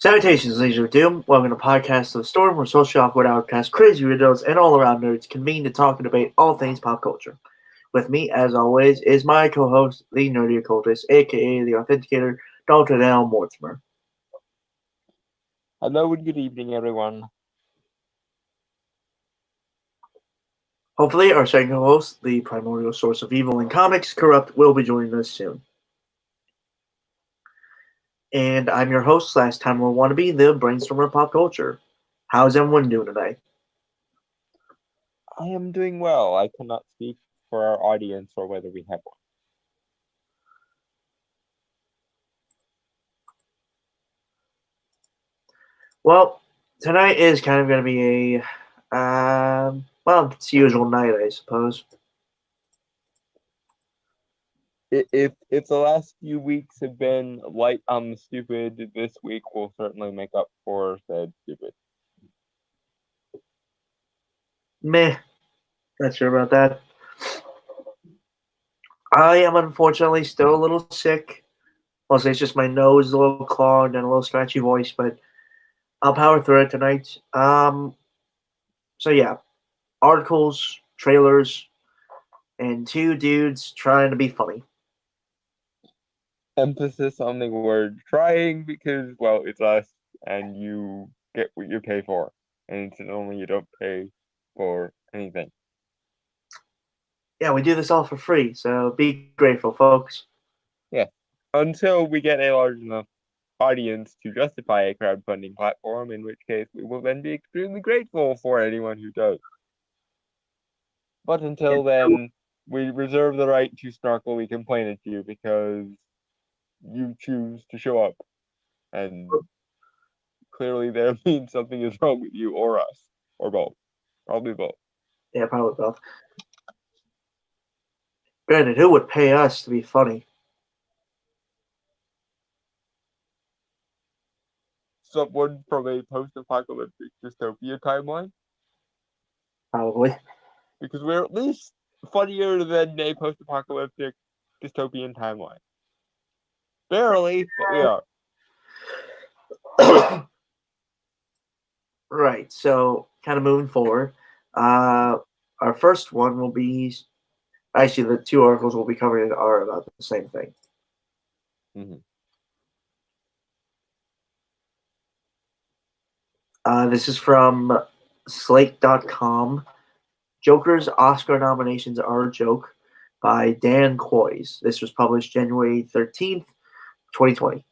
Salutations, Legion of Doom. Welcome to Podcast of the Storm, where social awkward outcasts, crazy weirdos, and all-around nerds convene to talk and debate all things pop culture. With me, as always, is my co-host, the Nerdy Occultist, aka the Authenticator, Dalton L. Mortimer. Hello and good evening, everyone. Hopefully, our second co-host, the primordial source of evil in comics, Corrupt, will be joining us soon. And I'm your host, last time we'll want to be the Brainstormer of Pop Culture. How's everyone doing today? I am doing well. I cannot speak for our audience or whether we have one. Well, tonight is kind of going to be it's the usual night, I suppose. If the last few weeks have been light on the stupid, this week will certainly make up for said stupid. Meh. Not sure about that. I am unfortunately still a little sick. Mostly it's just my nose is a little clogged and a little scratchy voice, but I'll power through it tonight. So yeah, articles, trailers, and two dudes trying to be funny. Emphasis on the word trying because, well, it's us and you get what you pay for. And incidentally, you don't pay for anything. Yeah, we do this all for free, so be grateful, folks. Yeah. Until we get a large enough audience to justify a crowdfunding platform, in which case we will then be extremely grateful for anyone who does. But until then, we reserve the right to snarkily complain at you because you choose to show up. And clearly there means something is wrong with you or us. Or both. Probably both. Yeah, probably both. Granted, who would pay us to be funny? Someone from a post-apocalyptic dystopia timeline? Probably. Because we're at least funnier than a post-apocalyptic dystopian timeline. Barely, but we are. Right, so kind of moving forward. Our first one will be actually the two articles we'll be covering are about the same thing. Mm-hmm. This is from Slate.com. Joker's Oscar nominations are a joke by Dan Coys. This was published January 13th, 2020.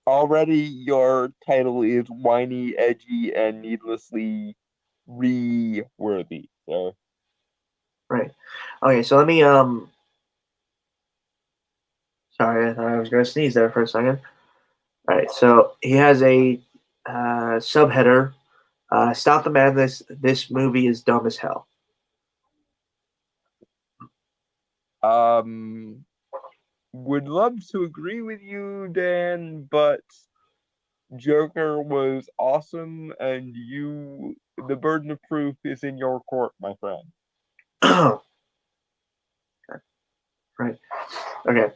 Already your title is whiny, edgy, and needlessly re-worthy. So Right. Okay, so let me sorry, I thought I was gonna sneeze there for a second. Alright, so he has a subheader. Stop the madness. This movie is dumb as hell. would love to agree with you, Dan, but Joker was awesome, and the burden of proof is in your court, my friend. Right. Okay.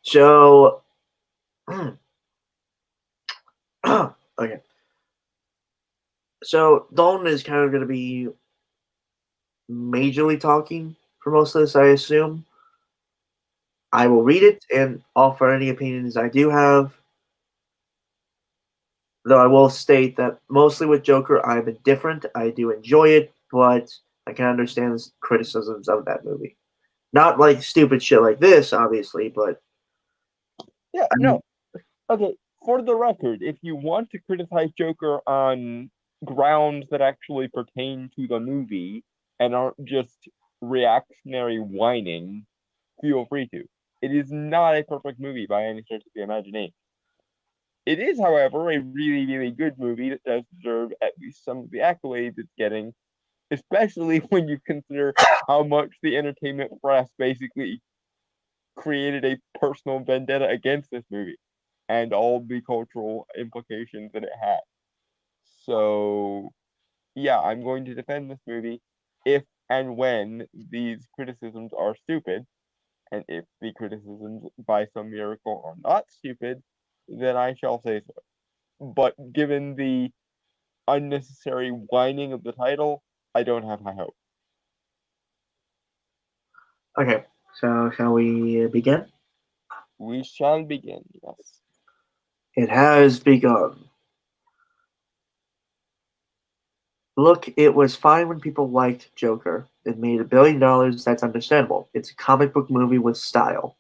So, okay. So Dalton is kind of going to be majorly talking for most of this, I assume. I will read it and offer any opinions I do have. Though I will state that mostly with Joker, I'm indifferent. I do enjoy it, but I can understand criticisms of that movie. Not like stupid shit like this, obviously, but Yeah, I no. mean, Okay, for the record, if you want to criticize Joker on grounds that actually pertain to the movie and aren't just reactionary whining, feel free to. It is not a perfect movie by any stretch of the imagination. It is, however, a really, really good movie that does deserve at least some of the accolades it's getting, especially when you consider how much the entertainment press basically created a personal vendetta against this movie and all the cultural implications that it had. So, yeah, I'm going to defend this movie if and when these criticisms are stupid, and if the criticisms by some miracle are not stupid, then I shall say so. But given the unnecessary whining of the title, I don't have high hope. okay. So shall we begin? We shall begin, yes. It has begun. Look, it was fine when people liked Joker. It made $1 billion. That's understandable. It's a comic book movie with style.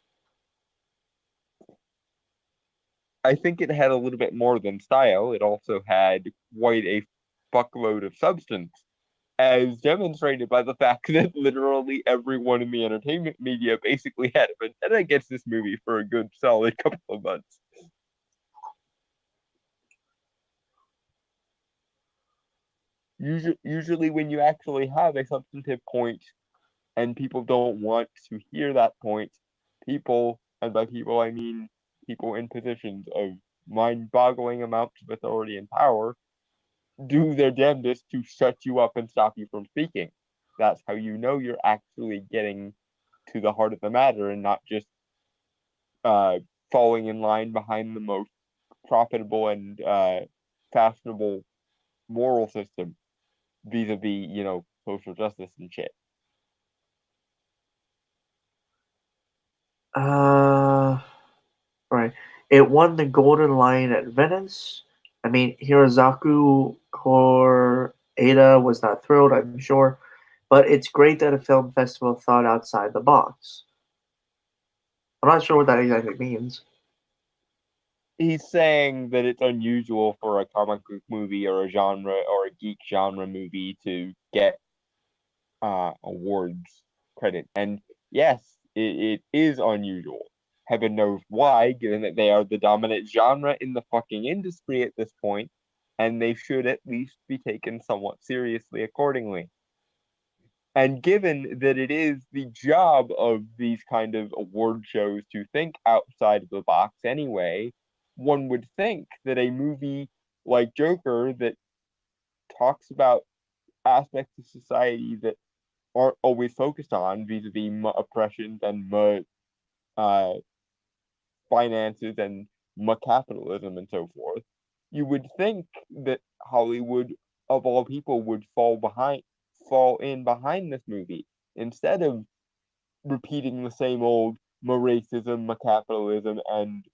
I think it had a little bit more than style. It also had quite a fuckload of substance, as demonstrated by the fact that literally everyone in the entertainment media basically had a vendetta against this movie for a good solid couple of months. Usually, when you actually have a substantive point and people don't want to hear that point, people, and by people I mean people in positions of mind boggling amounts of authority and power, do their damnedest to shut you up and stop you from speaking. That's how you know you're actually getting to the heart of the matter and not just uh, falling in line behind the most profitable and fashionable moral system vis-a-vis, social justice and shit. Uh, right. It won the Golden Lion at Venice. I mean, Hirozaku Koreeda was not thrilled, I'm sure, but it's great that a film festival thought outside the box. I'm not sure what that exactly means. He's saying that it's unusual for a comic book movie or a genre or a geek genre movie to get awards credit. And yes, it is unusual. Heaven knows why, given that they are the dominant genre in the fucking industry at this point, and they should at least be taken somewhat seriously accordingly. And given that it is the job of these kind of award shows to think outside of the box anyway, one would think that a movie like Joker that talks about aspects of society that aren't always focused on vis-a-vis oppression and uh, finances and capitalism and so forth, you would think that Hollywood, of all people, would fall in behind this movie instead of repeating the same old racism, capitalism, and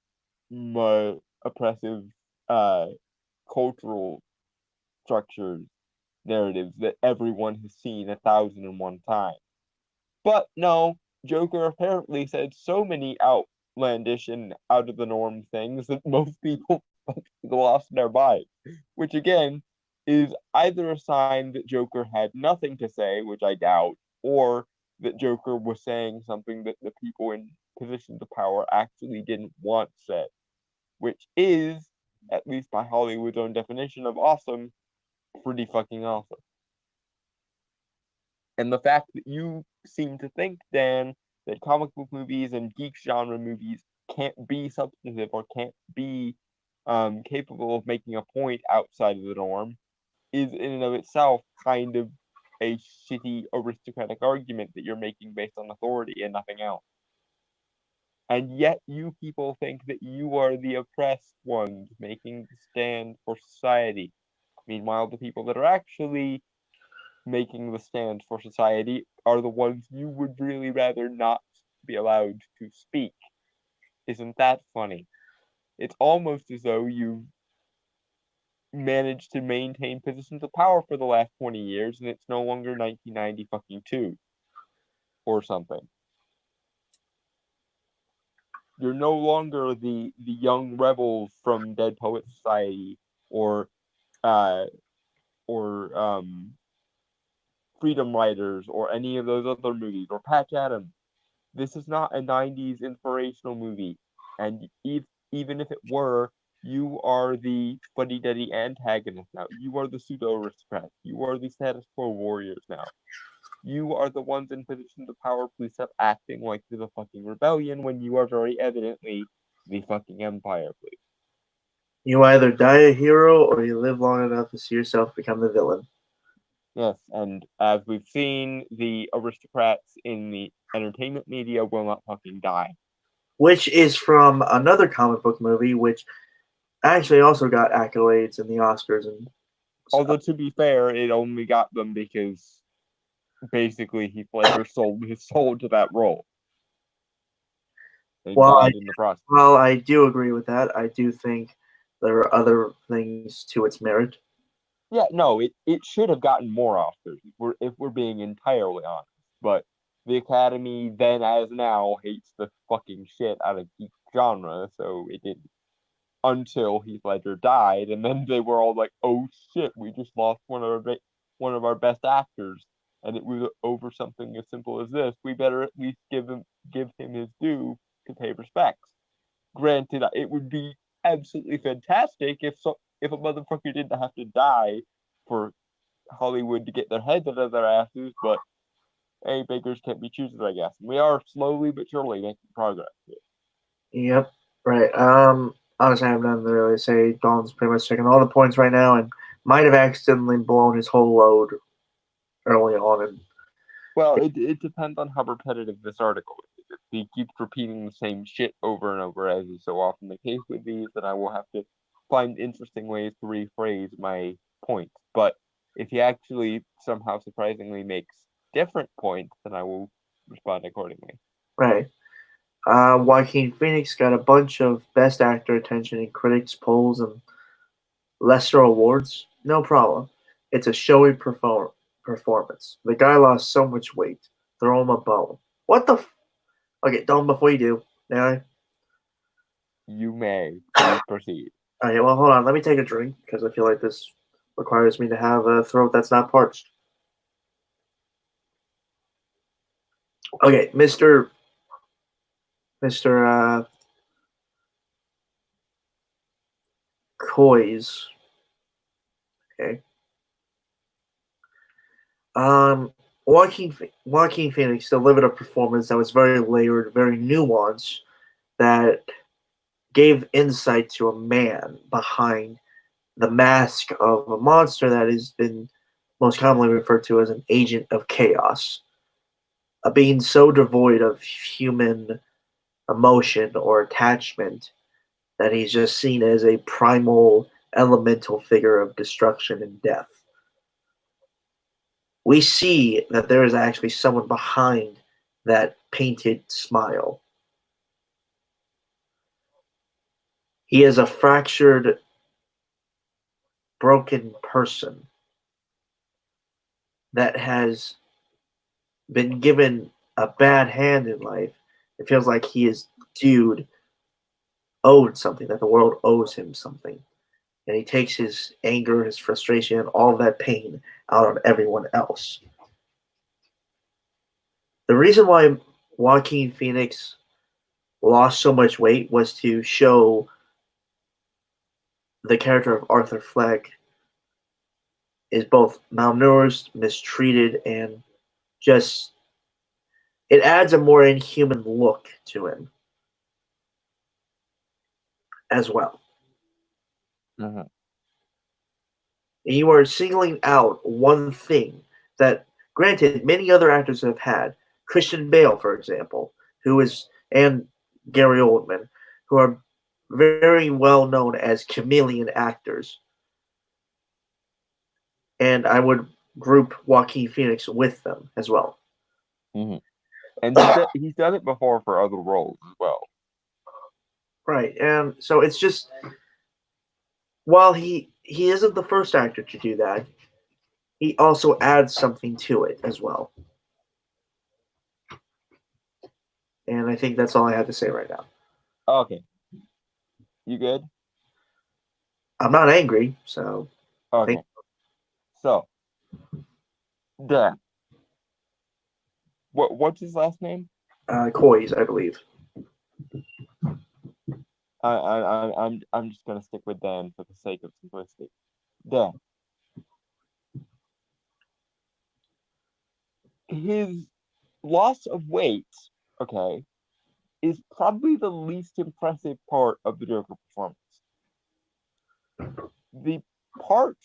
oppressive uh, cultural structures narratives that everyone has seen 1,001 times. But no, Joker apparently said so many outlandish and out of the norm things that most people lost their minds. Which again is either a sign that Joker had nothing to say, which I doubt, or that Joker was saying something that the people in positions of power actually didn't want said, which is, at least by Hollywood's own definition of awesome, pretty fucking awesome. And the fact that you seem to think, Dan, that comic book movies and geek genre movies can't be substantive or can't be capable of making a point outside of the norm is in and of itself kind of a shitty aristocratic argument that you're making based on authority and nothing else. And yet you people think that you are the oppressed ones making the stand for society. Meanwhile, the people that are actually making the stand for society are the ones you would really rather not be allowed to speak. Isn't that funny? It's almost as though you've managed to maintain positions of power for the last 20 years and it's no longer 1990 fucking 2 or something. You're no longer the young rebel from Dead Poet Society or uh Freedom Riders or any of those other movies or Patch Adams. This is not a 90s inspirational movie. And even if it were, you are the fuddy-duddy antagonist now. You are the pseudo-aristocrat. You are the status quo warriors now. You are the ones in positions of power. Please stop acting like the fucking rebellion when you are very evidently the fucking empire, please. You either die a hero or you live long enough to see yourself become the villain. Yes, and as we've seen, the aristocrats in the entertainment media will not fucking die. Which is from another comic book movie, which actually also got accolades in the Oscars. And although to be fair, it only got them because basically Heath Ledger sold his soul to that role. And died in the process. Well, I do agree with that. I do think there are other things to its merit. Yeah, no, it should have gotten more Oscars if we're being entirely honest. But the Academy, then as now, hates the fucking shit out of each genre, so it didn't. Until Heath Ledger died, and then they were all like, "Oh shit, we just lost one of our best actors, and it was over something as simple as this. We better at least give him his due to pay respects." Granted, it would be absolutely fantastic if a motherfucker didn't have to die for Hollywood to get their heads out of their asses, but hey, beggars can't be choosers, I guess. We are slowly but surely making progress here. Yep, right. Honestly, I have nothing to really say. Don's pretty much checking all the points right now and might have accidentally blown his whole load early on. And well, it depends on how repetitive this article is. If he keeps repeating the same shit over and over, as is so often the case with these, then I will have to find interesting ways to rephrase my points. But if he actually somehow surprisingly makes different points, then I will respond accordingly. Right. Joaquin Phoenix got a bunch of Best Actor attention in critics' polls and lesser awards. No problem. It's a showy performance. The guy lost so much weight. Throw him a bone. What the? Okay, Don. Before you do, may I? You may. Please proceed. Okay, well, hold on. Let me take a drink because I feel like this requires me to have a throat that's not parched. Okay, Mr. Coys. Okay. Joaquin Phoenix delivered a performance that was very layered, very nuanced, that gave insight to a man behind the mask of a monster that has been most commonly referred to as an agent of chaos. A being so devoid of human emotion or attachment that he's just seen as a primal elemental figure of destruction and death. We see that there is actually someone behind that painted smile. He is a fractured, broken person that has been given a bad hand in life. It feels like he is owed something, that the world owes him something. And he takes his anger, his frustration, all that pain out on everyone else. The reason why Joaquin Phoenix lost so much weight was to show the character of Arthur Fleck is both malnourished, mistreated, and just it adds a more inhuman look to him as well. Mm-hmm. You are singling out one thing that, granted, many other actors have had. Christian Bale, for example, and Gary Oldman, who are very well known as chameleon actors. and I would group Joaquin Phoenix with them as well. Hmm. And he's done it before for other roles as well. Right, and so it's just while he isn't the first actor to do that, he also adds something to it as well. And I think that's all I have to say right now. Okay. You good? I'm not angry, so Okay. So, Dan. What's his last name? Coys, I believe. I'm just gonna stick with Dan for the sake of simplicity. Dan. His loss of weight, okay, is probably the least impressive part of the Joker performance. The part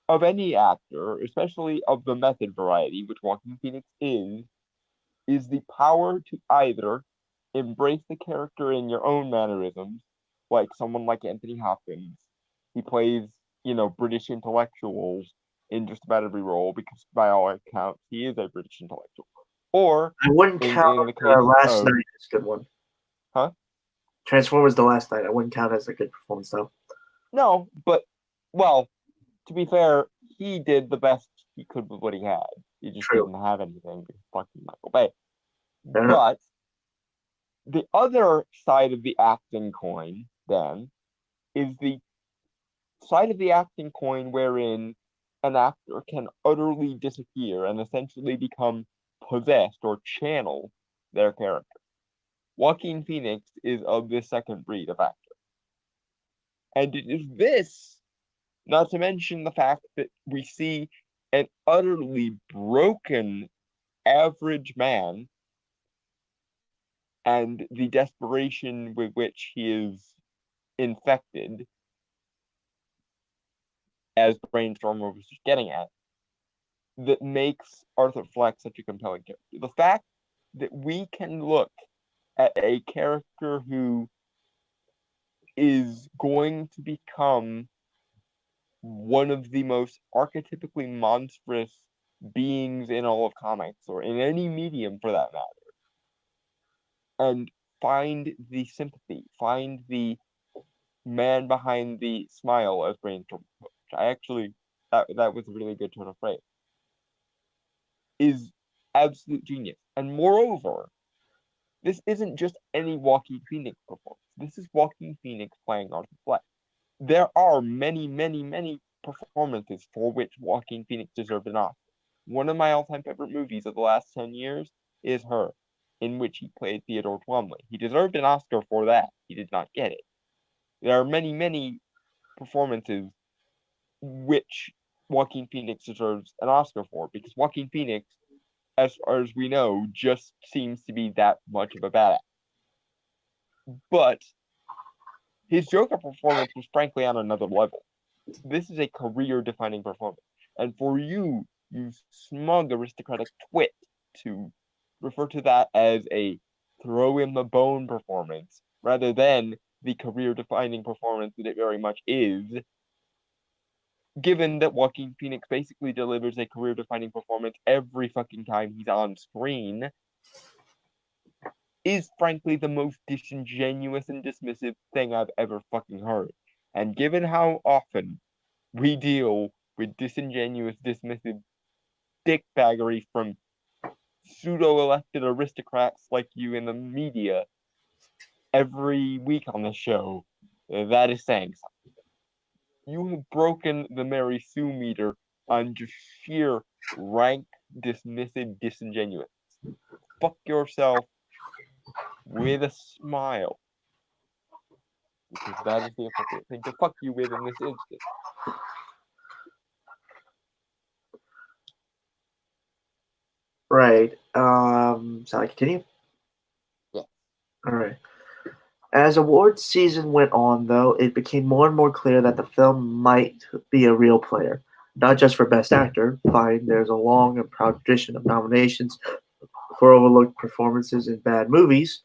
of any actor, especially of the method variety, which Joaquin Phoenix is the power to either embrace the character in your own mannerisms, like someone like Anthony Hopkins. He plays, British intellectuals in just about every role because, by all accounts, he is a British intellectual. Or I wouldn't count in the case Last of, Night as a good one. huh? Transformers: The Last Night. I wouldn't count as a good performance though. No, but well, to be fair, he did the best he could with what he had. He just True. didn't have anything because fucking Michael Bay. Fair enough. But the other side of the acting coin, then, is the side of the acting coin wherein an actor can utterly disappear and essentially become possessed or channel their character. Joaquin Phoenix is of this second breed of actor. And it is this, not to mention the fact that we see an utterly broken average man and the desperation with which he is infected, as Brainstormer was just getting at, that makes Arthur Fleck such a compelling character. The fact that we can look at a character who is going to become one of the most archetypically monstrous beings in all of comics, or in any medium for that matter, and find the sympathy, find the man behind the smile, as Brainstorm put, which I actually, that was a really good turn of phrase, is absolute genius. And moreover, this isn't just any Joaquin Phoenix performance. This is Joaquin Phoenix playing Arthur Fleck. There are many, many, many performances for which Joaquin Phoenix deserved an Oscar. One of my all-time favorite movies of the last 10 years is Her, in which he played Theodore Twombly. He deserved an Oscar for that. He did not get it. There are many, many performances which Joaquin Phoenix deserves an Oscar for, because Joaquin Phoenix, as far as we know, just seems to be that much of a badass. But his Joker performance was frankly on another level. This is a career-defining performance. And for you smug aristocratic twit, to refer to that as a throw in the bone performance, rather than the career-defining performance that it very much is, given that Joaquin Phoenix basically delivers a career-defining performance every fucking time he's on screen, is frankly the most disingenuous and dismissive thing I've ever fucking heard. And given how often we deal with disingenuous, dismissive dickbaggery from pseudo-elected aristocrats like you in the media every week on the show, that is saying something. You have broken the Mary Sue meter on just sheer rank, dismissive disingenuous. Fuck yourself with a smile, because that is the appropriate thing to fuck you with in this instance. Right. Shall I continue? Yeah. All right. As awards season went on, though, it became more and more clear that the film might be a real player, not just for Best Actor. Fine, there's a long and proud tradition of nominations for overlooked performances in bad movies,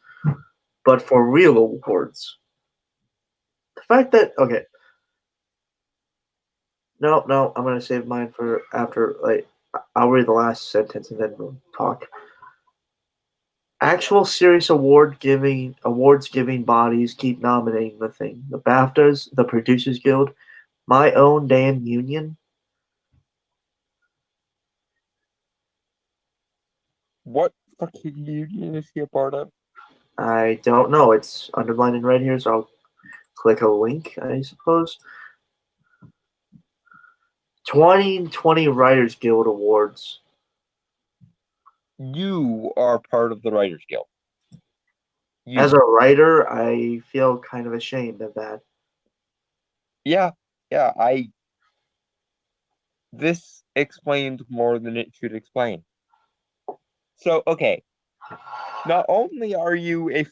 but for real awards. The fact that, okay, No, I'm gonna save mine for after. Like, I'll read the last sentence and then we'll talk. Actual serious awards giving bodies keep nominating the thing. The BAFTAs, the Producers Guild, my own damn union. What fucking union is he a part of? I don't know. It's underlined in red here, so I'll click a link, I suppose. 2020 Writers Guild Awards. You are part of the Writers Guild. You. As a writer, I feel kind of ashamed of that. Yeah, this explains more than it should explain. So, okay, not only are you a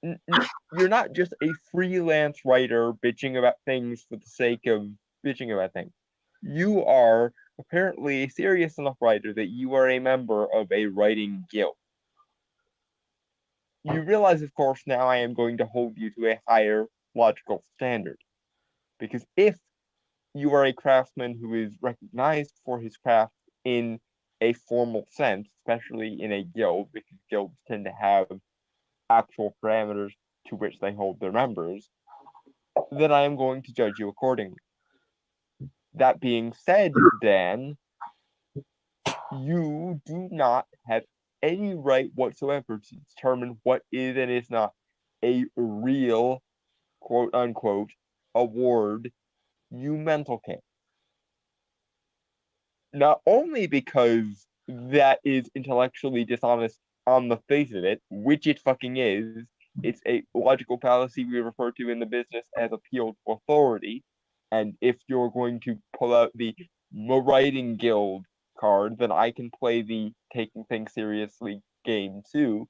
you're not just a freelance writer bitching about things for the sake of bitching about things. You are apparently a serious enough writer that you are a member of a writing guild. You realize, of course, now I am going to hold you to a higher logical standard. Because if you are a craftsman who is recognized for his craft in a formal sense, especially in a guild, because guilds tend to have actual parameters to which they hold their members, then I am going to judge you accordingly. That being said, Dan, you do not have any right whatsoever to determine what is and is not a real, quote unquote, award, you mental can. Not only because that is intellectually dishonest on the face of it, which it fucking is, it's a logical fallacy we refer to in the business as appeal to authority. And if you're going to pull out the writing guild card, then I can play the taking things seriously game too.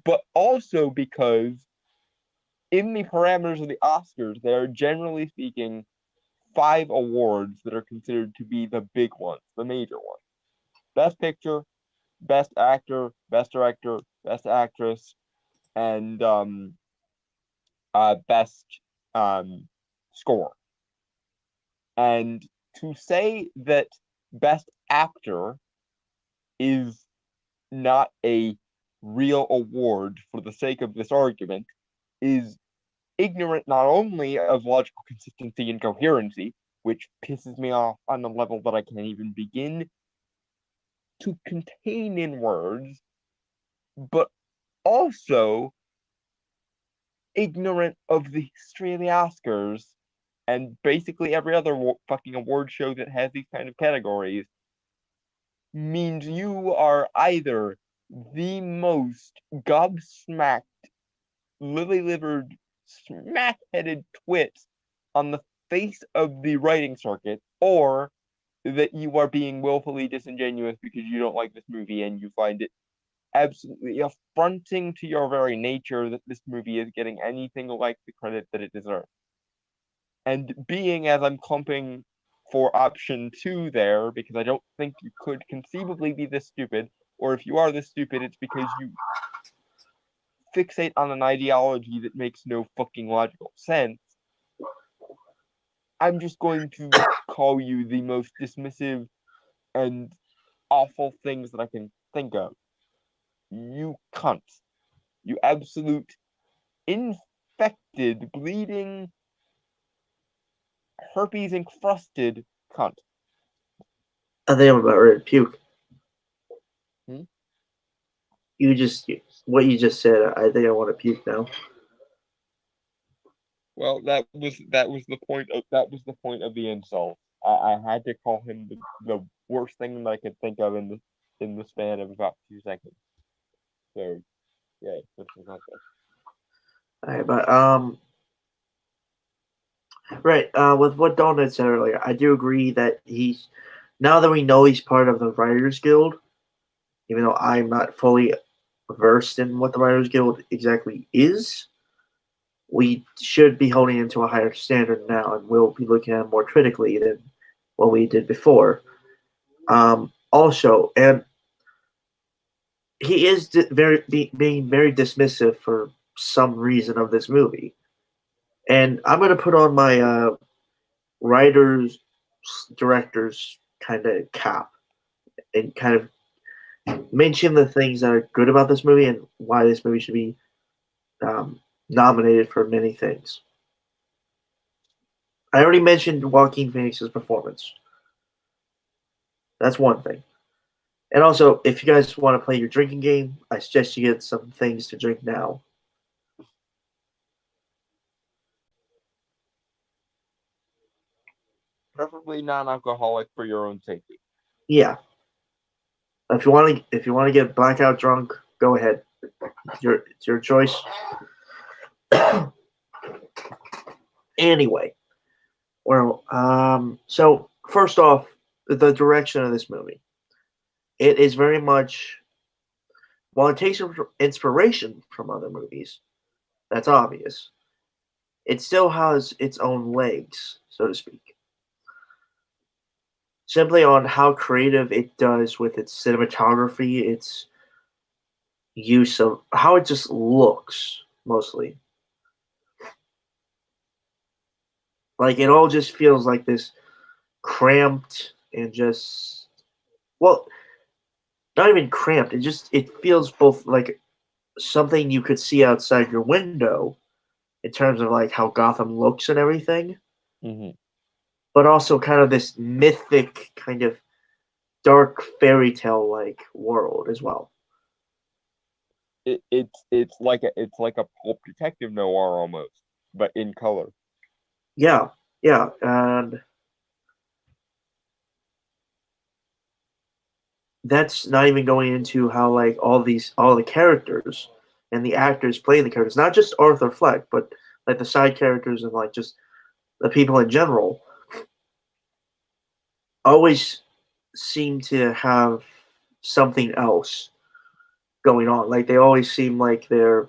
But also because in the parameters of the Oscars, they are generally speaking 5 awards that are considered to be the big ones, the major ones. Best Picture, Best Actor, Best Director, Best Actress, and Best Score. And to say that Best Actor is not a real award for the sake of this argument is ignorant not only of logical consistency and coherency, which pisses me off on a level that I can't even begin to contain in words, but also ignorant of the history of the Oscars and basically every other fucking award show that has these kind of categories means you are either the most gobsmacked, lily-livered, smack-headed twit on the face of the writing circuit, or that you are being willfully disingenuous because you don't like this movie and you find it absolutely affronting to your very nature that this movie is getting anything like the credit that it deserves. And being as I'm clumping for option 2 there, because I don't think you could conceivably be this stupid, or if you are this stupid, it's because you fixate on an ideology that makes no fucking logical sense. I'm just going to call you the most dismissive and awful things that I can think of. You cunt. You absolute infected, bleeding, herpes encrusted cunt. I think I'm about ready to puke. Hmm? What you just said, I think I want to puke now. Well, that was the point of the insult. I had to call him the worst thing that I could think of in the span of about 2 seconds. So yeah, this was not good. All right, but right. With what Donald said earlier, I do agree that he's now that we know he's part of the Writers Guild, even though I'm not fully versed in what the Writers Guild exactly is, we should be holding him to a higher standard now, and we'll be looking at him more critically than what we did before. Also, and he is being very dismissive for some reason of this movie. And I'm going to put on my writers, directors kind of cap and kind of mention the things that are good about this movie and why this movie should be nominated for many things. I already mentioned Joaquin Phoenix's performance. That's one thing. And also, if you guys want to play your drinking game, I suggest you get some things to drink now. Preferably non-alcoholic for your own safety. Yeah. If you want to get blackout drunk, go ahead. It's your choice. Anyway, well, so first off, the direction of this movie. It is very much, while it takes inspiration from other movies, that's obvious. It still has its own legs, so to speak. Simply on how creative it does with its cinematography, its use of how it just looks mostly. Like it all just feels like this cramped and just, well, not even cramped. It feels both like something you could see outside your window in terms of like how Gotham looks and everything, Mm-hmm. but also kind of this mythic kind of dark fairy tale like world as well. It's like a pulp detective noir almost, but in color. Yeah, yeah, and that's not even going into how like all the characters and the actors playing the characters, not just Arthur Fleck, but like the side characters and like just the people in general, always seem to have something else going on. Like they always seem like there's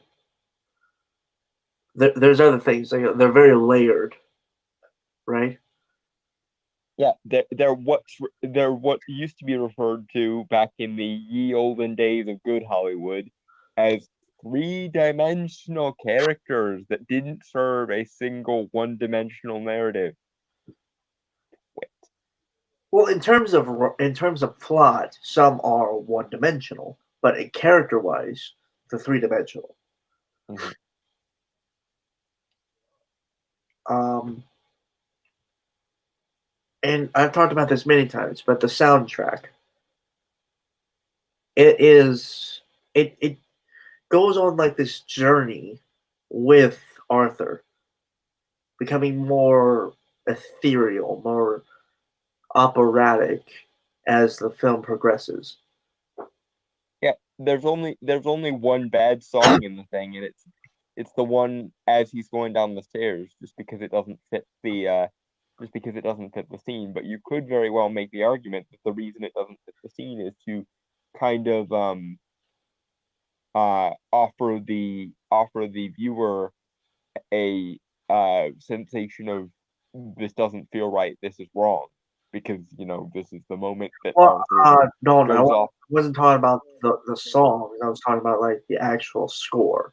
other things. They're very layered, right? Yeah, they're what used to be referred to back in the ye olden days of good Hollywood as three-dimensional characters that didn't serve a single one-dimensional narrative. Well, in terms of plot, some are one dimensional, but in character wise, they're three dimensional. Mm-hmm. Um, and I've talked about this many times, but the soundtrack, it is it goes on like this journey with Arthur, becoming more ethereal, more operatic as the film progresses. Yeah, there's only one bad song in the thing, and it's the one as he's going down the stairs, just because it doesn't fit the scene. But you could very well make the argument that the reason it doesn't fit the scene is to kind of offer the viewer a sensation of this doesn't feel right, this is wrong, because this is the moment that Well, Arthur no, goes I off. wasn't talking about the songs. I was talking about like the actual score.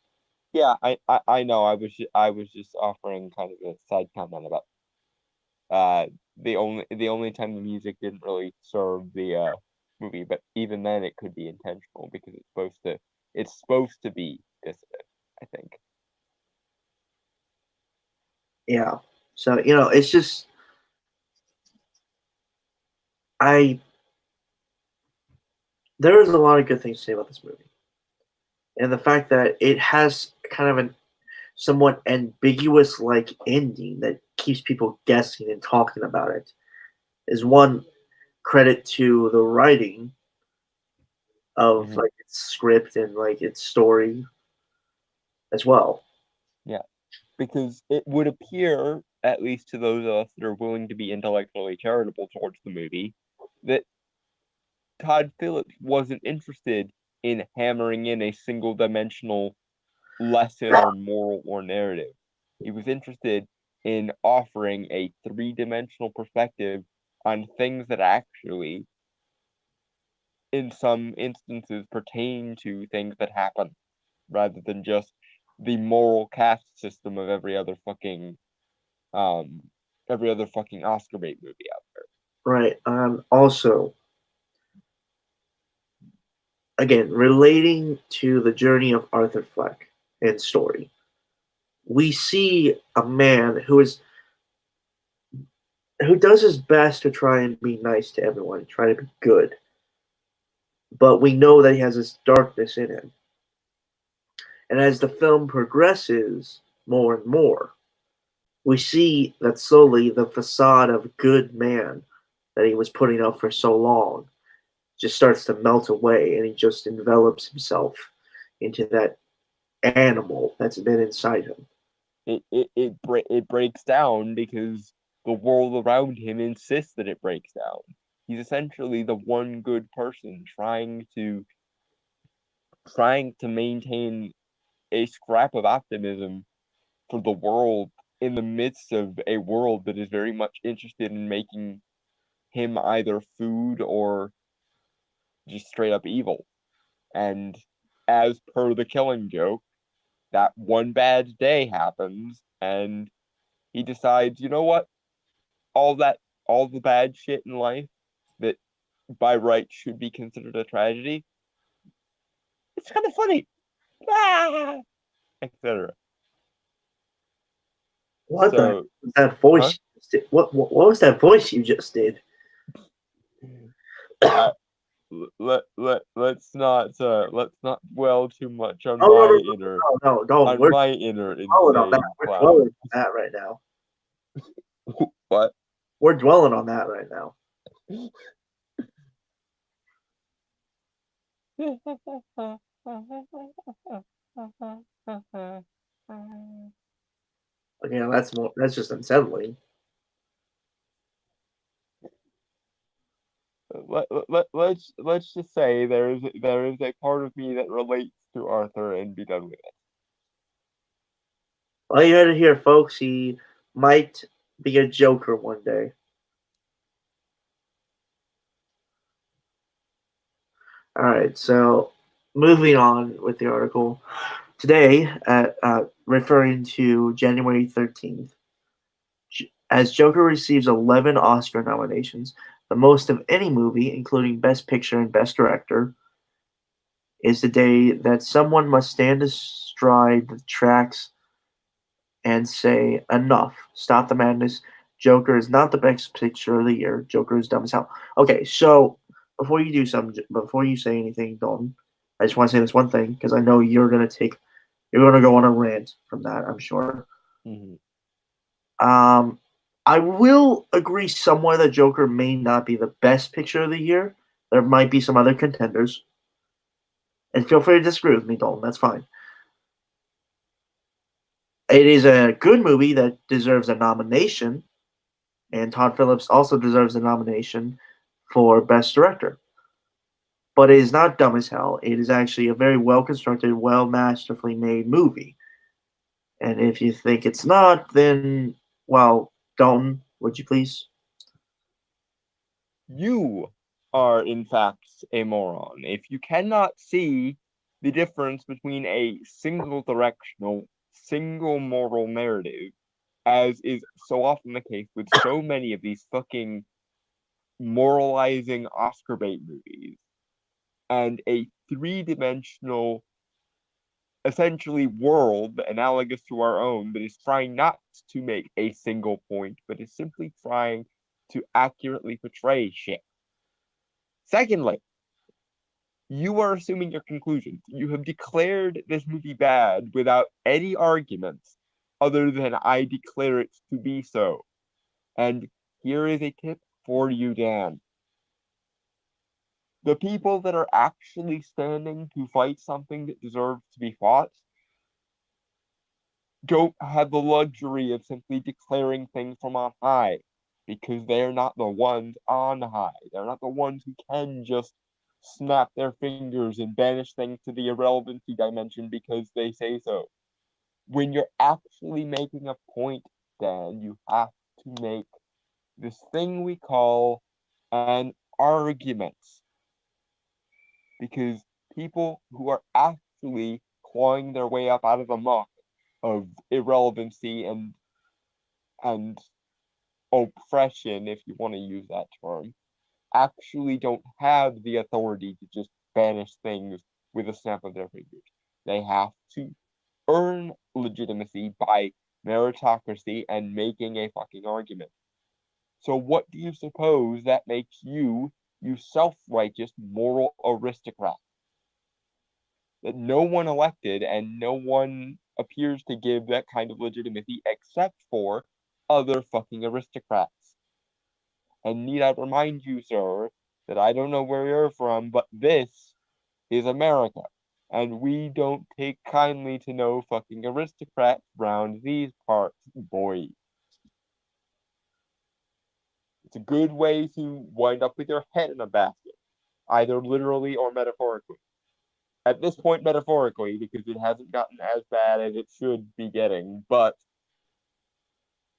Yeah, I know. I was just offering kind of a side comment about uh the only time the music didn't really serve the movie, but even then it could be intentional because it's supposed to be dissonant, I think. Yeah. So it's just I there is a lot of good things to say about this movie, and the fact that it has kind of an somewhat ambiguous like ending that keeps people guessing and talking about it is one credit to the writing of Hmm. like its script and like its story as well. Yeah, because it would appear, at least to those of us that are willing to be intellectually charitable towards the movie, that Todd Phillips wasn't interested in hammering in a single dimensional lesson or moral or narrative. He was interested in offering a three-dimensional perspective on things that actually, in some instances, pertain to things that happen, rather than just the moral caste system of every other fucking um every other fucking Oscar bait movie out there. Right. Also, again, relating to the journey of Arthur Fleck and story, we see a man who does his best to try and be nice to everyone, try to be good. But we know that he has this darkness in him. And as the film progresses more and more, we see that slowly the facade of good man that he was putting up for so long just starts to melt away, and he just envelops himself into that animal that's been inside him. It breaks down because the world around him insists that it breaks down. He's essentially the one good person trying to maintain a scrap of optimism for the world in the midst of a world that is very much interested in making him either food or just straight up evil. And as per the Killing Joke, that one bad day happens and he decides, you know what? All the bad shit in life that by right should be considered a tragedy, it's kind of funny. Ah! Etc. What the So, that huh? voice? What was that voice you just did? I, let's not dwell too much on Oh my inner no, no, don't. We're dwelling on that. insane We're dwelling clown. on that right now. What? We're dwelling on that right now. Okay, that's more. That's just unsettling. Let's just say there is a part of me that relates to Arthur and be done with it. Well, you heard it here, folks. He might be a Joker one day. All right, so moving on with the article today, referring to January 13th, as Joker receives 11 Oscar nominations, the most of any movie, including Best Picture and Best Director, is the day that someone must stand astride the tracks and say, enough, stop the madness. Joker is not the best picture of the year. Joker is dumb as hell. Okay, so before you say anything, Dalton, I just want to say this one thing because I know you're gonna go on a rant from that. I'm sure. Mhm. Um, I will agree somewhere that Joker may not be the best picture of the year. There might be some other contenders, and feel free to disagree with me, Dalton. That's fine. It is a good movie that deserves a nomination, and Todd Phillips also deserves a nomination for Best Director. But it is not dumb as hell. It is actually a very well constructed, well masterfully made movie. And if you think it's not, then, well, Dalton, would you please? You are, in fact, a moron. If you cannot see the difference between a single directional, single moral narrative, as is so often the case with so many of these fucking moralizing Oscar bait movies, and a three-dimensional, essentially world analogous to our own that is trying not to make a single point, but is simply trying to accurately portray shit. Secondly, you are assuming your conclusions. You have declared this movie bad without any arguments other than I declare it to be so. And here is a tip for you, Dan. The people that are actually standing to fight something that deserves to be fought don't have the luxury of simply declaring things from on high because they're not the ones on high. They're not the ones who can just snap their fingers and banish things to the irrelevancy dimension because they say so. When you're actually making a point, Dan, you have to make this thing we call an argument. Because people who are actually clawing their way up out of the muck of irrelevancy and oppression, if you want to use that term, actually don't have the authority to just banish things with a snap of their fingers. They have to earn legitimacy by meritocracy and making a fucking argument. So what do you suppose that makes you, you self-righteous moral aristocrat? That no one elected and no one appears to give that kind of legitimacy except for other fucking aristocrats. And need I remind you, sir, that I don't know where you're from, but this is America. And we don't take kindly to no fucking aristocrats round these parts, boy. It's a good way to wind up with your head in a basket, either literally or metaphorically. At this point, metaphorically, because it hasn't gotten as bad as it should be getting, but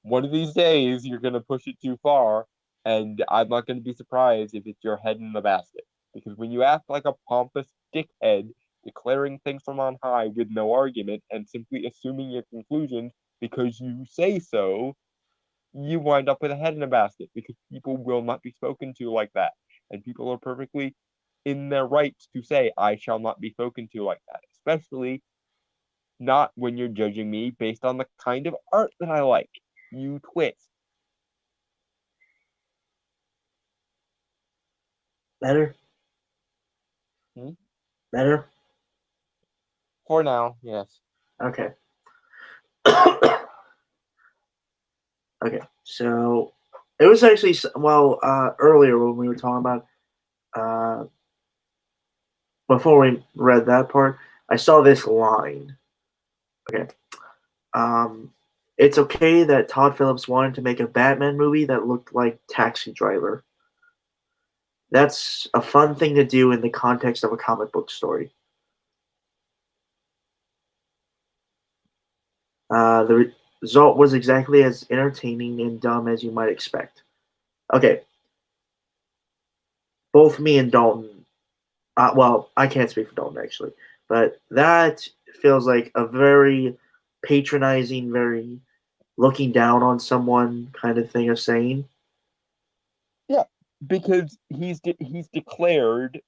one of these days you're going to push it too far, and I'm not going to be surprised if it's your head in the basket. Because when you act like a pompous dickhead, declaring things from on high with no argument and simply assuming your conclusions because you say so, you wind up with a head in a basket because people will not be spoken to like that. And people are perfectly in their rights to say, I shall not be spoken to like that, especially not when you're judging me based on the kind of art that I like. You twist. Better? Hmm? Better? For now, yes. Okay. Okay, so it was actually earlier when we were talking about before we read that part, I saw this line. Okay, it's okay that Todd Phillips wanted to make a Batman movie that looked like Taxi Driver. That's a fun thing to do in the context of a comic book story. The result was exactly as entertaining and dumb as you might expect. Okay, both me and Dalton. I can't speak for Dalton actually, but that feels like a very patronizing, very looking down on someone kind of thing of saying. Yeah, because he's declared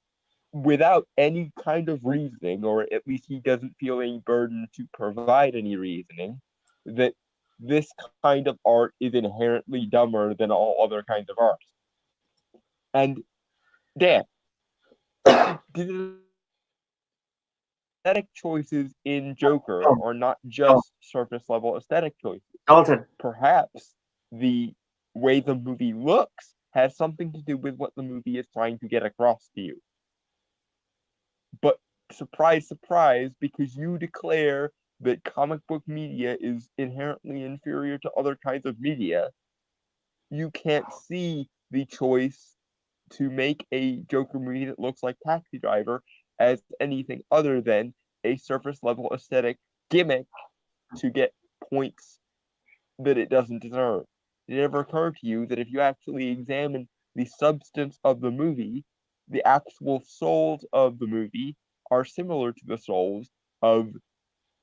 without any kind of reasoning, or at least he doesn't feel any burden to provide any reasoning, that this kind of art is inherently dumber than all other kinds of art. And Dan, the aesthetic choices in Joker Oh, are not oh, just surface level aesthetic choices. Dalton. Perhaps the way the movie looks has something to do with what the movie is trying to get across to you. But surprise, surprise, because you declare that comic book media is inherently inferior to other kinds of media, you can't see the choice to make a Joker movie that looks like Taxi Driver as anything other than a surface level aesthetic gimmick to get points that it doesn't deserve. Did it ever occur to you that if you actually examine the substance of the movie, the actual souls of the movie are similar to the souls of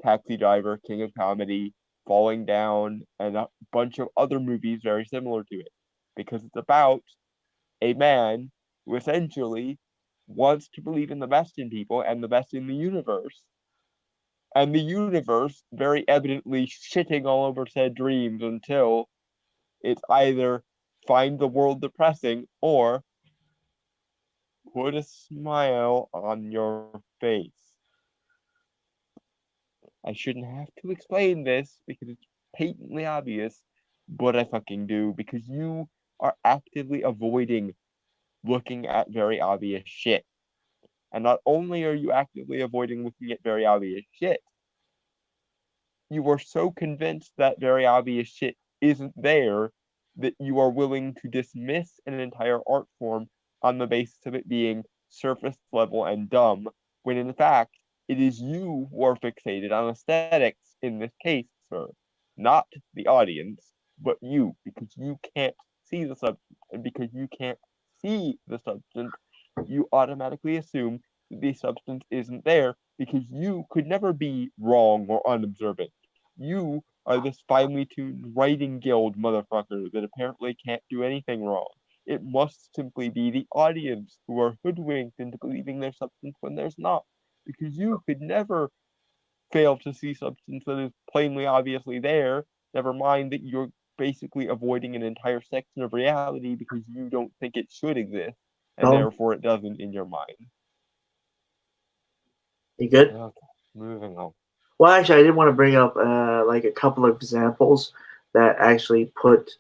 Taxi Driver, King of Comedy, Falling Down, and a bunch of other movies very similar to it? Because it's about a man who essentially wants to believe in the best in people and the best in the universe, and the universe very evidently shitting all over said dreams until it's either find the world depressing or put a smile on your face. I shouldn't have to explain this because it's patently obvious, but I fucking do because you are actively avoiding looking at very obvious shit. And not only are you actively avoiding looking at very obvious shit, you are so convinced that very obvious shit isn't there that you are willing to dismiss an entire art form on the basis of it being surface level and dumb, when in fact it is you who are fixated on aesthetics in this case, sir. Not the audience, but you, because you can't see the substance. And because you can't see the substance, you automatically assume that the substance isn't there because you could never be wrong or unobservant. You are this finely tuned writing guild motherfucker that apparently can't do anything wrong. It must simply be the audience who are hoodwinked into believing there's substance when there's not. Because you could never fail to see substance that is plainly obviously there. Never mind that you're basically avoiding an entire section of reality because you don't think it should exist, and Dalton, therefore it doesn't in your mind. you good? Okay, moving on. Well, actually, I did want to bring up like a couple of examples that actually put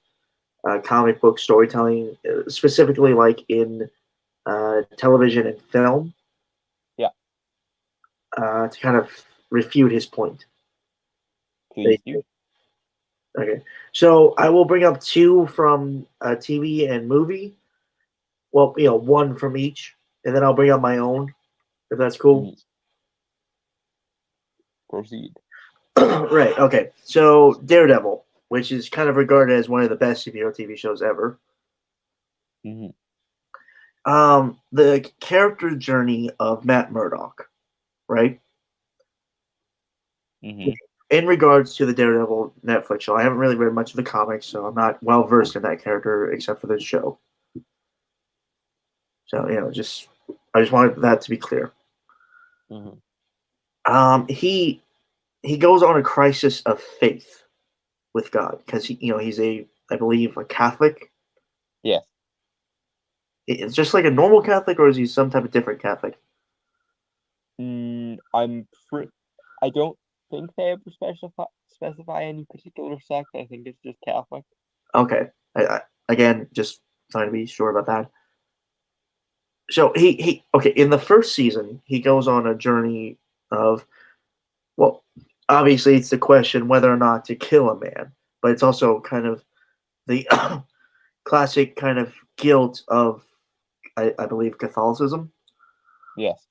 comic book storytelling, specifically like in television and film, Yeah, to kind of refute his point. please do. Okay, so I will bring up two from TV and movie. Well, one from each, and then I'll bring up my own, if that's cool. Mhm. Proceed. Right. Okay. So Daredevil, which is kind of regarded as one of the best superhero TV shows ever. Mhm. The character journey of Matt Murdock, right? Mhm. In regards to the Daredevil Netflix show, I haven't really read much of the comics, so I'm not well versed in that character except for the show. So I just wanted that to be clear. Mhm. He goes on a crisis of faith with God because he's I believe a Catholic. Yes. It's just like a normal Catholic, or is he some type of different Catholic? I don't think they ever specify any particular sect. I think it's just Catholic. Okay. Again, just trying to be sure about that. So he okay, in the first season, he goes on a journey of, well, obviously it's the question whether or not to kill a man, but it's also kind of the classic kind of guilt of I believe Catholicism, Yes.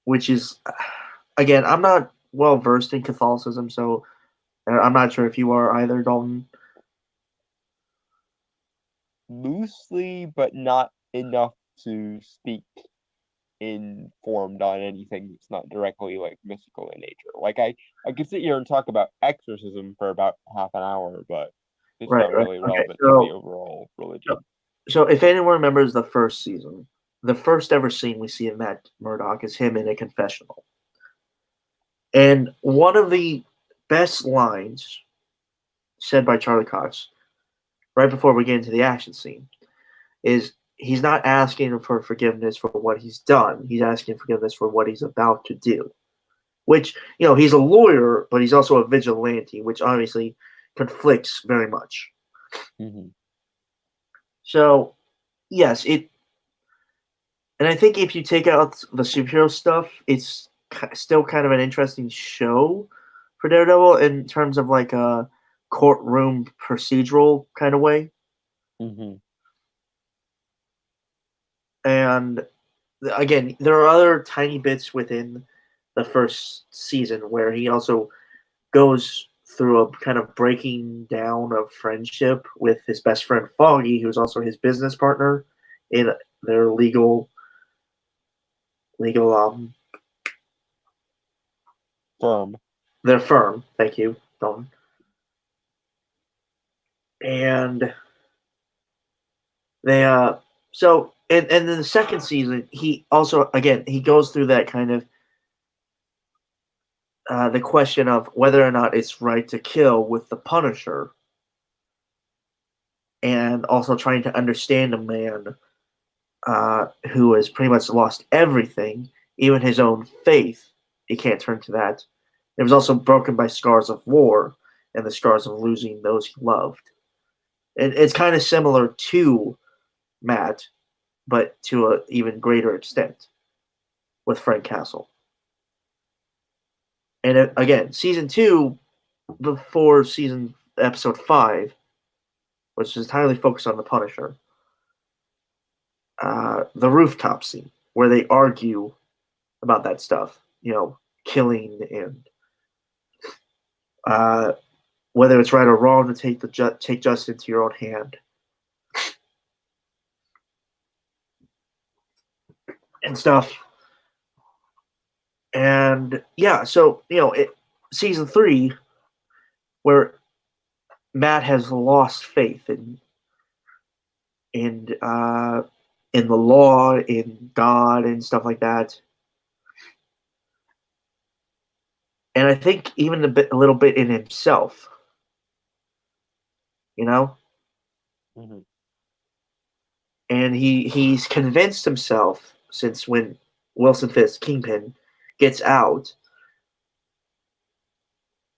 which is again, I'm not well versed in Catholicism, so I'm not sure if you are either, Dalton. Loosely, but not enough to speak informed on anything that's not directly like mystical in nature. Like I could sit here and talk about exorcism for about half an hour, but it's Right, not right. really Okay, relevant to the overall religion. so if anyone remembers the first season, the first ever scene we see of Matt Murdock is him in a confessional. And one of the best lines said by Charlie Cox, right before we get into the action scene, is he's not asking for forgiveness for what he's done. He's asking forgiveness for what he's about to do. Which, he's a lawyer, but he's also a vigilante, which obviously conflicts very much. Mm-hmm. So, yes, and I think if you take out the superhero stuff, it's still kind of an interesting show for Daredevil in terms of like a courtroom procedural kind of way. Mm-hmm. And again, there are other tiny bits within the first season where he also goes through a kind of breaking down of friendship with his best friend Foggy, who's also his business partner in their legal Firm. their firm. Thank you, Dalton. And they so and in the second season he also again he goes through that kind of the question of whether or not it's right to kill with the Punisher, and also trying to understand a man who has pretty much lost everything, even his own faith. He can't turn to that. It was also broken by scars of war and the scars of losing those he loved. And it's kind of similar to Matt, but to an even greater extent with Frank Castle. And again, season two, before season episode 5, which is entirely focused on the Punisher, the rooftop scene where they argue about that stuff, killing and uh, whether it's right or wrong to take justice into your own hand and stuff. And yeah, so season 3 where Matt has lost faith in in the law, in God, and stuff like that. And I think even a little bit in himself, you know. Mm-hmm. And he's convinced himself since when Wilson Fisk Kingpin gets out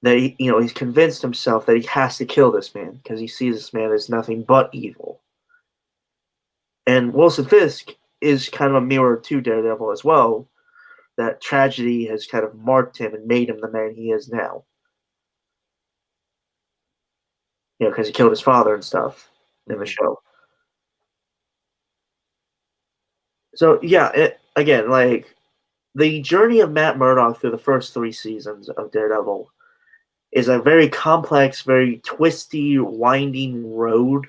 that he's convinced himself that he has to kill this man because he sees this man as nothing but evil. And Wilson Fisk is kind of a mirror to Daredevil as well. That tragedy has kind of marked him and made him the man he is now. Because he killed his father and stuff in the show. So yeah, again, like the journey of Matt Murdock through the first 3 seasons of Daredevil is a very complex, very twisty, winding road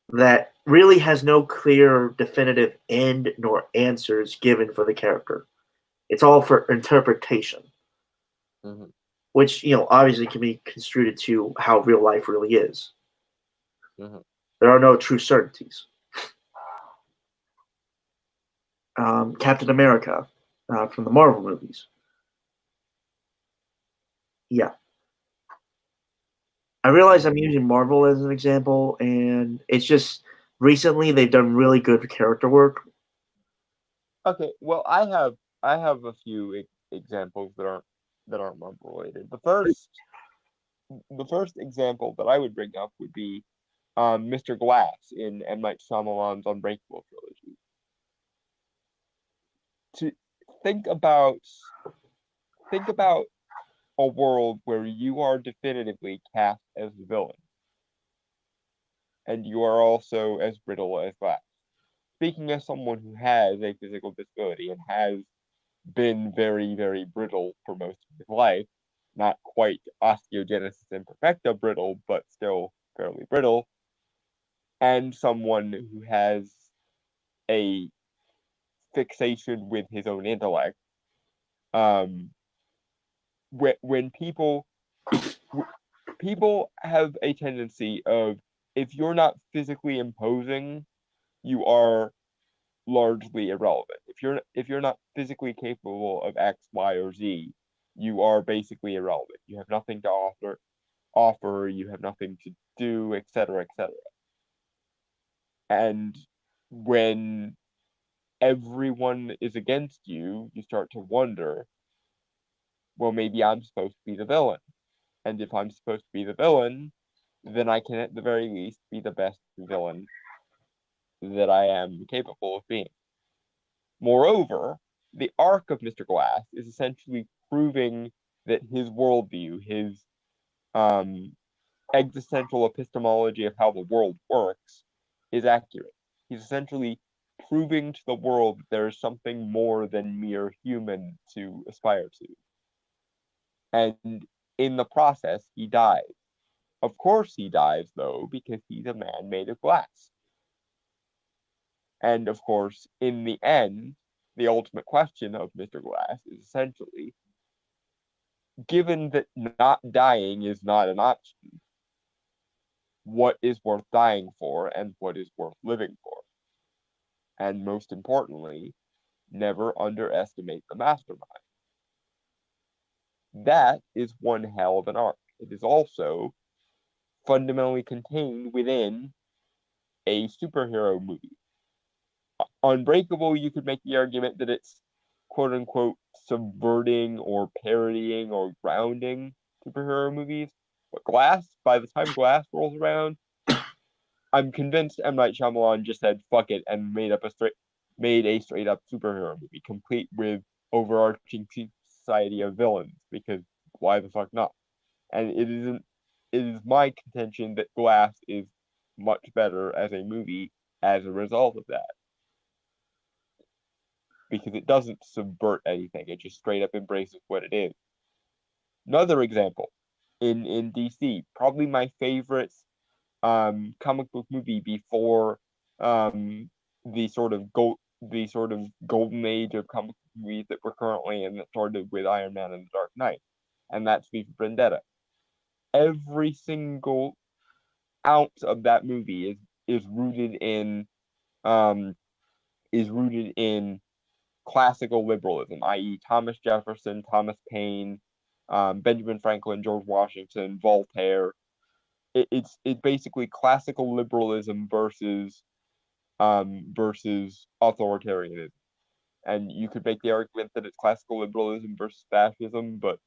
that really has no clear, definitive end nor answers given for the character. It's all for interpretation, Mm-hmm. which obviously can be construed to how real life really is. Mm-hmm. There are no true certainties. Captain America from the Marvel movies. Yeah. I realize I'm using Marvel as an example, and it's just recently they've done really good character work. Okay, well, I have a few examples that aren't Marvel related. The first example that I would bring up would be Mr. Glass in M. Night Shyamalan's Unbreakable trilogy. To think about think about a world where you are definitively cast as the villain, and you are also as brittle as Glass. Speaking as someone who has a physical disability and has been very, very brittle for most of his life, not quite osteogenesis imperfecta brittle, but still fairly brittle, and someone who has a fixation with his own intellect. Um, when people have a tendency of, if you're not physically imposing, you are largely irrelevant. If you're not physically capable of X, Y, or Z, you are basically irrelevant. You have nothing to offer, you have nothing to do, etc., etc. And when everyone is against you, you start to wonder, well, maybe I'm supposed to be the villain. And if I'm supposed to be the villain, then I can at the very least be the best villain that I am capable of being. Moreover, the arc of Mr. Glass is essentially proving that his worldview, his um, existential epistemology of how the world works, is accurate. He's essentially proving to the world that there is something more than mere human to aspire to. And in the process, he dies. Of course, he dies, though, because he's a man made of glass. And of course, in the end, the ultimate question of Mr. Glass is essentially, given that not dying is not an option, what is worth dying for and what is worth living for? And most importantly, never underestimate the mastermind. That is one hell of an arc. It is also fundamentally contained within a superhero movie. Unbreakable, you could make the argument that it's quote unquote subverting or parodying or grounding superhero movies. But Glass, by the time Glass rolls around, I'm convinced M. Night Shyamalan just said fuck it and made a straight up superhero movie, complete with overarching society of villains, because why the fuck not? And it is my contention that Glass is much better as a movie as a result of that. Because it doesn't subvert anything, it just straight up embraces what it is. Another example, in DC, probably my favorite comic book movie before um the sort of golden age of comic book movies that we're currently in, that started with Iron Man and the Dark Knight. and that's V for Vendetta. Every single ounce of that movie is rooted in um is rooted in classical liberalism, i.e., Thomas Jefferson, Thomas Paine, Benjamin Franklin, George Washington, Voltaire. It's basically classical liberalism versus authoritarianism. And you could make the argument that it's classical liberalism versus fascism, but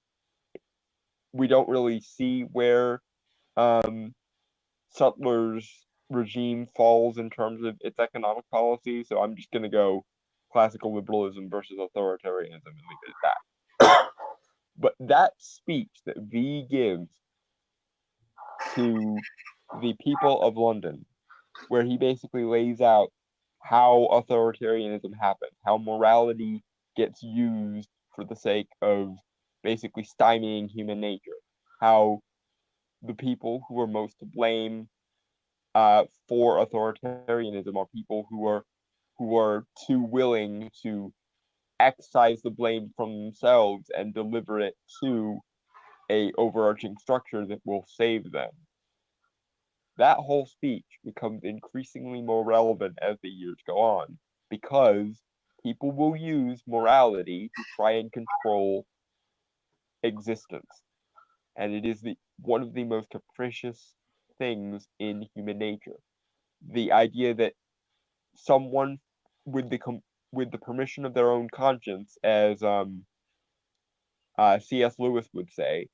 we don't really see where Sutler's regime falls in terms of its economic policy. So I'm just going to go classical liberalism versus authoritarianism and leave it at that. But that speech that V gives to the people of London, where he basically lays out how authoritarianism happens, how morality gets used for the sake of basically stymieing human nature, how the people who are most to blame for authoritarianism are people who are too willing to excise the blame from themselves and deliver it to a overarching structure that will save them. That whole speech becomes increasingly more relevant as the years go on because people will use morality to try and control existence. And it is one of the most capricious things in human nature. The idea that someone with the permission of their own conscience, as C.S. Lewis would say,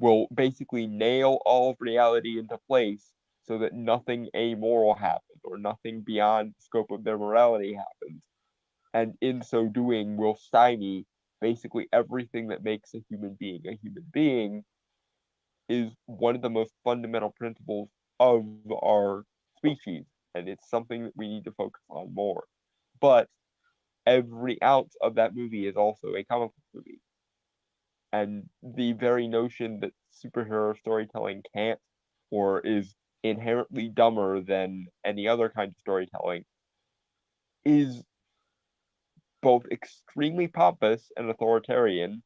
will basically nail all of reality into place so that nothing amoral happens or nothing beyond the scope of their morality happens. And in so doing, will stymie basically everything that makes a human being. A human being is one of the most fundamental principles of our species, and it's something that we need to focus on more. But every ounce of that movie is also a comic book movie. And the very notion that superhero storytelling can't or is inherently dumber than any other kind of storytelling is both extremely pompous and authoritarian,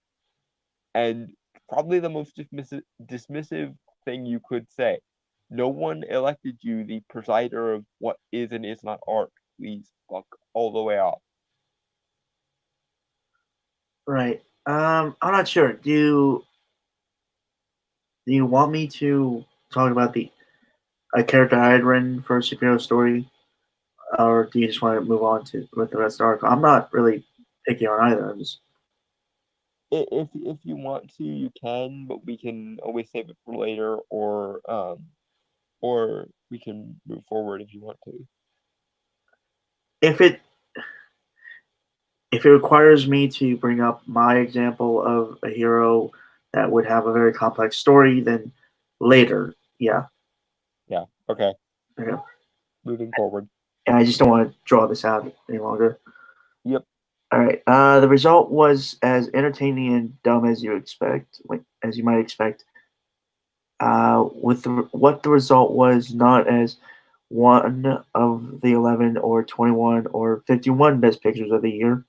and probably the most dismissive thing you could say. No one elected you the presider of what is and is not art. Please fuck all the way off. Right. I'm not sure. Do you want me to talk about the a character I had written for a superhero story, or do you just want to move on to with the rest of the article? I'm not really picky on either. I'm just If you want to, you can, but we can always save it for later, or we can move forward if you want to. if it if it requires me to bring up my example of a hero that would have a very complex story, then later, yeah. Yeah. Okay. Okay. Moving forward. And I just don't want to draw this out any longer. Yep. All right. The result was as entertaining and dumb as you expect, as you might expect. What the result was not as one of the 11 or 21 or 51 best pictures of the year.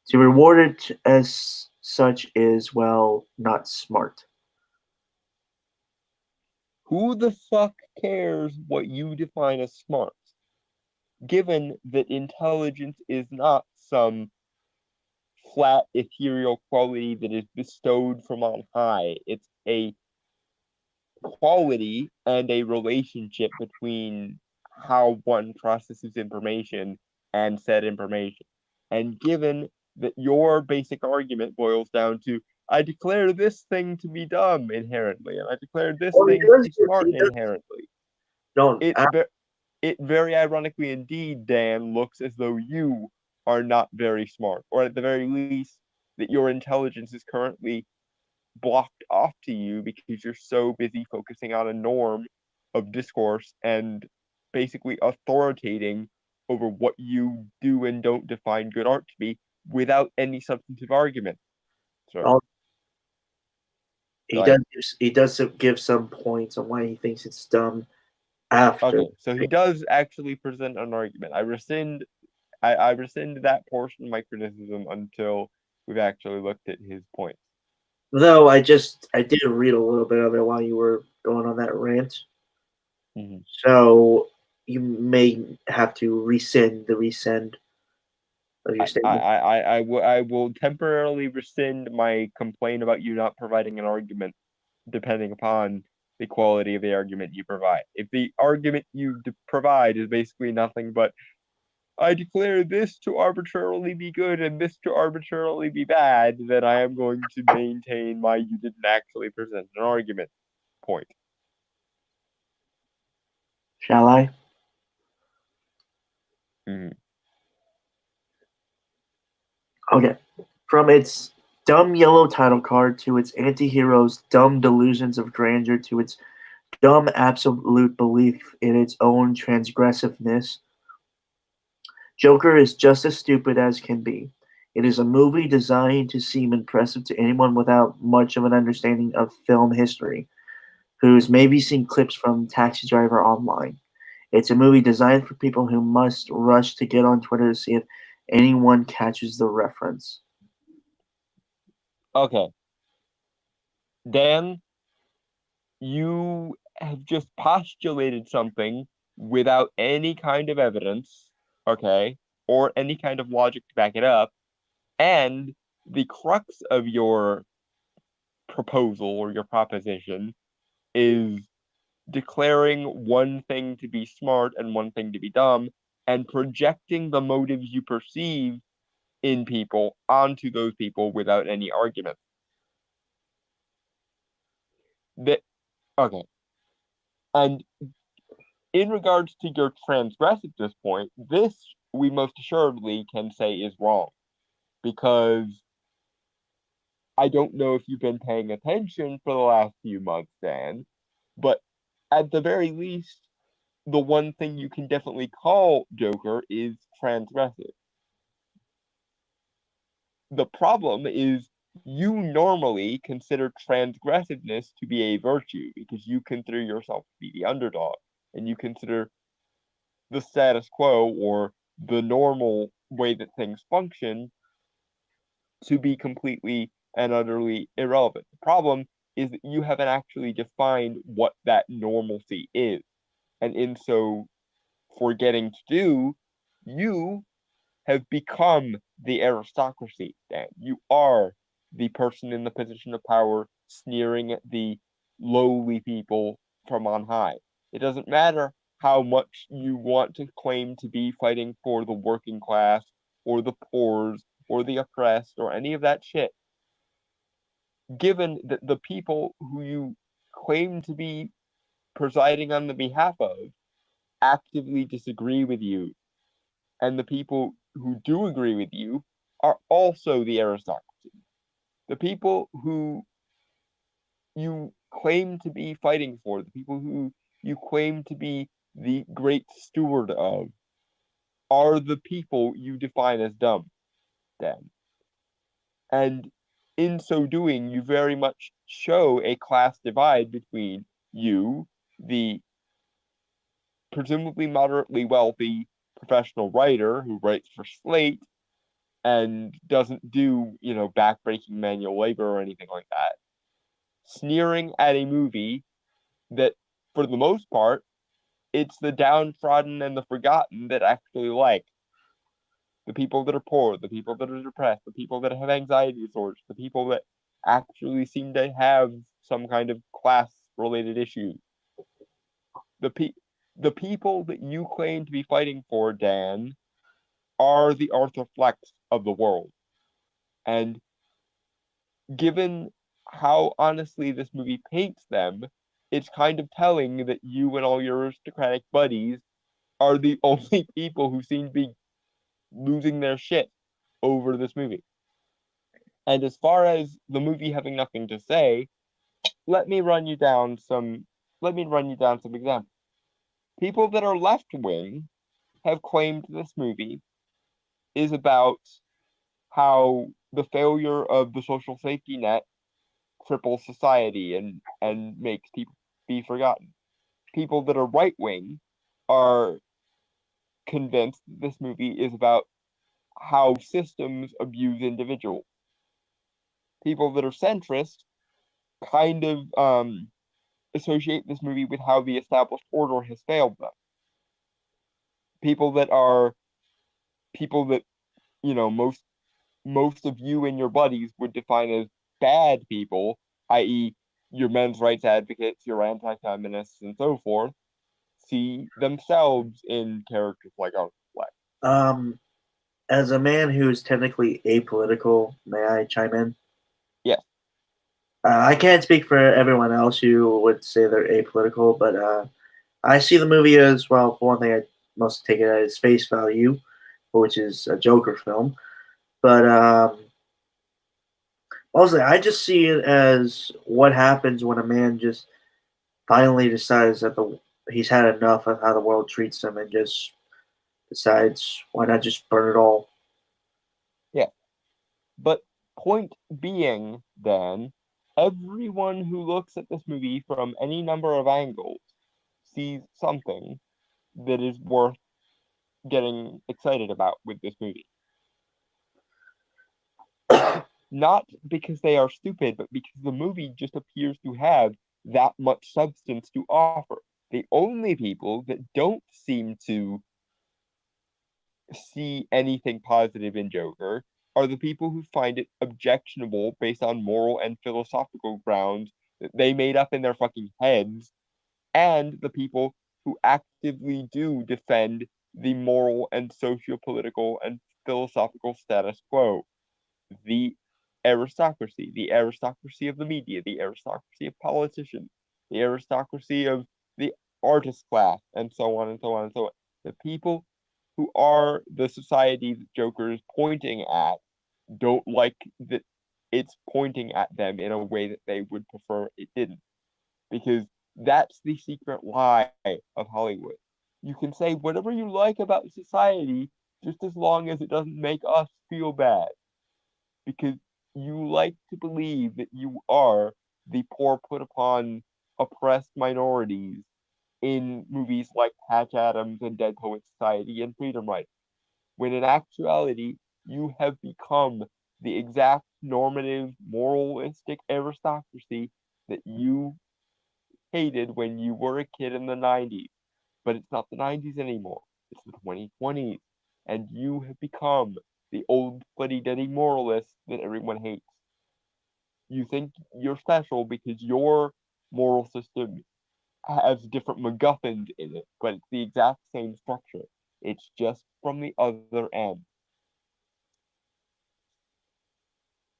To reward it as such is, well, not smart. Who the fuck cares what you define as smart? Given that intelligence is not some flat ethereal quality that is bestowed from on high. It's a quality and a relationship between how one processes information and said information. And given that your basic argument boils down to, I declare this thing to be dumb inherently, and I declare this Well, thing to be smart he does inherently, don't. it very ironically indeed, Dan, looks as though you are not very smart, or at the very least, that your intelligence is currently blocked off to you because you're so busy focusing on a norm of discourse and basically authoritating over what you do and don't define good art to be without any substantive argument. So, Well, go ahead. he does give some points on why he thinks it's dumb after. Okay, so he does actually present an argument. I rescind that portion of my criticism until we've actually looked at his points. Though I did read a little bit of it while you were going on that rant, Mhm. so you may have to rescind the resend of your statement. I will temporarily rescind my complaint about you not providing an argument, depending upon the quality of the argument you provide. If the argument you provide is basically nothing but I declare this to arbitrarily be good and this to arbitrarily be bad, then I am going to maintain my you didn't actually present an argument point. Shall I? Mhm. Okay. From its dumb yellow title card to its anti-hero's dumb delusions of grandeur to its dumb absolute belief in its own transgressiveness, Joker is just as stupid as can be. It is a movie designed to seem impressive to anyone without much of an understanding of film history, who's maybe seen clips from Taxi Driver online. It's a movie designed for people who must rush to get on Twitter to see if anyone catches the reference. Okay, Dan, you have just postulated something without any kind of evidence, okay, or any kind of logic to back it up, and the crux of your proposal or your proposition is declaring one thing to be smart and one thing to be dumb and projecting the motives you perceive in people onto those people without any argument. That okay. And in regards to your transgressiveness point, this we most assuredly can say is wrong because I don't know if you've been paying attention for the last few months, Dan, but at the very least, the one thing you can definitely call Joker is transgressive. The problem is you normally consider transgressiveness to be a virtue because you consider yourself to be the underdog and you consider the status quo or the normal way that things function to be completely and utterly irrelevant. The problem is that you haven't actually defined what that normalcy is. And in so forgetting to do, you have become the aristocracy, Dan. You are the person in the position of power sneering at the lowly people from on high. It doesn't matter how much you want to claim to be fighting for the working class or the poor or the oppressed or any of that shit. Given that the people who you claim to be presiding on the behalf of actively disagree with you and the people who do agree with you are also the aristocracy. The people who you claim to be fighting for, the people who you claim to be the great steward of, are the people you define as dumb, then. And in so doing, you very much show a class divide between you, the presumably moderately wealthy professional writer who writes for Slate, and doesn't do, backbreaking manual labor or anything like that, sneering at a movie that, for the most part, it's the downtrodden and the forgotten that actually like the people that are poor, the people that are depressed, the people that have anxiety disorders, the people that actually seem to have some kind of class related issue. The pe- the people that you claim to be fighting for, Dan, are the Arthur Flecks of the world. And given how honestly this movie paints them, it's kind of telling that you and all your aristocratic buddies are the only people who seem to be losing their shit over this movie. And as far as the movie having nothing to say, let me run you down some examples. People that are left wing have claimed this movie is about how the failure of the social safety net cripples society and makes people be forgotten. People that are right wing are convinced that this movie is about how systems abuse individuals. people that are centrist kind of associate this movie with how the established order has failed them. People that are people that most of you and your buddies would define as bad people, i.e., your men's rights advocates, your anti-feminists, and so forth, see themselves in characters like Arthur Fleck. As a man who is technically apolitical, may I chime in? Yes. I can't speak for everyone else who would say they're apolitical, but I see the movie as, well, for one thing, I must take it at its face value, which is a Joker film. But mostly, I just see it as what happens when a man just finally decides that he's had enough of how the world treats him and just decides, why not just burn it all? Yeah. But point being, then, everyone who looks at this movie from any number of angles sees something that is worth getting excited about with this movie. Not because they are stupid, but because the movie just appears to have that much substance to offer. The only people that don't seem to see anything positive in Joker are the people who find it objectionable based on moral and philosophical grounds that they made up in their fucking heads, and the people who actively do defend the moral and socio-political and philosophical status quo. The the aristocracy of the media, the aristocracy of politicians, the aristocracy of the artist class, and so on and so on and so on. The people who are the society that Joker is pointing at don't like that it's pointing at them in a way that they would prefer it didn't. Because that's the secret lie of Hollywood. You can say whatever you like about society just as long as it doesn't make us feel bad. Because you like to believe that you are the poor put upon oppressed minorities in movies like Patch Adams and Dead Poet Society and Freedom Writers, when in actuality you have become the exact normative, moralistic aristocracy that you hated when you were a kid in the 90s. But it's not the 90s anymore, it's the 2020s. And you have become the old fuddy-duddy moralist that everyone hates. You think you're special because your moral system has different MacGuffins in it, but it's the exact same structure. It's just from the other end.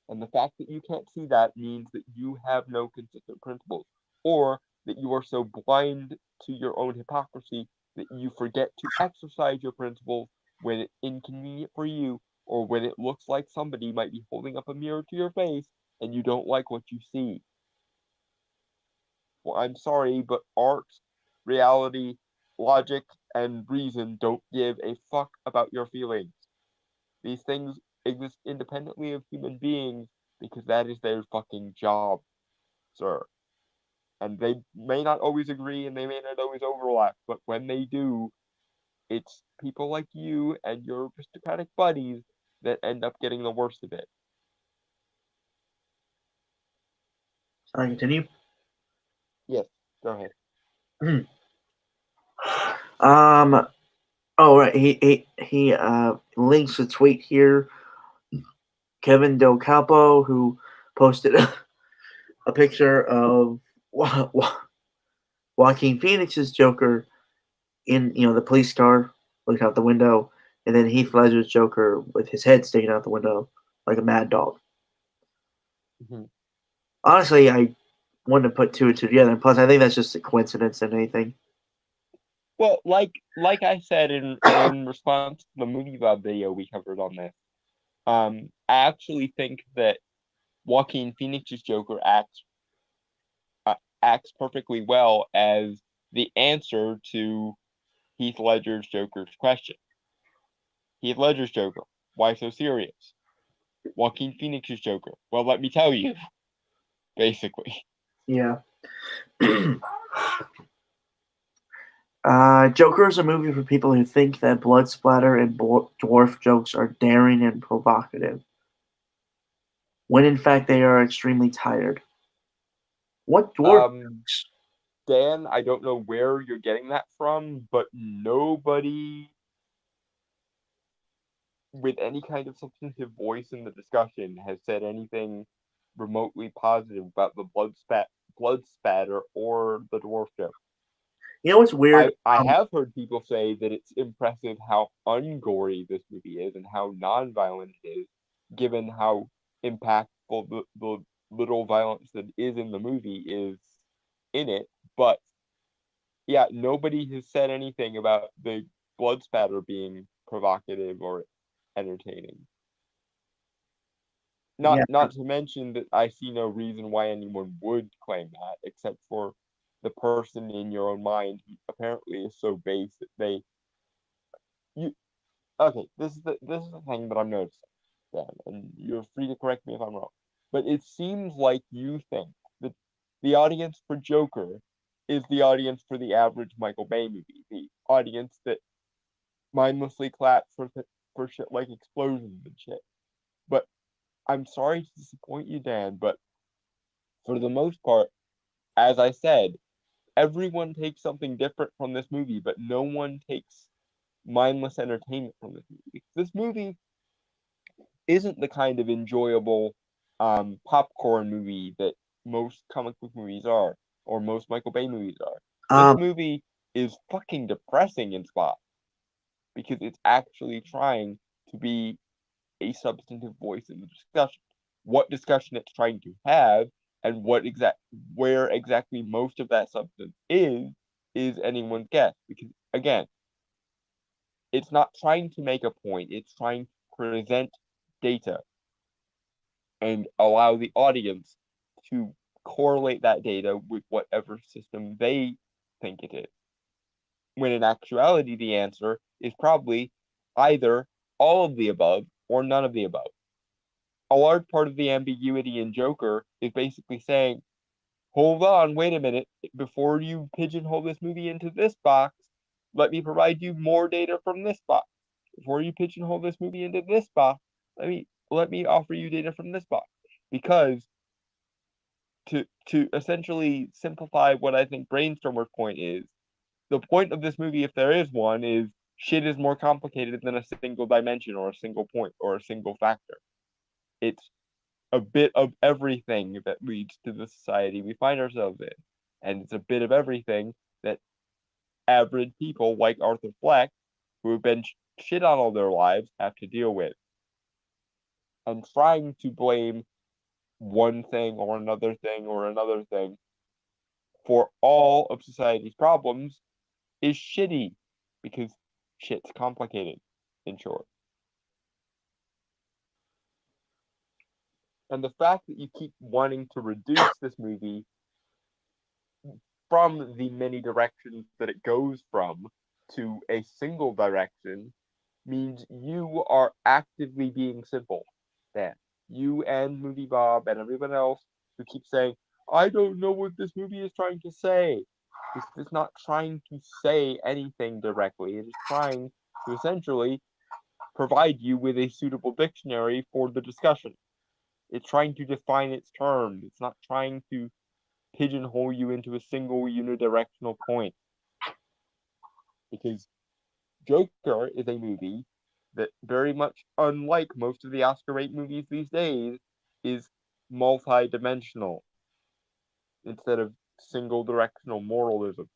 And the fact that you can't see that means that you have no consistent principles, or that you are so blind to your own hypocrisy that you forget to exercise your principles when it's inconvenient for you, or when it looks like somebody might be holding up a mirror to your face and you don't like what you see. Well, I'm sorry, but art, reality, logic, and reason don't give a fuck about your feelings. These things exist independently of human beings because that is their fucking job, sir. And they may not always agree and they may not always overlap, but when they do, it's people like you and your aristocratic buddies that end up getting the worst of it. I continue. Yes, go ahead. Oh right, he links a tweet here. Kevin Del Capo, who posted a picture of Joaquin Phoenix's Joker in the police car looking out the window, and then Heath Ledger's Joker with his head sticking out the window like a mad dog. Mm-hmm. Honestly, I wouldn't have put two and two together. And plus, I think that's just a coincidence than anything. Well, like I said in response to the Movie Lab video we covered on this, I actually think that Joaquin Phoenix's Joker acts perfectly well as the answer to Heath Ledger's Joker's question. Heath Ledger's Joker, why so serious? Joaquin Phoenix's Joker, well, let me tell you, basically. Yeah. Joker is a movie for people who think that blood splatter and dwarf jokes are daring and provocative. when in fact they are extremely tired. What dwarf? Dan, I don't know where you're getting that from, but nobody with any kind of substantive voice in the discussion has said anything remotely positive about the blood spatter or the dwarf joke. You know what's weird? I have heard people say that it's impressive how ungory this movie is and how non-violent it is, given how impactful the little violence that is in the movie is in it. But yeah, nobody has said anything about the blood spatter being provocative or entertaining. Yeah. Not to mention that I see no reason why anyone would claim that, except for the person in your own mind who apparently is so base that you okay, this is the thing that I'm noticing, Dan, and you're free to correct me if I'm wrong. But it seems like you think that the audience for Joker is the audience for the average Michael Bay movie, the audience that mindlessly claps for shit like explosions and shit. But I'm sorry to disappoint you, Dan, but for the most part, as I said, everyone takes something different from this movie, but no one takes mindless entertainment from this movie. This movie isn't the kind of enjoyable popcorn movie that most comic book movies are, or most Michael Bay movies are. This Um, movie is fucking depressing in spots because it's actually trying to be a substantive voice in the discussion. What discussion it's trying to have and where exactly most of that substance is anyone's guess. Because again, it's not trying to make a point, it's trying to present data and allow the audience to correlate that data with whatever system they think it is. When in actuality, the answer is probably either all of the above or none of the above. A large part of the ambiguity in Joker is basically saying, hold on, wait a minute, before you pigeonhole this movie into this box, let me provide you more data from this box. Before you pigeonhole this movie into this box, let me offer you data from this box. Because to essentially simplify what I think Brainstormer's point is, the point of this movie, if there is one, is shit is more complicated than a single dimension or a single point or a single factor. It's a bit of everything that leads to the society we find ourselves in. And it's a bit of everything that average people like Arthur Fleck, who have been shit on all their lives, have to deal with. And trying to blame one thing or another thing or another thing for all of society's problems is shitty because shit's complicated, in short. And the fact that you keep wanting to reduce this movie from the many directions that it goes from to a single direction means you are actively being simple. Dan, you and Movie Bob and everyone else who keeps saying, I don't know what this movie is trying to say. This is not trying to say anything directly. It is trying to essentially provide you with a suitable dictionary for the discussion. It's trying to define its terms. It's not trying to pigeonhole you into a single unidirectional point. Because Joker is a movie that, very much unlike most of the Oscar bait movies these days, is multi-dimensional instead of single directional moralism.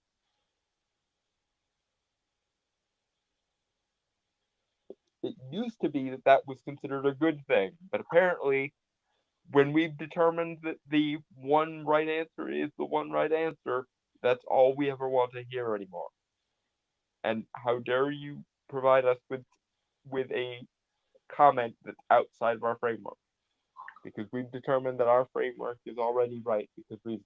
It used to be that that was considered a good thing, but apparently when we've determined that the one right answer is the one right answer, that's all we ever want to hear anymore. And how dare you provide us with a comment that's outside of our framework? Because we've determined that our framework is already right because we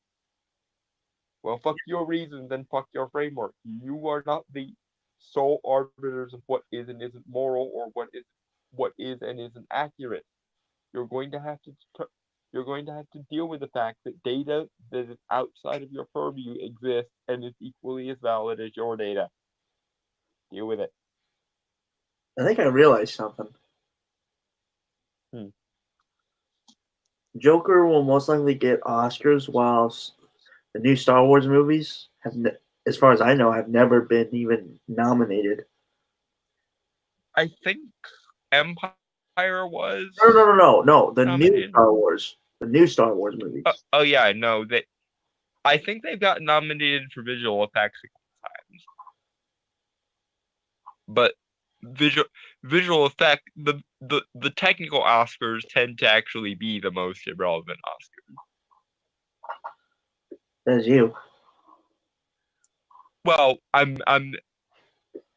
well, fuck your reasons and fuck your framework. You are not the sole arbiters of what is and isn't moral or what is and isn't accurate. You're going to have to you're going to have to deal with the fact that data that is outside of your purview exists and is equally as valid as your data. Deal with it. I think I realized something. Hmm. Joker will most likely get Oscars, whilst the new Star Wars movies as far as I know, have never been even nominated. I think Empire was No. The new nominated. Star Wars, movies. Oh yeah, no, I think they've got nominated for visual effects a couple times, but visual effect the technical Oscars tend to actually be the most irrelevant Oscars. That's you. Well, I'm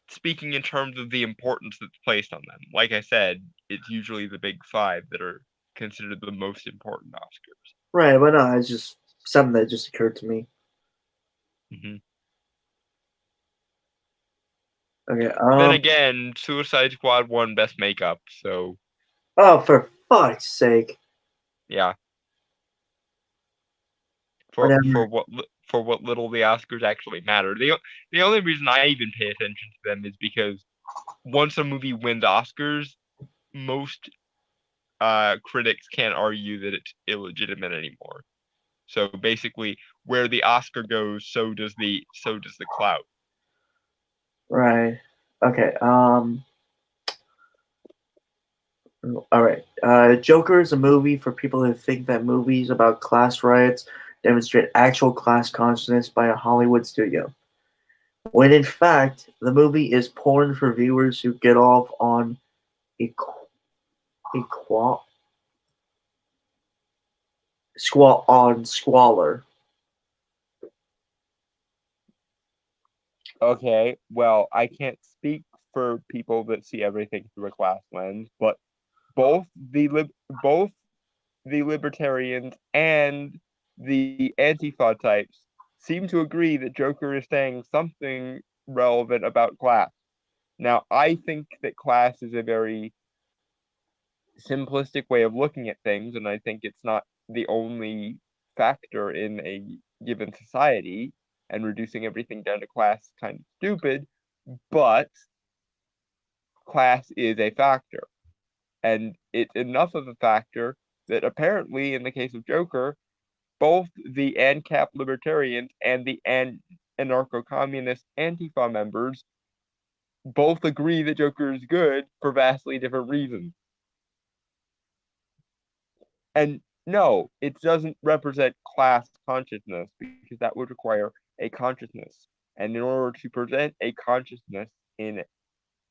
speaking in terms of the importance that's placed on them. Like I said, it's usually the big five that are considered the most important Oscars. Right, but no, it's just something that just occurred to me. Mm-hmm. Okay. Then again, Suicide Squad won Best Makeup, so. Oh, for fuck's sake! Yeah. For what little the Oscars actually matter. The only reason I even pay attention to them is because once a movie wins Oscars, most critics can't argue that it's illegitimate anymore. So basically, where the Oscar goes, so does the clout. Right. Okay. All right. Joker is a movie for people who think that movies about class riots demonstrate actual class consciousness by a Hollywood studio, when in fact the movie is porn for viewers who get off on squalor. Okay, well, I can't speak for people that see everything through a class lens, but both both the libertarians and the Antifa types seem to agree that Joker is saying something relevant about class. Now, I think that class is a very simplistic way of looking at things, and I think it's not the only factor in a given society, and reducing everything down to class is kind of stupid, but class is a factor. And it's enough of a factor that apparently, in the case of Joker, both the ANCAP libertarians and the anarcho-communist Antifa members both agree that Joker is good for vastly different reasons. And no, it doesn't represent class consciousness because that would require a consciousness. And in order to present a consciousness in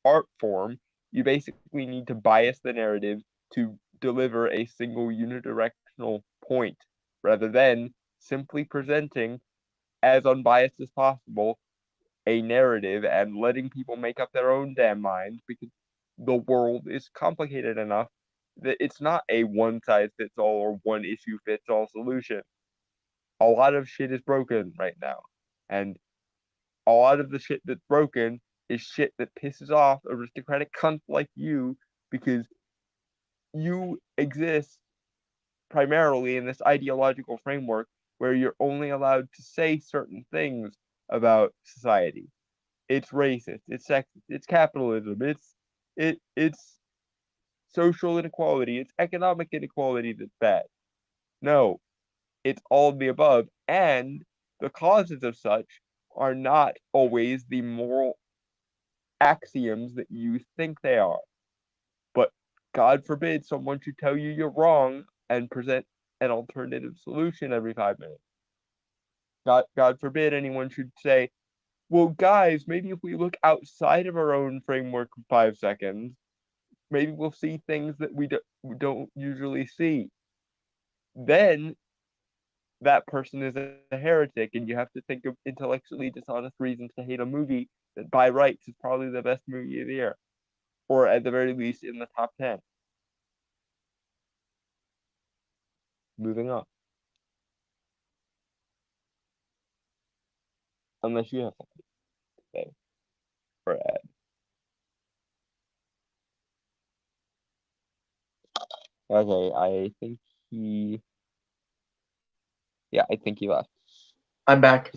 art form, you basically need to bias the narrative to deliver a single unidirectional point rather than simply presenting as unbiased as possible a narrative and letting people make up their own damn minds because the world is complicated enough that it's not a one size fits all or one issue fits all solution. A lot of shit is broken right now. And a lot of the shit that's broken is shit that pisses off aristocratic cunts like you because you exist primarily in this ideological framework where you're only allowed to say certain things about society. It's racist, it's sexist, it's capitalism, it's social inequality, it's economic inequality that's bad. No, it's all of the above, and the causes of such are not always the moral axioms that you think they are. But God forbid someone should tell you you're wrong and present an alternative solution every 5 minutes. God forbid anyone should say, well, guys, maybe if we look outside of our own framework for 5 seconds, maybe we'll see things that we don't usually see. Then that person is a heretic, and you have to think of intellectually dishonest reasons to hate a movie that by rights is probably the best movie of the year, or at the very least in the top 10. Moving on. Unless you have something to say or add. Okay, I think he. Yeah, I think he left. I'm back.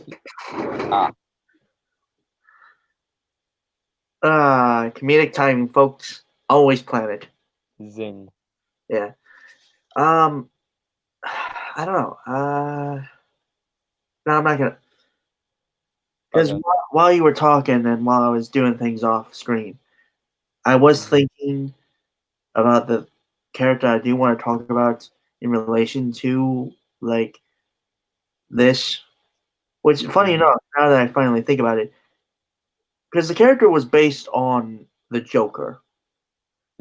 Comedic timing, folks. Always planned. Zing. Yeah. I don't know. No, I'm not gonna. Because Okay. while you were talking and while I was doing things off screen, I was Mhm. thinking about the character I do want to talk about in relation to like this. Which, funny Mhm. enough, now that I finally think about it, because the character was based on the Joker,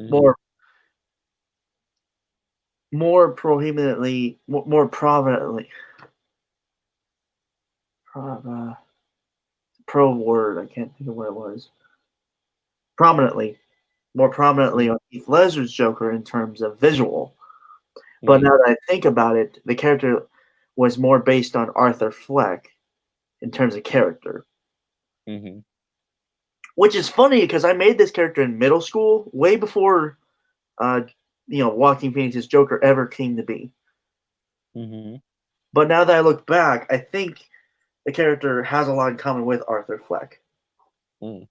Mhm. more more prominently, more prominently, uh, pro word. I can't think of what it was. Prominently, more prominently Mhm. on Heath Ledger's Joker in terms of visual. But Mhm. now that I think about it, the character was more based on Arthur Fleck in terms of character, Mhm. which is funny because I made this character in middle school, way before uh, Joaquin Phoenix's Joker ever came to be. Mhm. But now that I look back, I think the character has a lot in common with Arthur Fleck. Mhm.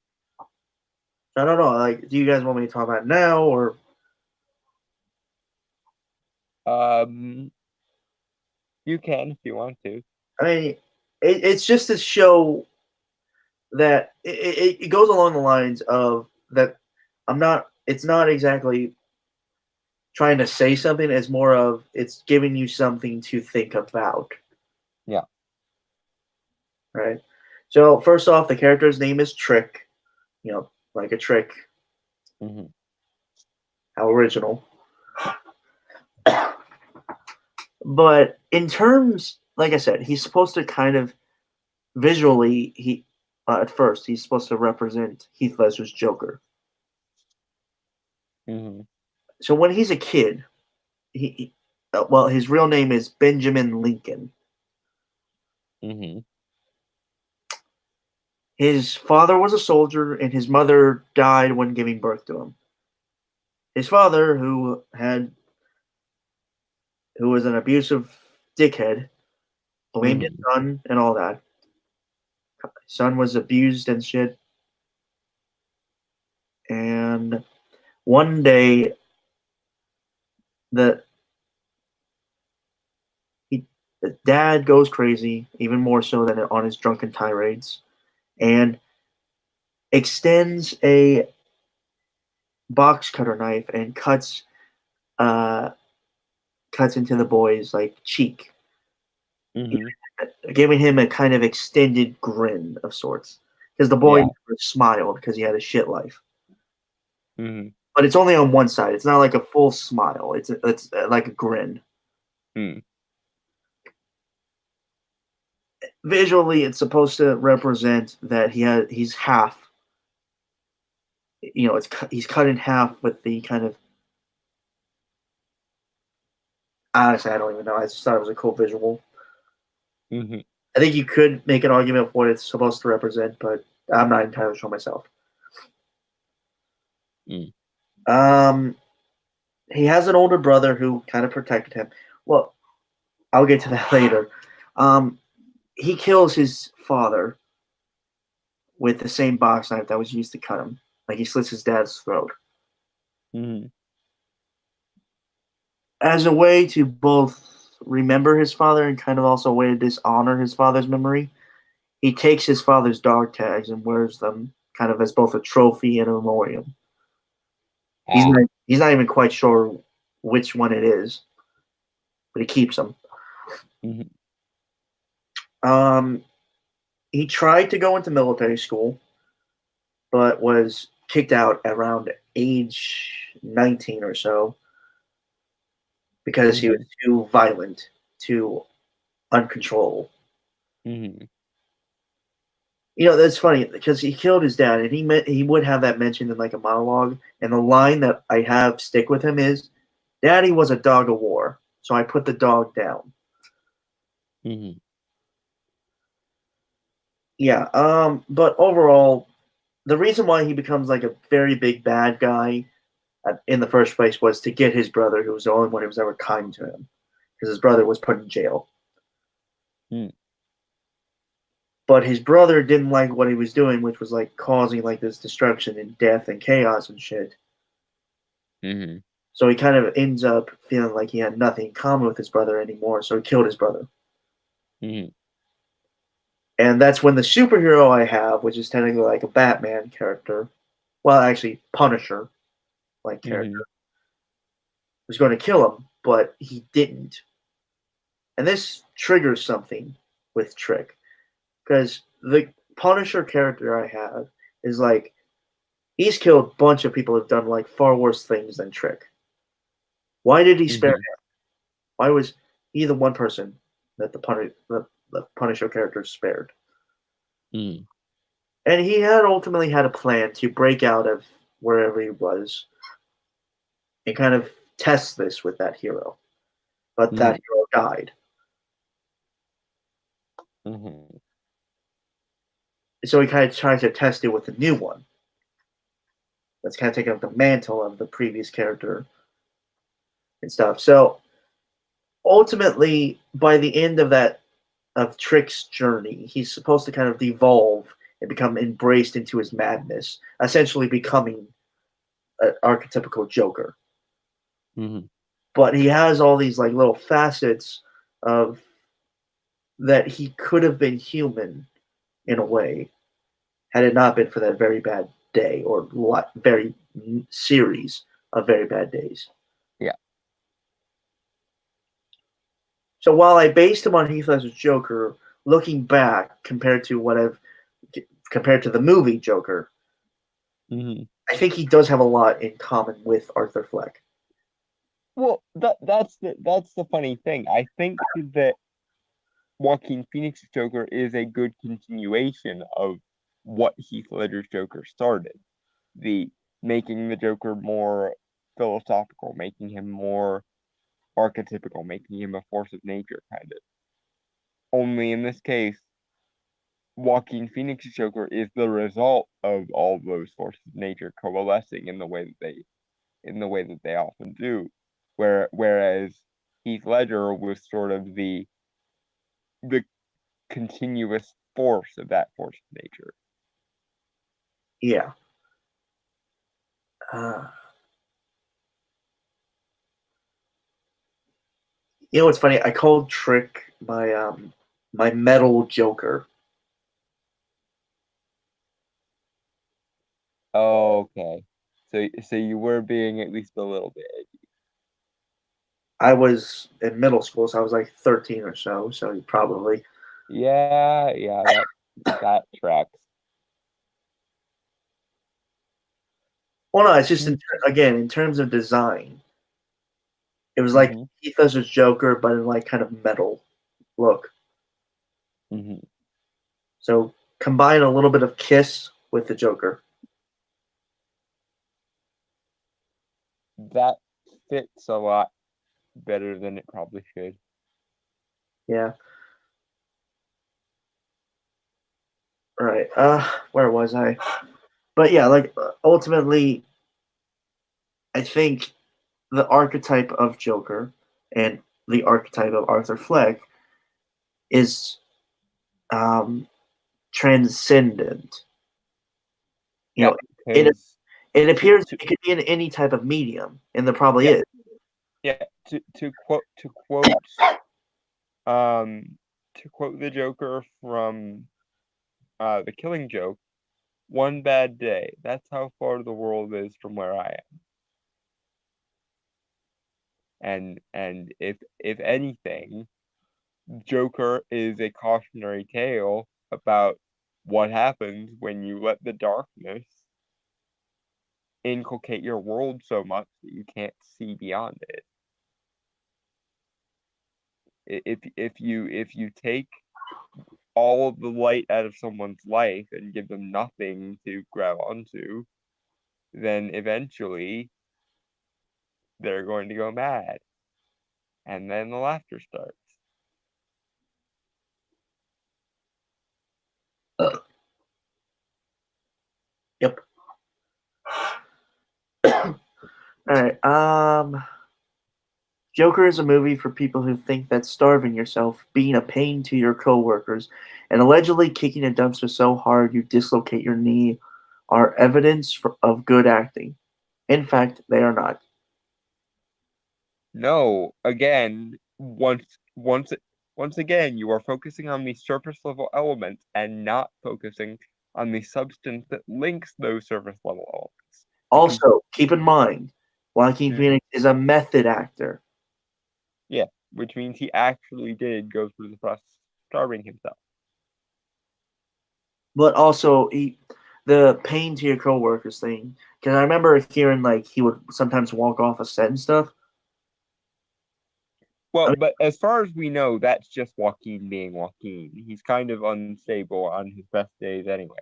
I don't know. Like, do you guys want me to talk about it now, or Um, you can if you want to. I mean, it's just to show that it goes along the lines of that. I'm not. It's not exactly trying to say something. It's more of it's giving you something to think about. Yeah. Right. So first off, the character's name is Trick. Like a trick. Mhm. How original. But in terms, like I said, he's supposed to kind of visually at first he's supposed to represent Heath Ledger's Joker. Mhm. So when he's a kid, well, his real name is Benjamin Lincoln. Mhm. His father was a soldier, and his mother died when giving birth to him. His father, who was an abusive dickhead, blamed his Mhm. son and all that. His son was abused and shit. And one day, the he, the dad goes crazy, even more so than on his drunken tirades, and extends a box cutter knife and uh, cuts into the boy's like cheek, Mhm. giving him a kind of extended grin of sorts. Because the boy Yeah. never smiled because he had a shit life. Mhm. But it's only on one side. It's not like a full smile. It's like a grin. Mhm. Visually, it's supposed to represent that he's half. He's cut in half with the kind of. Honestly, I don't even know. I just thought it was a cool visual. Mhm. I think you could make an argument for what it's supposed to represent, but I'm not entirely sure myself. Mhm. Um, he has an older brother who kind of protected him. Well, I'll get to that later. Um, he kills his father with the same box knife that was used to cut him. Like he slits his dad's throat. Mhm. As a way to both remember his father and kind of also a way to dishonor his father's memory, he takes his father's dog tags and wears them kind of as both a trophy and a memorial. He's Ah. not he's not even quite sure which one it is, but he keeps them. Mhm. Um, he tried to go into military school, but was kicked out around age 19 or so because he was Mhm. too violent, too uncontrollable. Mhm. That's funny because he killed his dad, and he would have that mentioned in like a monologue. And the line that I have stick with him is, "Daddy was a dog of war, so I put the dog down." Mhm. Yeah. But overall, the reason why he becomes like a very big bad guy in the first place was to get his brother, who was the only one who was ever kind to him, because his brother was put in jail. Mhm. But his brother didn't like what he was doing, which was like causing like this destruction and death and chaos and shit. Mhm. So he kind of ends up feeling like he had nothing in common with his brother anymore, so he killed his brother. Mhm. And that's when the superhero I have, which is technically like a Batman character, well, actually, Punisher like character, Mhm. was going to kill him, but he didn't. And this triggers something with Trick. Because the Punisher character I have is like, he's killed a bunch of people who've done like far worse things than Trick. Why did he spare Mhm. him? Why was he the one person that the Punisher character spared? Mhm. And he had ultimately had a plan to break out of wherever he was and kind of test this with that hero. But that Mhm. hero died. Mhm. So he kind of tries to test it with a new one. That's kind of taking up the mantle of the previous character and stuff. So ultimately, by the end of that of Trick's journey, he's supposed to kind of devolve and become embraced into his madness, essentially becoming an archetypical Joker. Mhm. But he has all these like little facets of that he could have been human in a way had it not been for that very bad day or very series of very bad days. Yeah. So while I based him on Heath Ledger's Joker, looking back compared to the movie Joker, Mhm. I think he does have a lot in common with Arthur Fleck. Well, that's the funny thing. I think that Joaquin Phoenix's Joker is a good continuation of what Heath Ledger's Joker started. The making the Joker more philosophical, making him more archetypical, making him a force of nature kind of. Only in this case, Joaquin Phoenix's Joker is the result of all those forces of nature coalescing in the way that they often do. Whereas Heath Ledger was sort of the continuous force of that force of nature. Yeah. Uh, you know what's funny? I called Trick my metal Joker. Oh, okay. So you were being at least a little bit. I was in middle school, so I was like 13 or so. So probably. Yeah, that tracks. Well, no, it's just again in terms of design, it was like Mm-hmm. Heath Ledger's Joker, but in like kind of metal look. Mm-hmm. So combine a little bit of Kiss with the Joker. That fits a lot better than it probably should. Yeah. Right. Where was I? But yeah, like ultimately, I think the archetype of Joker and the archetype of Arthur Fleck is um, transcendent. You Yeah, know, it because it to, appears to it could be in any type of medium, and there probably yeah is. yeah um to quote the Joker from The Killing Joke, one bad day. That's how far the world is from where I am. And if anything, Joker is a cautionary tale about what happens when you let the darkness inculcate your world so much that you can't see beyond it. If you take all of the light out of someone's life and give them nothing to grab onto, then eventually they're going to go mad. And then the laughter starts. Yep. All right. Joker is a movie for people who think that starving yourself, being a pain to your coworkers, and allegedly kicking a dumpster so hard you dislocate your knee are evidence of good acting. In fact, they are not. No, again, once again, you are focusing on the surface level elements and not focusing on the substance that links those surface level elements. Also, keep in mind, Joaquin Mhm. Phoenix is a method actor. Yeah, which means he actually did go through the process of starving himself. But also, the pain to your coworkers thing. Because I remember hearing like he would sometimes walk off a set and stuff. I Well, mean, but as far as we know, that's just Joaquin being Joaquin. He's kind of unstable on his best days anyway.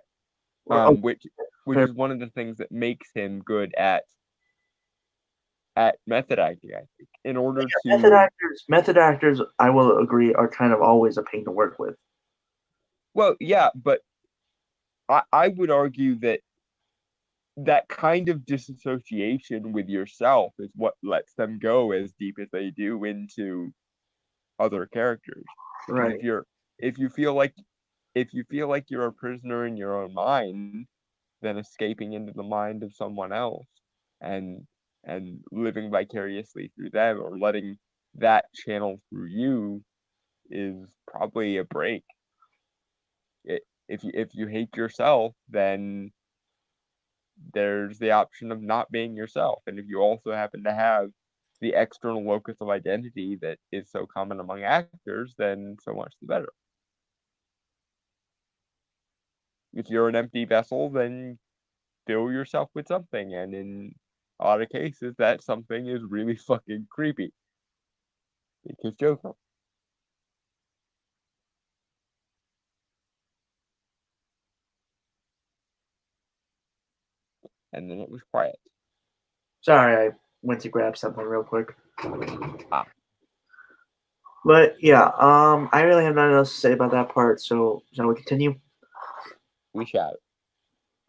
oh, Which fair- is one of the things that makes him good at method acting, I think. In order to method actors, I will agree, are kind of always a pain to work with. well, yeah, but I would argue that that kind of disassociation with yourself is what lets them go as deep as they do into other characters. Because Right. if you feel like if you feel like you're a prisoner in your own mind, then escaping into the mind of someone else and living vicariously through them or letting that channel through you is probably a break. If you hate yourself, then there's the option of not being yourself. And if you also happen to have the external locus of identity that is so common among actors, then so much the better. If you're an empty vessel, then fill yourself with something. And in a lot of cases, that something is really fucking creepy. Because Joker. And then it was quiet. Sorry, I went to grab something real quick. Ah. But yeah, I really have nothing else to say about that part. So shall we continue? We shall.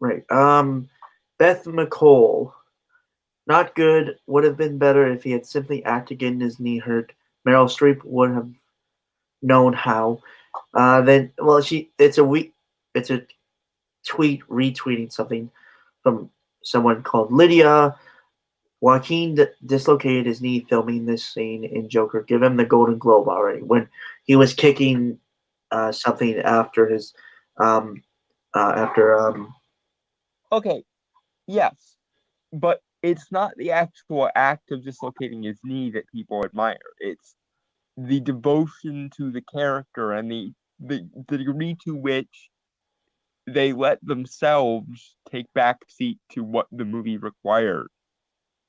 Right. Beth McCall, not good. Would have been better if he had simply acted getting his knee hurt. Meryl Streep would have known how. Then, well, it's a tweet retweeting something from someone called Lydia. Joaquin dislocated his knee filming this scene in Joker. Give him the Golden Globe already when he was kicking something after his after Okay, yes. But it's not the actual act of dislocating his knee that people admire. It's the devotion to the character and the degree to which they let themselves take back seat to what the movie required.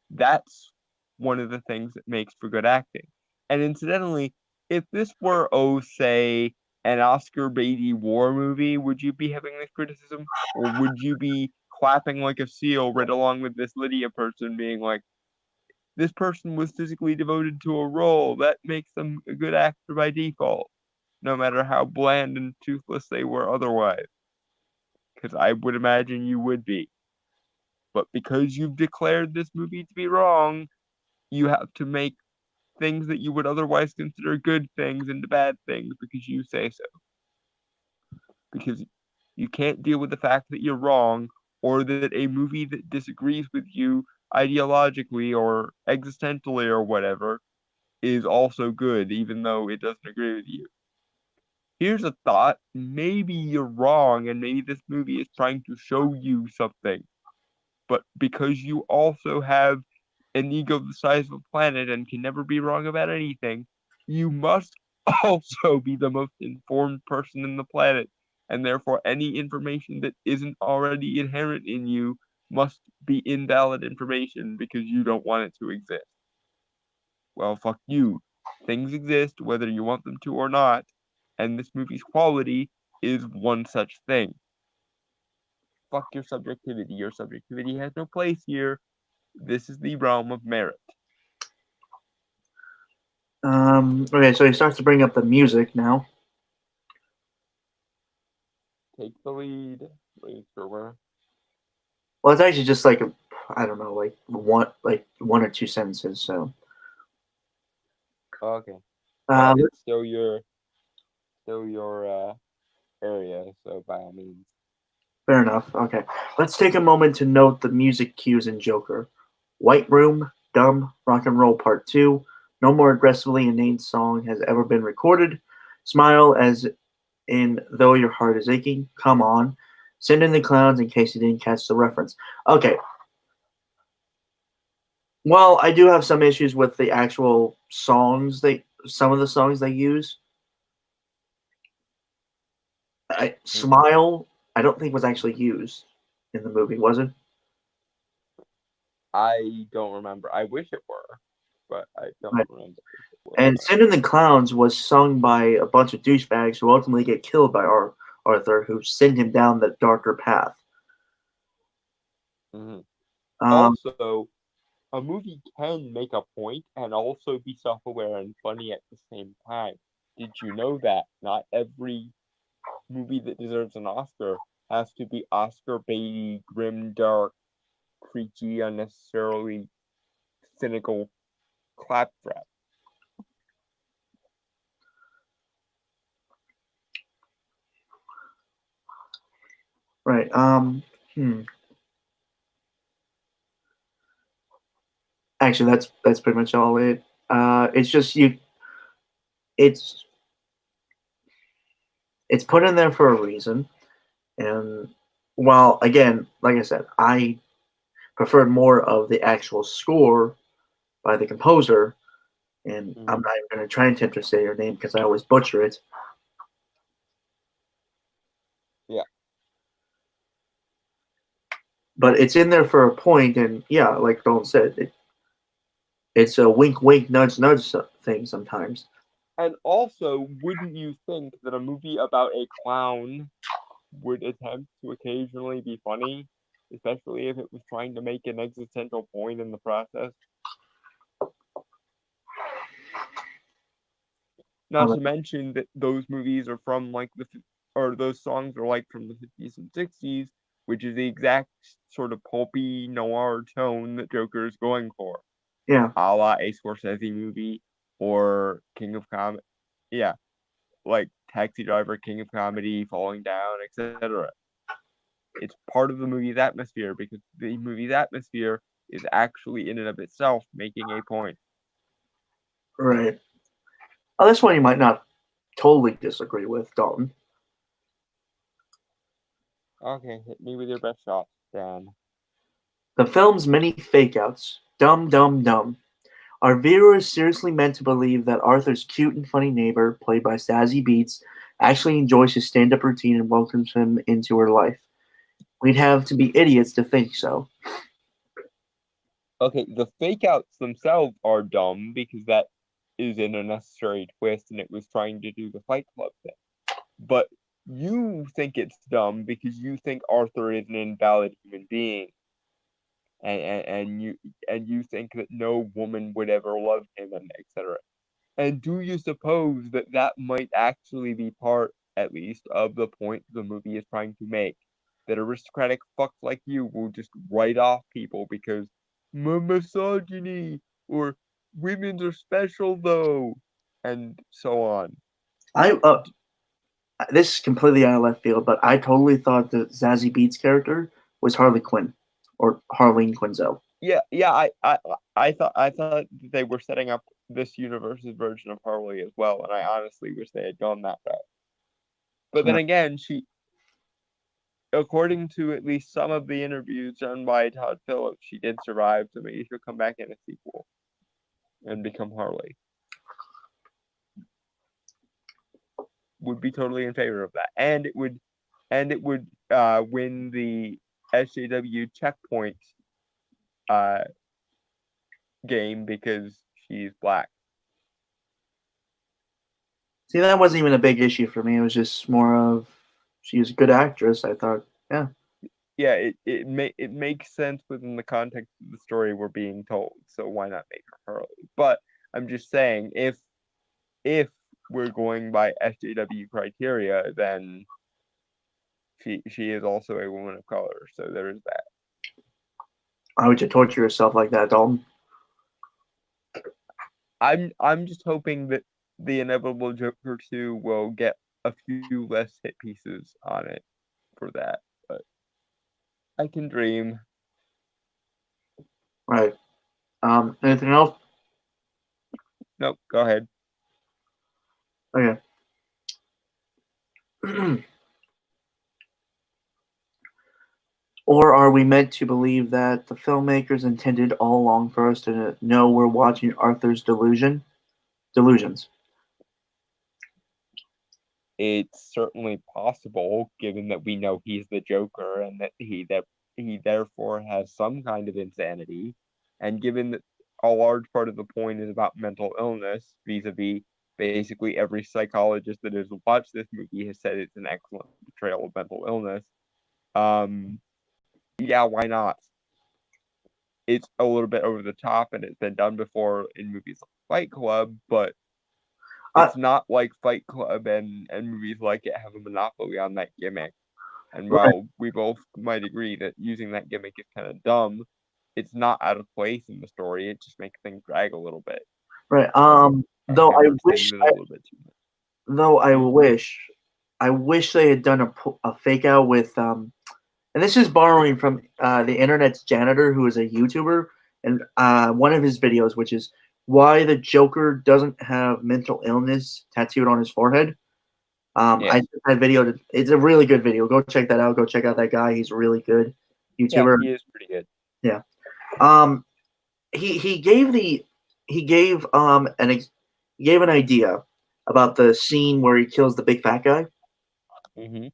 That's one of the things that makes for good acting. And incidentally, if this were, oh, say, an Oscar Beatty war movie, would you be having this criticism? Or would you be clapping like a seal right along with this Lydia person being like, this person was physically devoted to a role. That makes them a good actor by default, no matter how bland and toothless they were otherwise. Because I would imagine you would be. But because you've declared this movie to be wrong, you have to make things that you would otherwise consider good things into bad things because you say so. Because you can't deal with the fact that you're wrong or that a movie that disagrees with you ideologically or existentially or whatever is also good, even though it doesn't agree with you. Here's a thought. Maybe you're wrong, and maybe this movie is trying to show you something. But because you also have an ego the size of a planet and can never be wrong about anything, you must also be the most informed person in the planet. And therefore, any information that isn't already inherent in you must be invalid information because you don't want it to exist. Well, fuck you. Things exist whether you want them to or not, and this movie's quality is one such thing. Fuck your subjectivity. Your subjectivity has no place here. This is the realm of merit. okay, so he starts to bring up the music now. Take the lead. Wait for where. Well, it's actually just like I don't know, like one or two sentences. So Okay. uh, Well, it's still your area, so by all means. fair enough. Okay, let's take a moment to note the music cues in Joker. White Room, Dumb, Rock and Roll Part 2, No more aggressively inane song has ever been recorded. Smile as in Though Your Heart Is Aching. Come on. Send in the clowns in case you didn't catch the reference. Okay. Well, I do have some issues with the actual songs some of the songs they use. Smile, I don't think was actually used in the movie, was it? I don't remember. I wish it were, but I don't Right. remember if it And was. Send in the Clowns was sung by a bunch of douchebags who ultimately get killed by Arthur, who send him down the darker path. Mhm. Um, Also, a movie can make a point and also be self-aware and funny at the same time. Did you know that not every movie that deserves an Oscar has to be Oscar baity, grim, dark, preachy, unnecessarily cynical claptrap? right. Actually, that's pretty much all it. It's just it's it's put in there for a reason, and while again, like I said, I preferred more of the actual score by the composer, and I'm not even going to try and attempt to say her name because I always butcher it. Yeah. But it's in there for a point, and yeah, like Don said, it's a wink, wink, nudge, nudge thing sometimes. And also, wouldn't you think that a movie about a clown would attempt to occasionally be funny, especially if it was trying to make an existential point in the process? Not Um, to mention that those movies are from like or those songs are like from the 50s and 60s, which is the exact sort of pulpy noir tone that Joker is going for, yeah, a la a Scorsese movie or King of Comedy. Yeah, like Taxi Driver, King of Comedy, Falling Down, etc. It's part of the movie's atmosphere because the movie's atmosphere is actually in and of itself making a point. right. Oh, this one you might not totally disagree with, Dalton. Okay, hit me with your best shot, Dan. The film's many fake-outs, dumb, dumb, dumb. Are viewers seriously meant to believe that Arthur's cute and funny neighbor, played by Sassy Beats, actually enjoys his stand-up routine and welcomes him into her life? We'd have to be idiots to think so. Okay, the fake outs themselves are dumb because that is an unnecessary twist and it was trying to do the Fight Club thing. But you think it's dumb because you think Arthur is an invalid human being. And you think that no woman would ever love him and etc. And do you suppose that that might actually be part, at least, of the point the movie is trying to make? That aristocratic fucks like you will just write off people because misogyny or women are special though, and so on. I This is completely out of left field, but I totally thought that Zazie Beats' character was Harley Quinn or Harleen Quinzel. Yeah. I thought that they were setting up this universe's version of Harley as well, and I honestly wish they had gone that route. But then again, she according to at least some of the interviews done by Todd Phillips, she did survive, so maybe she'll come back in a sequel and become Harley. Would be totally in favor of that, and it would win the SJW checkpoint uh, game because she's black. See, that wasn't even a big issue for me. It was just more of she was a good actress. I thought, yeah, Yeah, it makes sense within the context of the story we're being told. So why not make her Harley? But I'm just saying, if we're going by SJW criteria, then she is also a woman of color. So there is that. why would you torture yourself like that, Dalton? I'm just hoping that the inevitable Joker 2 will get a few less hit pieces on it for that. But I can dream. Right. Anything else? Nope. Go ahead. Okay. Or are we meant to believe that the filmmakers intended all along for us to know we're watching Arthur's delusions? It's certainly possible, given that we know he's the Joker and that he therefore has some kind of insanity, and given that a large part of the point is about mental illness, vis-a-vis basically every psychologist that has watched this movie has said it's an excellent portrayal of mental illness. Um, yeah, why not? It's a little bit over the top, and it's been done before in movies like Fight Club, but Uh, it's not like Fight Club and movies like it have a monopoly on that gimmick. And right, while we both might agree that using that gimmick is kind of dumb, it's not out of place in the story. It just makes things drag a little bit right. and Though I hammers wish, things in a little bit too much. though Hmm? I wish they had done a fake out with and this is borrowing from the internet's janitor, who is a YouTuber, and one of his videos, which is why the Joker doesn't have mental illness tattooed on his forehead. I Yeah, took that video. It's a really good video. Go check that out. Go check out that guy. He's a really good yeah, YouTuber. he is pretty good. Yeah. Um, he gave the he gave he gave an idea about the scene where he kills the big fat guy. Hmm.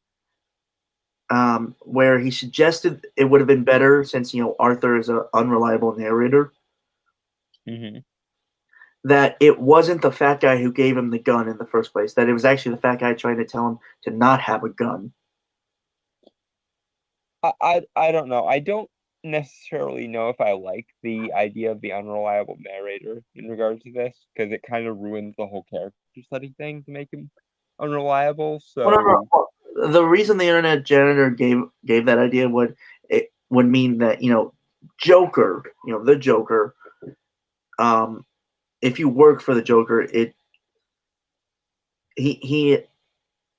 Where he suggested it would have been better since Arthur is an unreliable narrator, Hmm. that it wasn't the fat guy who gave him the gun in the first place. That it was actually the fat guy trying to tell him to not have a gun. I don't know. I don't necessarily know if I like the idea of the unreliable narrator in regards to this, because it kind of ruins the whole character study thing to make him unreliable. Well, no, no, So well, the reason the internet janitor gave that idea would mean that Joker, the Joker. Um, if you work for the Joker, he he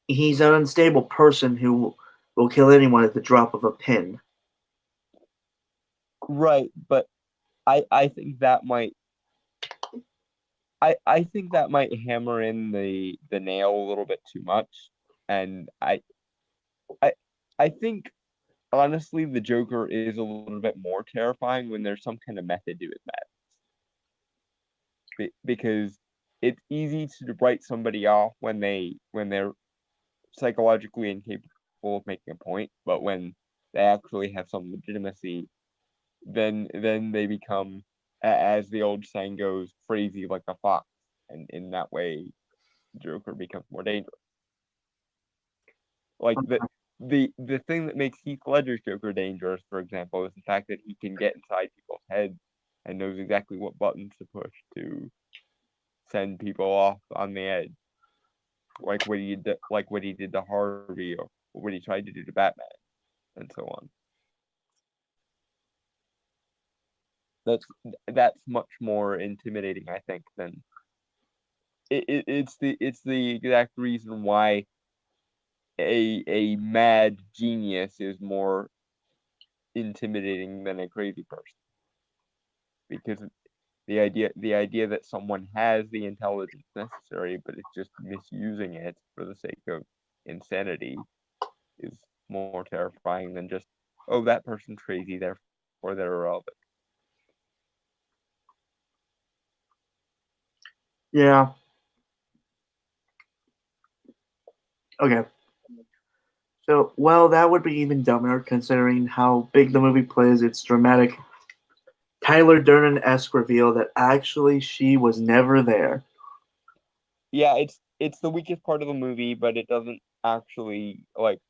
he's an unstable person who will kill anyone at the drop of a pin. right, but I think that might I think that might hammer in the nail a little bit too much. And I I think honestly the Joker is a little bit more terrifying when there's some kind of method to his madness. Because it's easy to write somebody off when they're psychologically incapable of making a point, but when they actually have some legitimacy, then they become, as the old saying goes, crazy like a fox, and in that way, Joker becomes more dangerous. Like the thing that makes Heath Ledger's Joker dangerous, for example, is the fact that he can get inside people's heads and knows exactly what buttons to push to send people off on the edge, like what he did to Harvey, or what he tried to do to Batman, and so on. That's that's much more intimidating, I think, than it's the exact reason why a mad genius is more intimidating than a crazy person, because the idea that someone has the intelligence necessary but is just misusing it for the sake of insanity is more terrifying than just, oh, that person's crazy, therefore they're irrelevant. Yeah. Okay. So, well, that would be even dumber considering how big the movie plays its dramatic Tyler Durden-esque reveal that actually she was never there. Yeah, it's the weakest part of the movie, but it doesn't actually like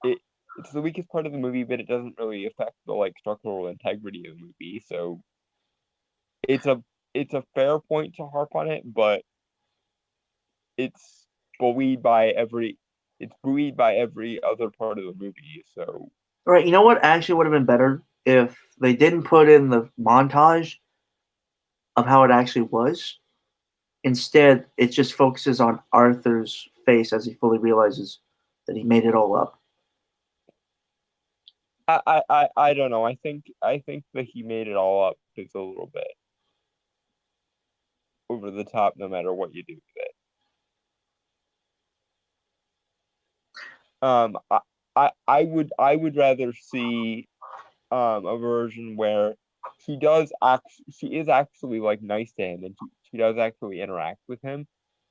it. It's the weakest part of the movie, but it doesn't really affect the structural integrity of the movie. So it's a it's a fair point to harp on it, but it's buoyed by every it's buoyed by every other part of the movie. So All right, you know what actually would have been better if they didn't put in the montage of how it actually was. Instead, it just focuses on Arthur's face as he fully realizes that he made it all up. I don't know. I think that he made it all up is a little bit. over the top no matter what you do with it. I would rather see a version where she is actually like nice to him and she does actually interact with him,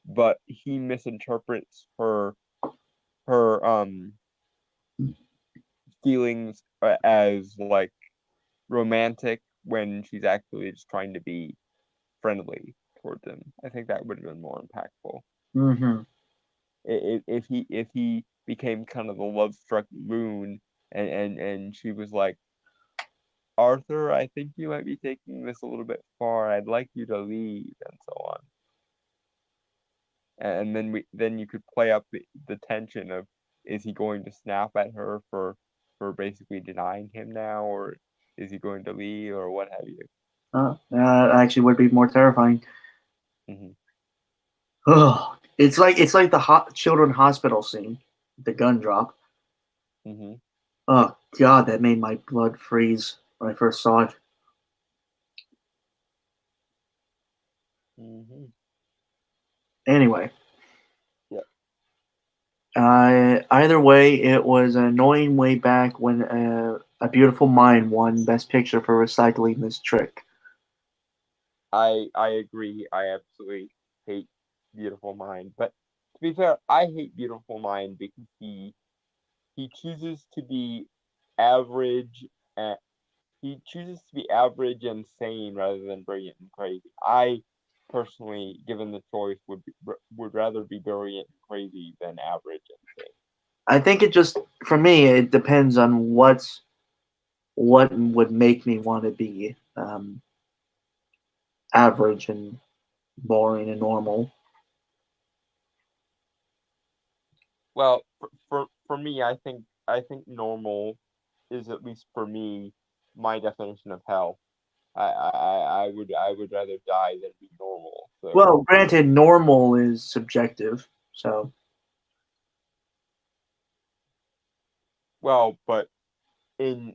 but he misinterprets her feelings as like romantic when she's actually just trying to be friendly towards him. I think that would have been more impactful. Mm-hmm. If he became kind of the love struck moon and she was like, Arthur, I think you might be taking this a little bit far. I'd like you to leave, and so on. And then you could play up the tension of, is he going to snap at her for basically denying him now, or is he going to leave, or what have you? Actually would be more terrifying. Hmm. Ugh. It's like the children hospital scene, the gun drop. Hmm. Oh God, that made my blood freeze when I first saw it. Hmm. Anyway, Yeah. either way, it was an annoying way back when A Beautiful Mind won Best Picture for recycling this trick. I agree. I absolutely hate Beautiful Mind, but to be fair, I hate Beautiful Mind because he chooses to be average and he chooses to be average and sane rather than brilliant and crazy. I personally, given the choice, would rather be brilliant and crazy than average and sane. I think it just, for me, it depends on what would make me want to be average and boring and normal. Well, for me, I think normal is, at least for me, my definition of hell. I would rather die than be normal. So, Well, granted, normal is subjective, so well, but in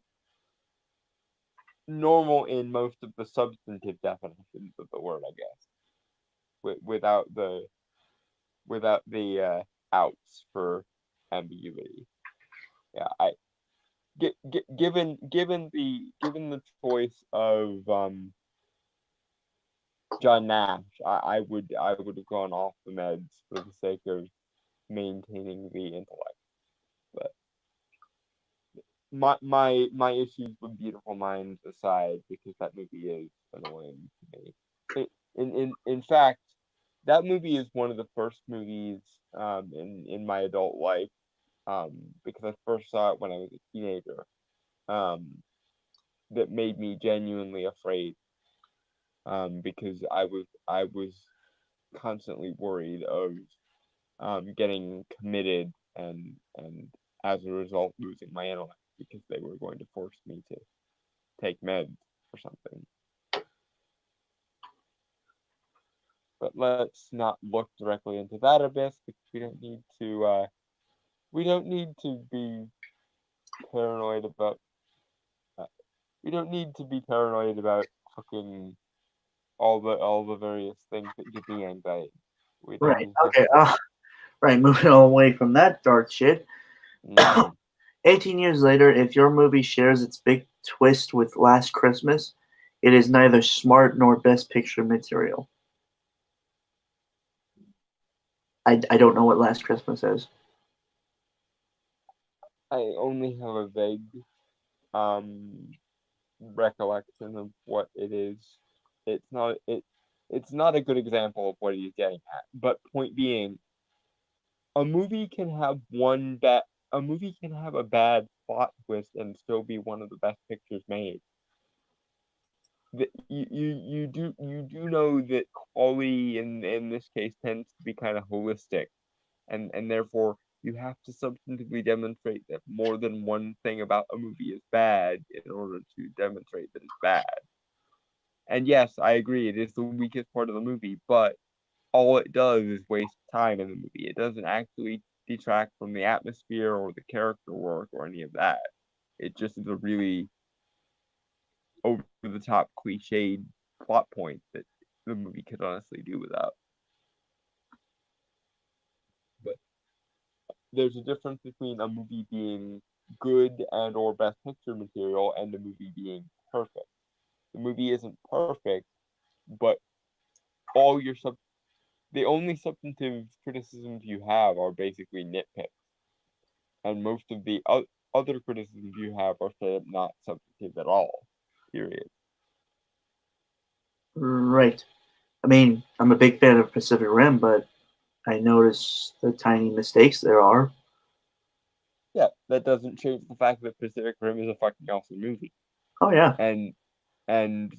normal in most of the substantive definitions of the word, I guess, without the outs for ambiguity. Yeah, given the choice of John Nash, I would have gone off the meds for the sake of maintaining the intellect. But my issues with Beautiful Minds aside, because that movie is annoying to me. In fact, that movie is one of the first movies in my adult life, because I first saw it when I was a teenager, that made me genuinely afraid, because I was constantly worried of getting committed and as a result losing my intellect because they were going to force me to take meds or something. But let's not look directly into that abyss because we don't need to be paranoid about uh, we don't need to be paranoid about fucking all the various things that give me anxiety. We don't right. need to Okay. do that. Right. Moving away from that dark shit. Hmm. 18 years later, if your movie shares its big twist with Last Christmas, it is neither smart nor Best Picture material. I don't know what Last Christmas is. I only have a vague um recollection of what it is. It's not a good example of what he's getting at. But point being, a movie can have a movie can have a bad plot twist and still be one of the best pictures made. You do know that quality in this case tends to be kind of holistic, and therefore you have to substantively demonstrate that more than one thing about a movie is bad in order to demonstrate that it's bad. And yes, I agree, it is the weakest part of the movie, but all it does is waste time in the movie. It doesn't actually detract from the atmosphere or the character work or any of that. It just is a really over the top cliched plot point that the movie could honestly do without. But there's a difference between a movie being good and or best picture material and the movie being perfect. The movie isn't perfect, but all your the only substantive criticisms you have are basically nitpicks, and most of the other criticisms you have are not substantive at all. Period. Right. I mean, I'm a big fan of Pacific Rim, but I notice the tiny mistakes there are. Yeah, that doesn't change the fact that Pacific Rim is a fucking awesome movie. Oh yeah. And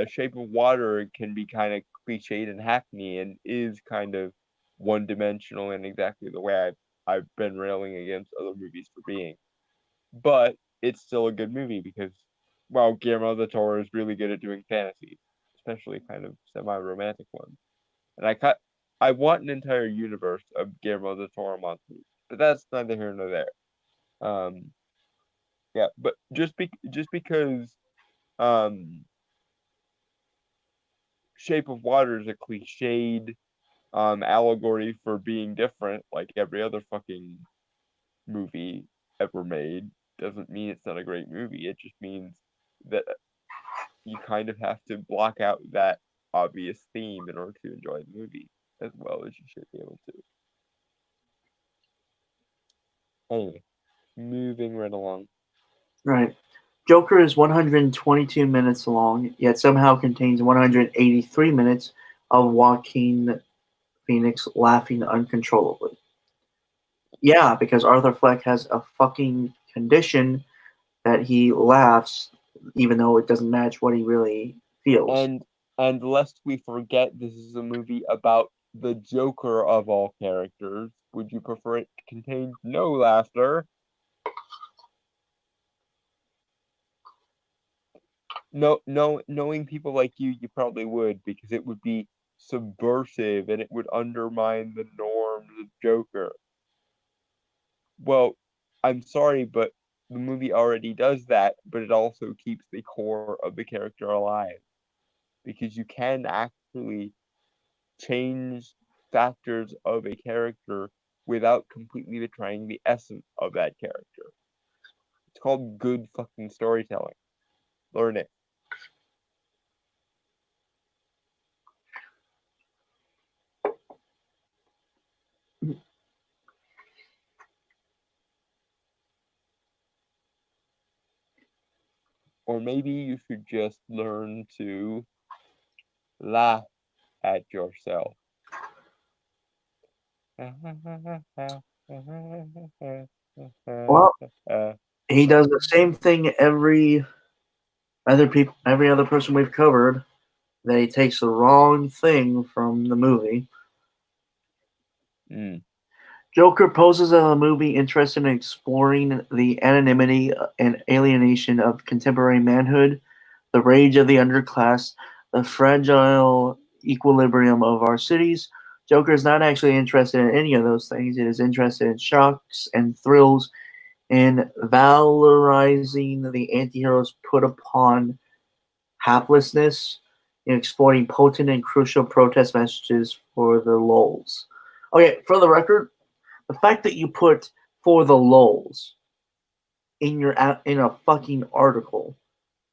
Shape of Water can be kind of cliched and hackney and is kind of one dimensional in exactly the way I've been railing against other movies for being. But it's still a good movie because, well, Guillermo del Toro is really good at doing fantasies, especially kind of semi-romantic ones. And I want an entire universe of Guillermo del Toro monsters, but that's neither here nor there. Yeah, but just because um Shape of Water is a cliched allegory for being different, like every other fucking movie ever made, doesn't mean it's not a great movie. It just means that you kind of have to block out that obvious theme in order to enjoy the movie as well as you should be able to. Anyway, moving right along. Right. Joker is 122 minutes long, yet somehow contains 183 minutes of Joaquin Phoenix laughing uncontrollably. Yeah, because Arthur Fleck has a fucking condition that he laughs even though it doesn't match what he really feels. And lest we forget, this is a movie about the Joker of all characters. Would you prefer it contained no laughter? No, knowing people like you probably would, because it would be subversive and it would undermine the norms of Joker. Well, I'm sorry, but the movie already does that, but it also keeps the core of the character alive. Because you can actually change factors of a character without completely betraying the essence of that character. It's called good fucking storytelling. Learn it. Or maybe you should just learn to laugh at yourself. Well, he does the same thing every other person we've covered. That he takes the wrong thing from the movie. Joker poses as a movie interested in exploring the anonymity and alienation of contemporary manhood, the rage of the underclass, the fragile equilibrium of our cities. Joker is not actually interested in any of those things. It is interested in shocks and thrills, in valorizing the antiheroes put upon haplessness, in exploiting potent and crucial protest messages for the lulz. Okay, for the record, the fact that you put "for the lulz" in a fucking article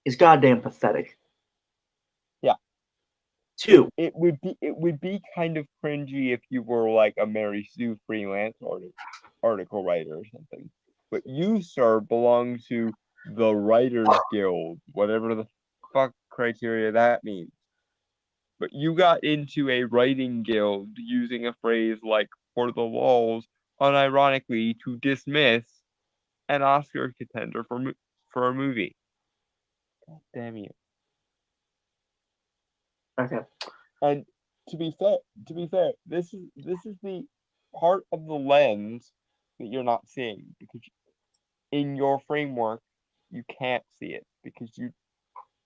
is goddamn pathetic. Yeah. Two. It would be kind of cringy if you were like a Mary Sue freelance article writer or something. But you, sir, belong to the Writers Guild, whatever the fuck criteria that means. But you got into a writing guild using a phrase like "for the lulz," unironically to dismiss an Oscar contender for a movie. God damn you! Okay. And to be fair, this is the part of the lens that you're not seeing, because in your framework you can't see it, because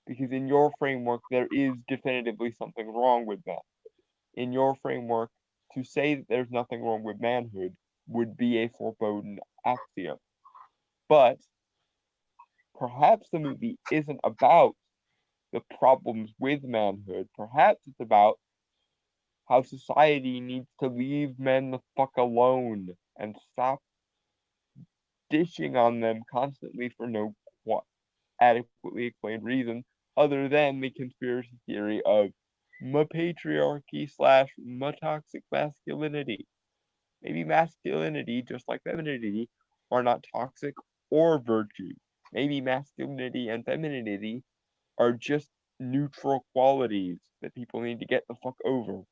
in your framework there is definitively something wrong with that. In your framework, to say that there's nothing wrong with manhood would be a foreboding axiom. But perhaps the movie isn't about the problems with manhood. Perhaps it's about how society needs to leave men the fuck alone and stop dishing on them constantly for no adequately explained reason other than the conspiracy theory of patriarchy slash toxic masculinity. Maybe masculinity, just like femininity, are not toxic or virtue. Maybe masculinity and femininity are just neutral qualities that people need to get the fuck over.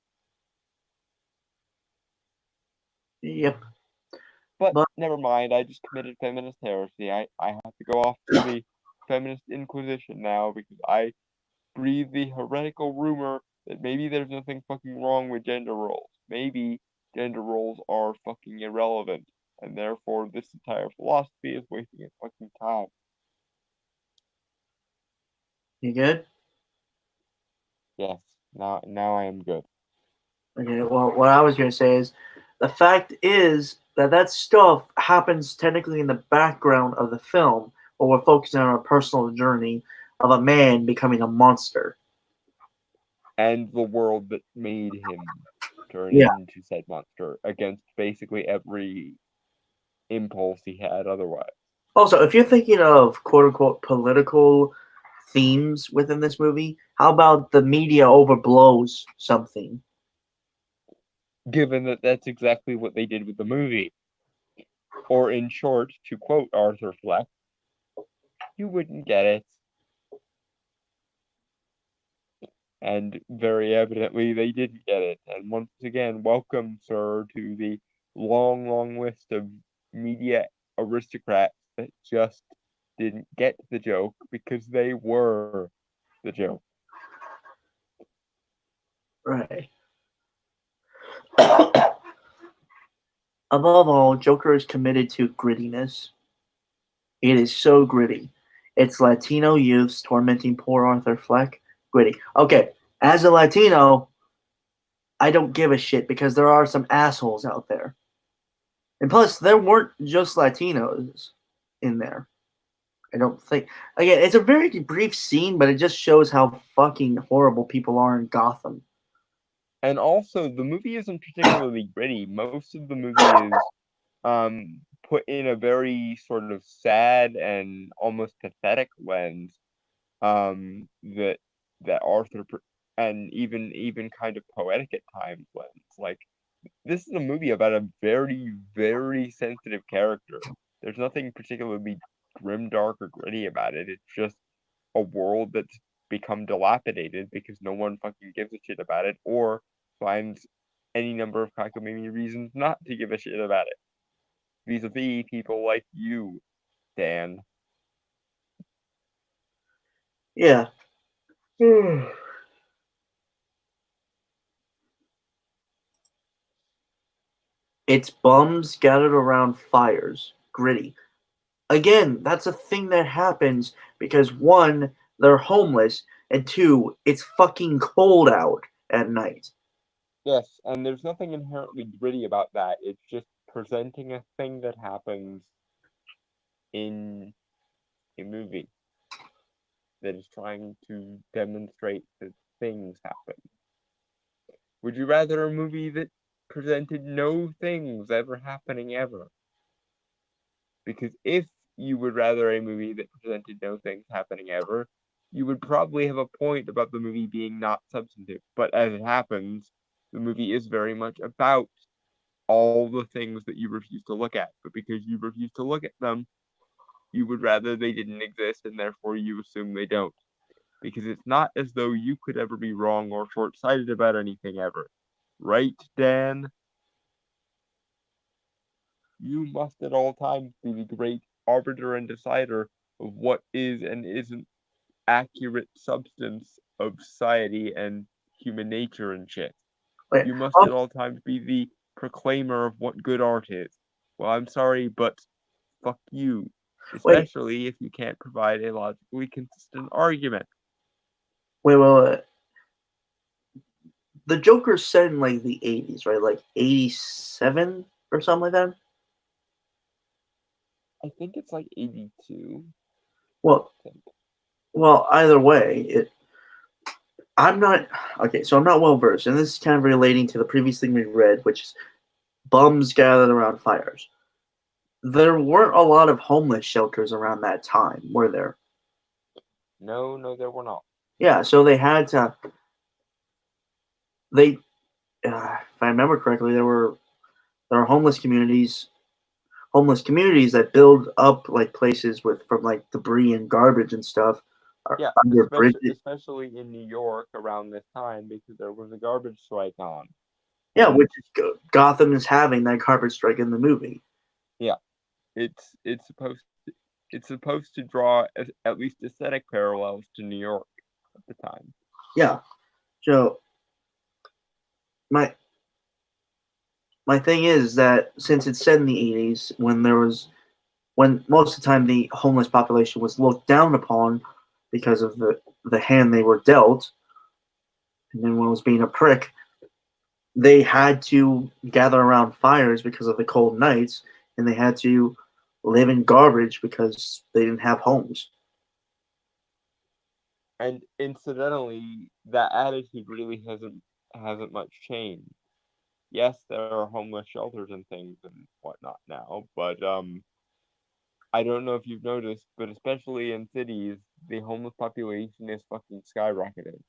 Yep. But But never mind, I just committed feminist heresy. I have to go off to the feminist inquisition now because I breathe the heretical rumor that maybe there's nothing fucking wrong with gender roles. Maybe gender roles are fucking irrelevant, and therefore this entire philosophy is wasting its fucking time. you good? Yes, now I am good. Okay. Well, what I was gonna say is, the fact is that that stuff happens technically in the background of the film, but we're focusing on a personal journey of a man becoming a monster. And the world that made him turn Yeah. into said monster against basically every impulse he had otherwise. Also, if you're thinking of quote unquote political themes within this movie, how about the media overblows something? Given that that's exactly what they did with the movie. Or in short, to quote Arthur Fleck, you wouldn't get it. And very evidently they didn't get it. And once again, welcome, sir, to the long, long list of media aristocrats that just didn't get the joke because they were the joke. Right. Above all, Joker is committed to grittiness. It is so gritty. It's Latino youths tormenting poor Arthur Fleck. Gritty. Okay, as a Latino, I don't give a shit because there are some assholes out there. And plus, there weren't just Latinos in there. I don't think. Again, it's a very brief scene, but it just shows how fucking horrible people are in Gotham. And also, the movie isn't particularly gritty. Most of the movie is put in a very sort of sad and almost pathetic lens that Arthur and even kind of poetic at times lens. Like this is a movie about a very, very sensitive character. There's nothing particularly grim, dark, or gritty about it. It's just a world that's become dilapidated because no one fucking gives a shit about it or finds any number of cockamamie reasons not to give a shit about it. Vis-a-vis people like you, Dan. Yeah. It's bums gathered around fires. Gritty. Again, that's a thing that happens because one, they're homeless, and two, it's fucking cold out at night. Yes, and there's nothing inherently gritty about that. It's just presenting a thing that happens in a movie that is trying to demonstrate that things happen. Would you rather a movie that presented no things ever happening ever? Because if you would rather a movie that presented no things happening ever, you would probably have a point about the movie being not substantive. But as it happens, the movie is very much about all the things that you refuse to look at. But because you refuse to look at them, you would rather they didn't exist, and therefore you assume they don't. Because it's not as though you could ever be wrong or short-sighted about anything ever. Right, Dan? You must at all times be the great arbiter and decider of what is and isn't accurate substance of society and human nature and shit. Wait, You must at all times be the proclaimer of what good art is. Well, I'm sorry, but fuck you. wait, Especially if you can't provide a logically consistent argument. wait. The Joker's set in like the 80s, right? Like 87 or something like that? I think it's like 82. Well, well, either way, I'm not okay. So I'm not well versed, and this is kind of relating to the previous thing we read, which is bums gathered around fires. There weren't a lot of homeless shelters around that time, were there? No, there were not. Yeah, so they had to. They, if I remember correctly, there are homeless communities that build up like places with from like debris and garbage and stuff Yeah, under bridges. especially in New York around this time because there was a garbage strike on. Yeah, And which is Gotham is having that garbage strike in the movie. yeah, it's supposed to draw at least aesthetic parallels to New York at the time. Yeah, so my my thing is that since it's set in the 80s when most of the time the homeless population was looked down upon because of the hand they were dealt, and then one was being a prick, they had to gather around fires because of the cold nights, and they had to live in garbage because they didn't have homes. And incidentally, that attitude really hasn't much changed. Yes, there are homeless shelters and things and whatnot now, but I don't know if you've noticed, but especially in cities, the homeless population is fucking skyrocketing.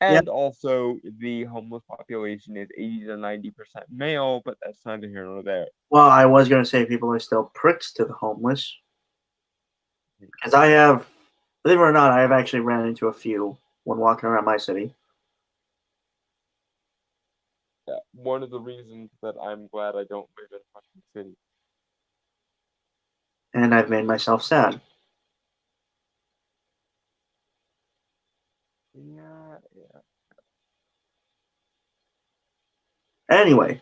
Yeah, And also, the homeless population is 80 to 90% male, but that's neither here nor there. well, I was going to say people are still pricks to the homeless. Because believe it or not, I have actually ran into a few when walking around my city. Yeah, one of the reasons that I'm glad I don't live in a fucking city. And I've made myself sad. Yeah, yeah. Anyway.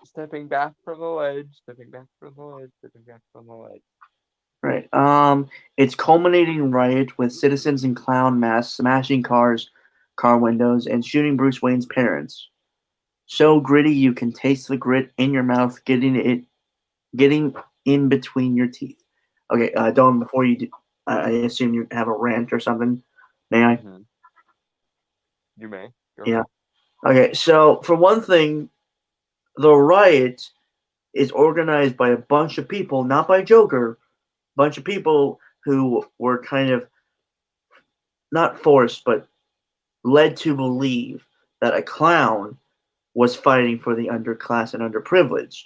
Stepping back from the ledge, stepping back from the ledge, stepping back from the ledge. Right. It's culminating riot with citizens in clown masks smashing cars, car windows, and shooting Bruce Wayne's parents. So gritty you can taste the grit in your mouth, getting in between your teeth. Okay, Don. Before you do, I assume you have a rant or something. May I? Mm-hmm. You may. Go Yeah. ahead. Okay. So for one thing, the riot is organized by a bunch of people, not by Joker. Bunch of people who were kind of not forced, but led to believe that a clown was fighting for the underclass and underprivileged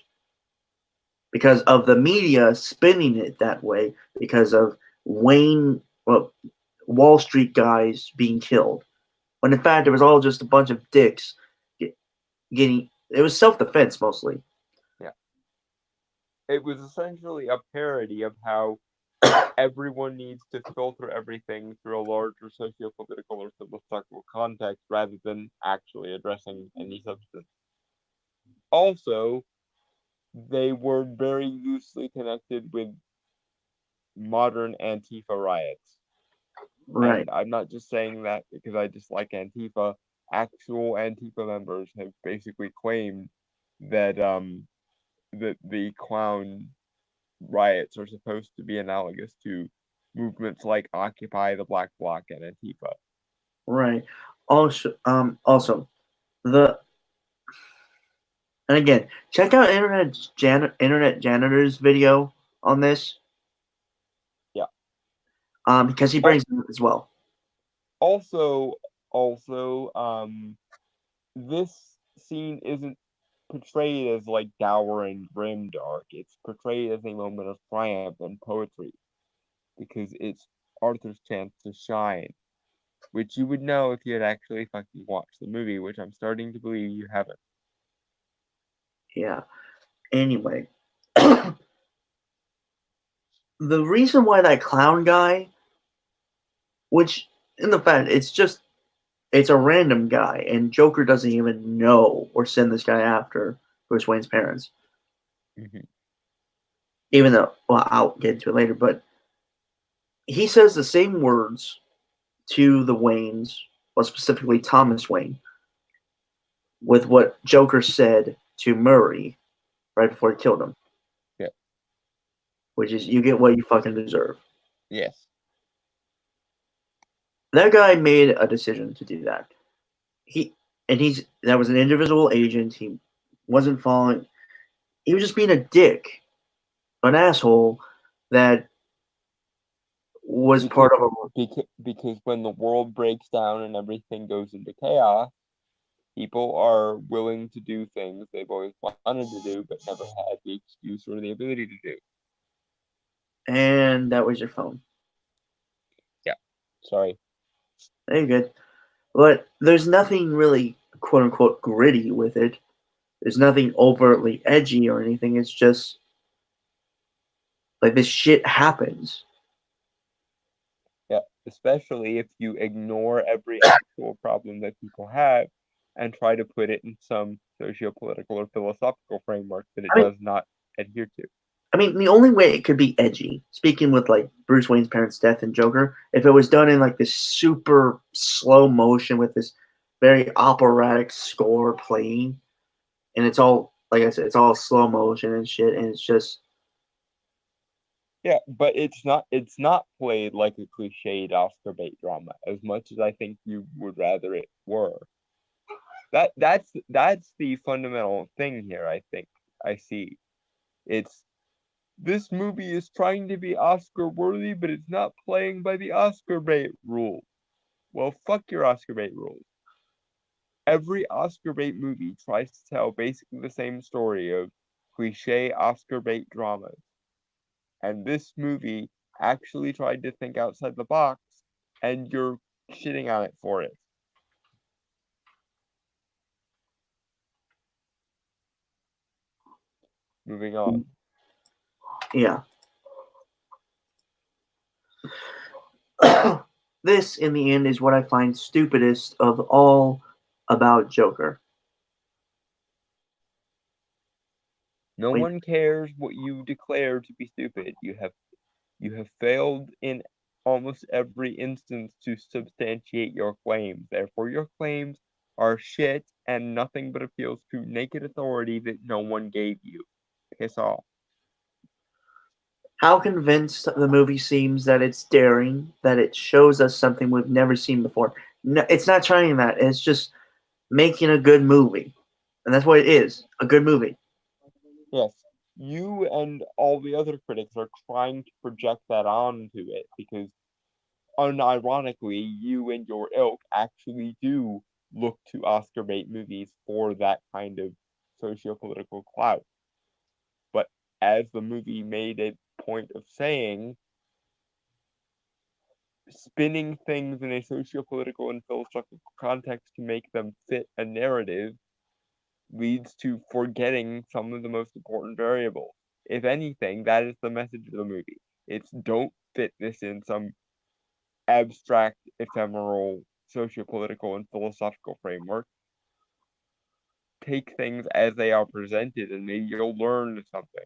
because of the media spinning it that way because of Wall Street guys being killed. When in fact it was all just a bunch of dicks getting. It was self-defense mostly. Yeah. It was essentially a parody of how everyone needs to filter everything through a larger socio-political or philosophical context rather than actually addressing any substance. Also, they were very loosely connected with modern Antifa riots. Right. And I'm not just saying that because I dislike Antifa. Actual Antifa members have basically claimed that that the clown riots are supposed to be analogous to movements like Occupy the Black Bloc and Antifa. Right. Also, the and again, check out Internet Janitor's video on this. Yeah. Because he brings it up as well. Also, this scene isn't portrayed as like dour and grim dark. It's portrayed as a moment of triumph and poetry because it's Arthur's chance to shine, which you would know if you had actually fucking watched the movie, which I'm starting to believe you haven't. Yeah. Anyway, the reason why that clown guy, which in the fact it's a random guy, and Joker doesn't even know or send this guy after Bruce Wayne's parents. Mm-hmm. Even though, well, I'll get into it later, but he says the same words to the Waynes, well, specifically Thomas Wayne, with what Joker said to Murray right before he killed him. Yeah. Which is, you get what you fucking deserve. Yes. that guy made a decision to do that. That was an individual agent. He wasn't following. He was just being a dick, an asshole that was part of a. Because when the world breaks down and everything goes into chaos, people are willing to do things they've always wanted to do but never had the excuse or the ability to do. And that was your phone. Yeah, sorry. Very good. But there's nothing really quote unquote gritty with it. There's nothing overtly edgy or anything. It's just like this shit happens. Yeah, especially if you ignore every actual problem that people have and try to put it in some socio-political or philosophical framework that it does not adhere to. I mean, the only way it could be edgy, speaking with like Bruce Wayne's parents' death and Joker, if it was done in like this super slow motion with this very operatic score playing, and it's all, like I said, it's all slow motion and shit, and it's just. Yeah, but it's not played like a cliched Oscar bait drama as much as I think you would rather it were. That's the fundamental thing here, I think. I see. It's this movie is trying to be Oscar worthy, but it's not playing by the Oscar bait rule. Well, fuck your Oscar bait rules. Every Oscar bait movie tries to tell basically the same story of cliche Oscar bait dramas. And this movie actually tried to think outside the box, and you're shitting on it for it. Moving on. Yeah. This, in the end, is what I find stupidest of all about Joker. No one cares what you declare to be stupid. You have failed in almost every instance to substantiate your claims. Therefore, your claims are shit and nothing but appeals to naked authority that no one gave you. Piss off. How convinced the movie seems that it's daring, that it shows us something we've never seen before. No, it's not trying that. It's just making a good movie. And that's what it is, a good movie. Yes, you and all the other critics are trying to project that onto it because, unironically, you and your ilk actually do look to Oscar bait movies for that kind of socio-political clout. But as the movie made a point of saying, spinning things in a socio-political and philosophical context to make them fit a narrative leads to forgetting some of the most important variables. If anything, that is the message of the movie. It's don't fit this in some abstract, ephemeral, socio-political and philosophical framework. Take things as they are presented and maybe you'll learn something.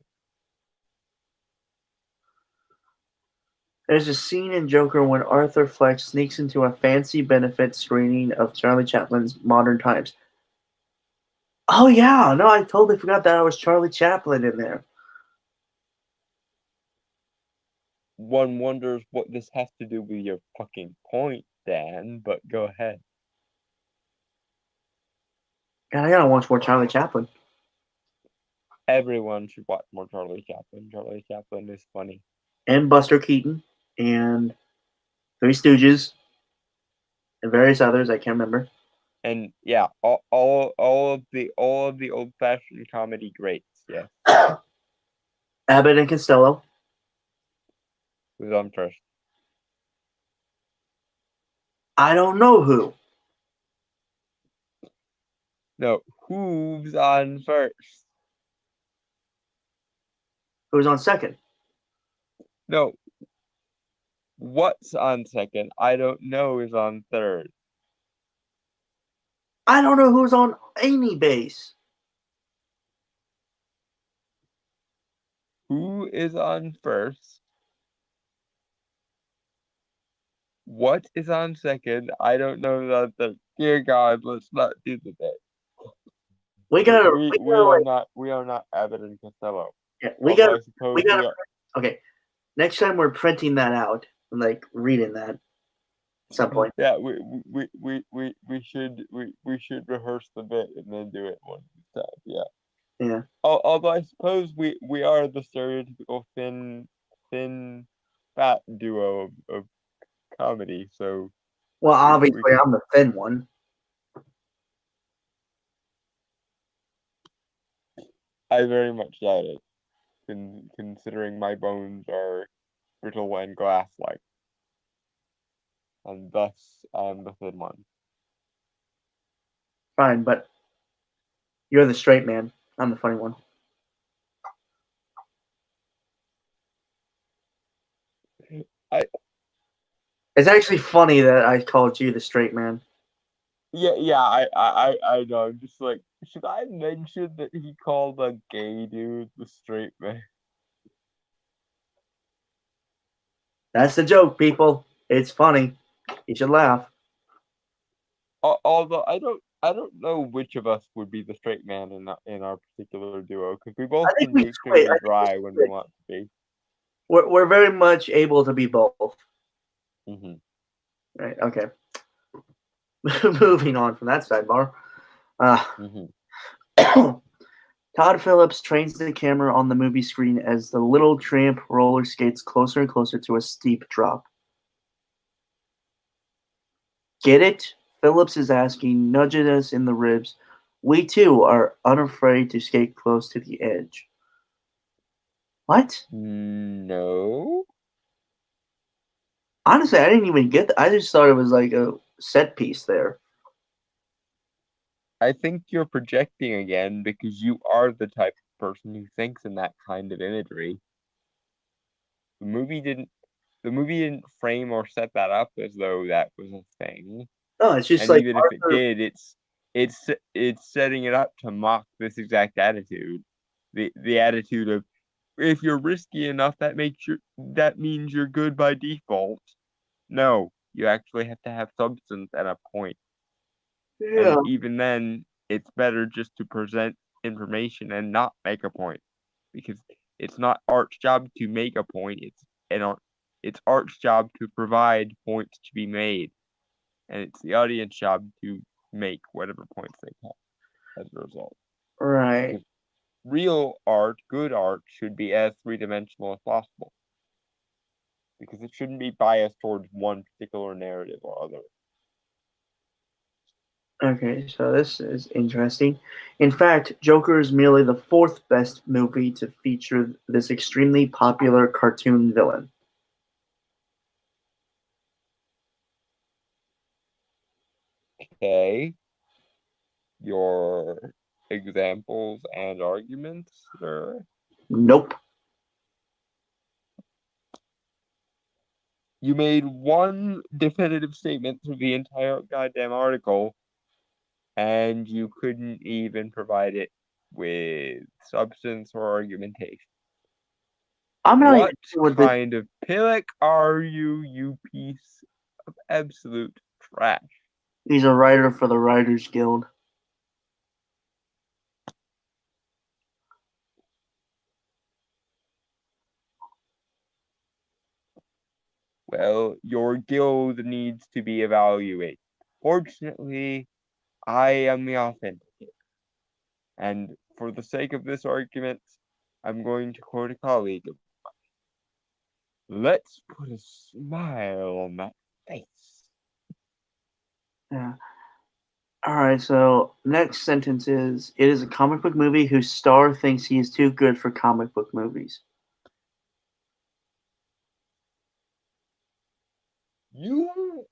There's a scene in Joker when Arthur Fleck sneaks into a fancy benefit screening of Charlie Chaplin's Modern Times. Oh yeah, no, I totally forgot that I was Charlie Chaplin in there. One wonders what this has to do with your fucking point, Dan, but go ahead. God, I gotta watch more Charlie Chaplin. Everyone should watch more Charlie Chaplin. Charlie Chaplin is funny. And Buster Keaton and Three Stooges and various others I can't remember. And yeah, all of the old fashioned comedy greats. Yeah. Abbott and Costello. Who's on first? I don't know who. No, who's on first? Who's on second? No. What's on second? I don't know is on third. I don't know who's on any base. Who is on first? What is on second? I don't know is on third. Dear God, let's not do the bit. We are not Abbott and Costello. Yeah, Okay. Next time we're printing that out and like reading that. at some point. Yeah, we should rehearse the bit and then do it one time. Yeah. Yeah. Although I suppose we are the stereotypical thin fat duo of comedy, so Well, we obviously, could. I'm the thin one. I very much doubt it, considering my bones are brittle and glass-like, and thus I'm the thin one. Fine, but you're the straight man. I'm the funny one. I It's actually funny that I called you the straight man. yeah, I know. I'm just like, should I mention that he called a gay dude the straight man? That's the joke, people. It's funny. You should laugh. Although I don't know which of us would be the straight man in our particular duo, because we both I think can we be switch. extremely dry when we want to be. We're very much able to be both. Hmm. Right. Okay. Moving on from that sidebar. Hmm. Todd Phillips trains the camera on the movie screen as the little tramp roller skates closer and closer to a steep drop. Get it? Phillips is asking, nudging us in the ribs. We too are unafraid to skate close to the edge. What? No. Honestly, I didn't even get that. I just thought it was like a set piece there. I think you're projecting again because you are the type of person who thinks in that kind of imagery. The movie didn't frame or set that up as though that was a thing. No, it's just And like even if it Arthur. did, it's setting it up to mock this exact attitude. The attitude of, if you're risky enough, that means you're good by default. No, you actually have to have substance and a point. Yeah. And even then, it's better just to present information and not make a point, because it's not art's job to make a point. It's art's job to provide points to be made, and it's the audience job to make whatever points they can as a result. Right. Because real art, good art, should be as three-dimensional as possible, because it shouldn't be biased towards one particular narrative or other. Okay, so this is interesting. In fact, Joker is merely the fourth best movie to feature this extremely popular cartoon villain. Okay, your examples and arguments, sir. Nope. You made one definitive statement through the entire goddamn article, and you couldn't even provide it with substance or argumentation. I'm not even What sure what this. kind of pillock are you, you piece of absolute trash? He's a writer for the Writers Guild. Well, your guild needs to be evaluated. Fortunately, I am the authenticator. And for the sake of this argument, I'm going to quote a colleague of mine. Let's put a smile on that face. Yeah. All right, so next sentence is: it is a comic book movie whose star thinks he is too good for comic book movies. You,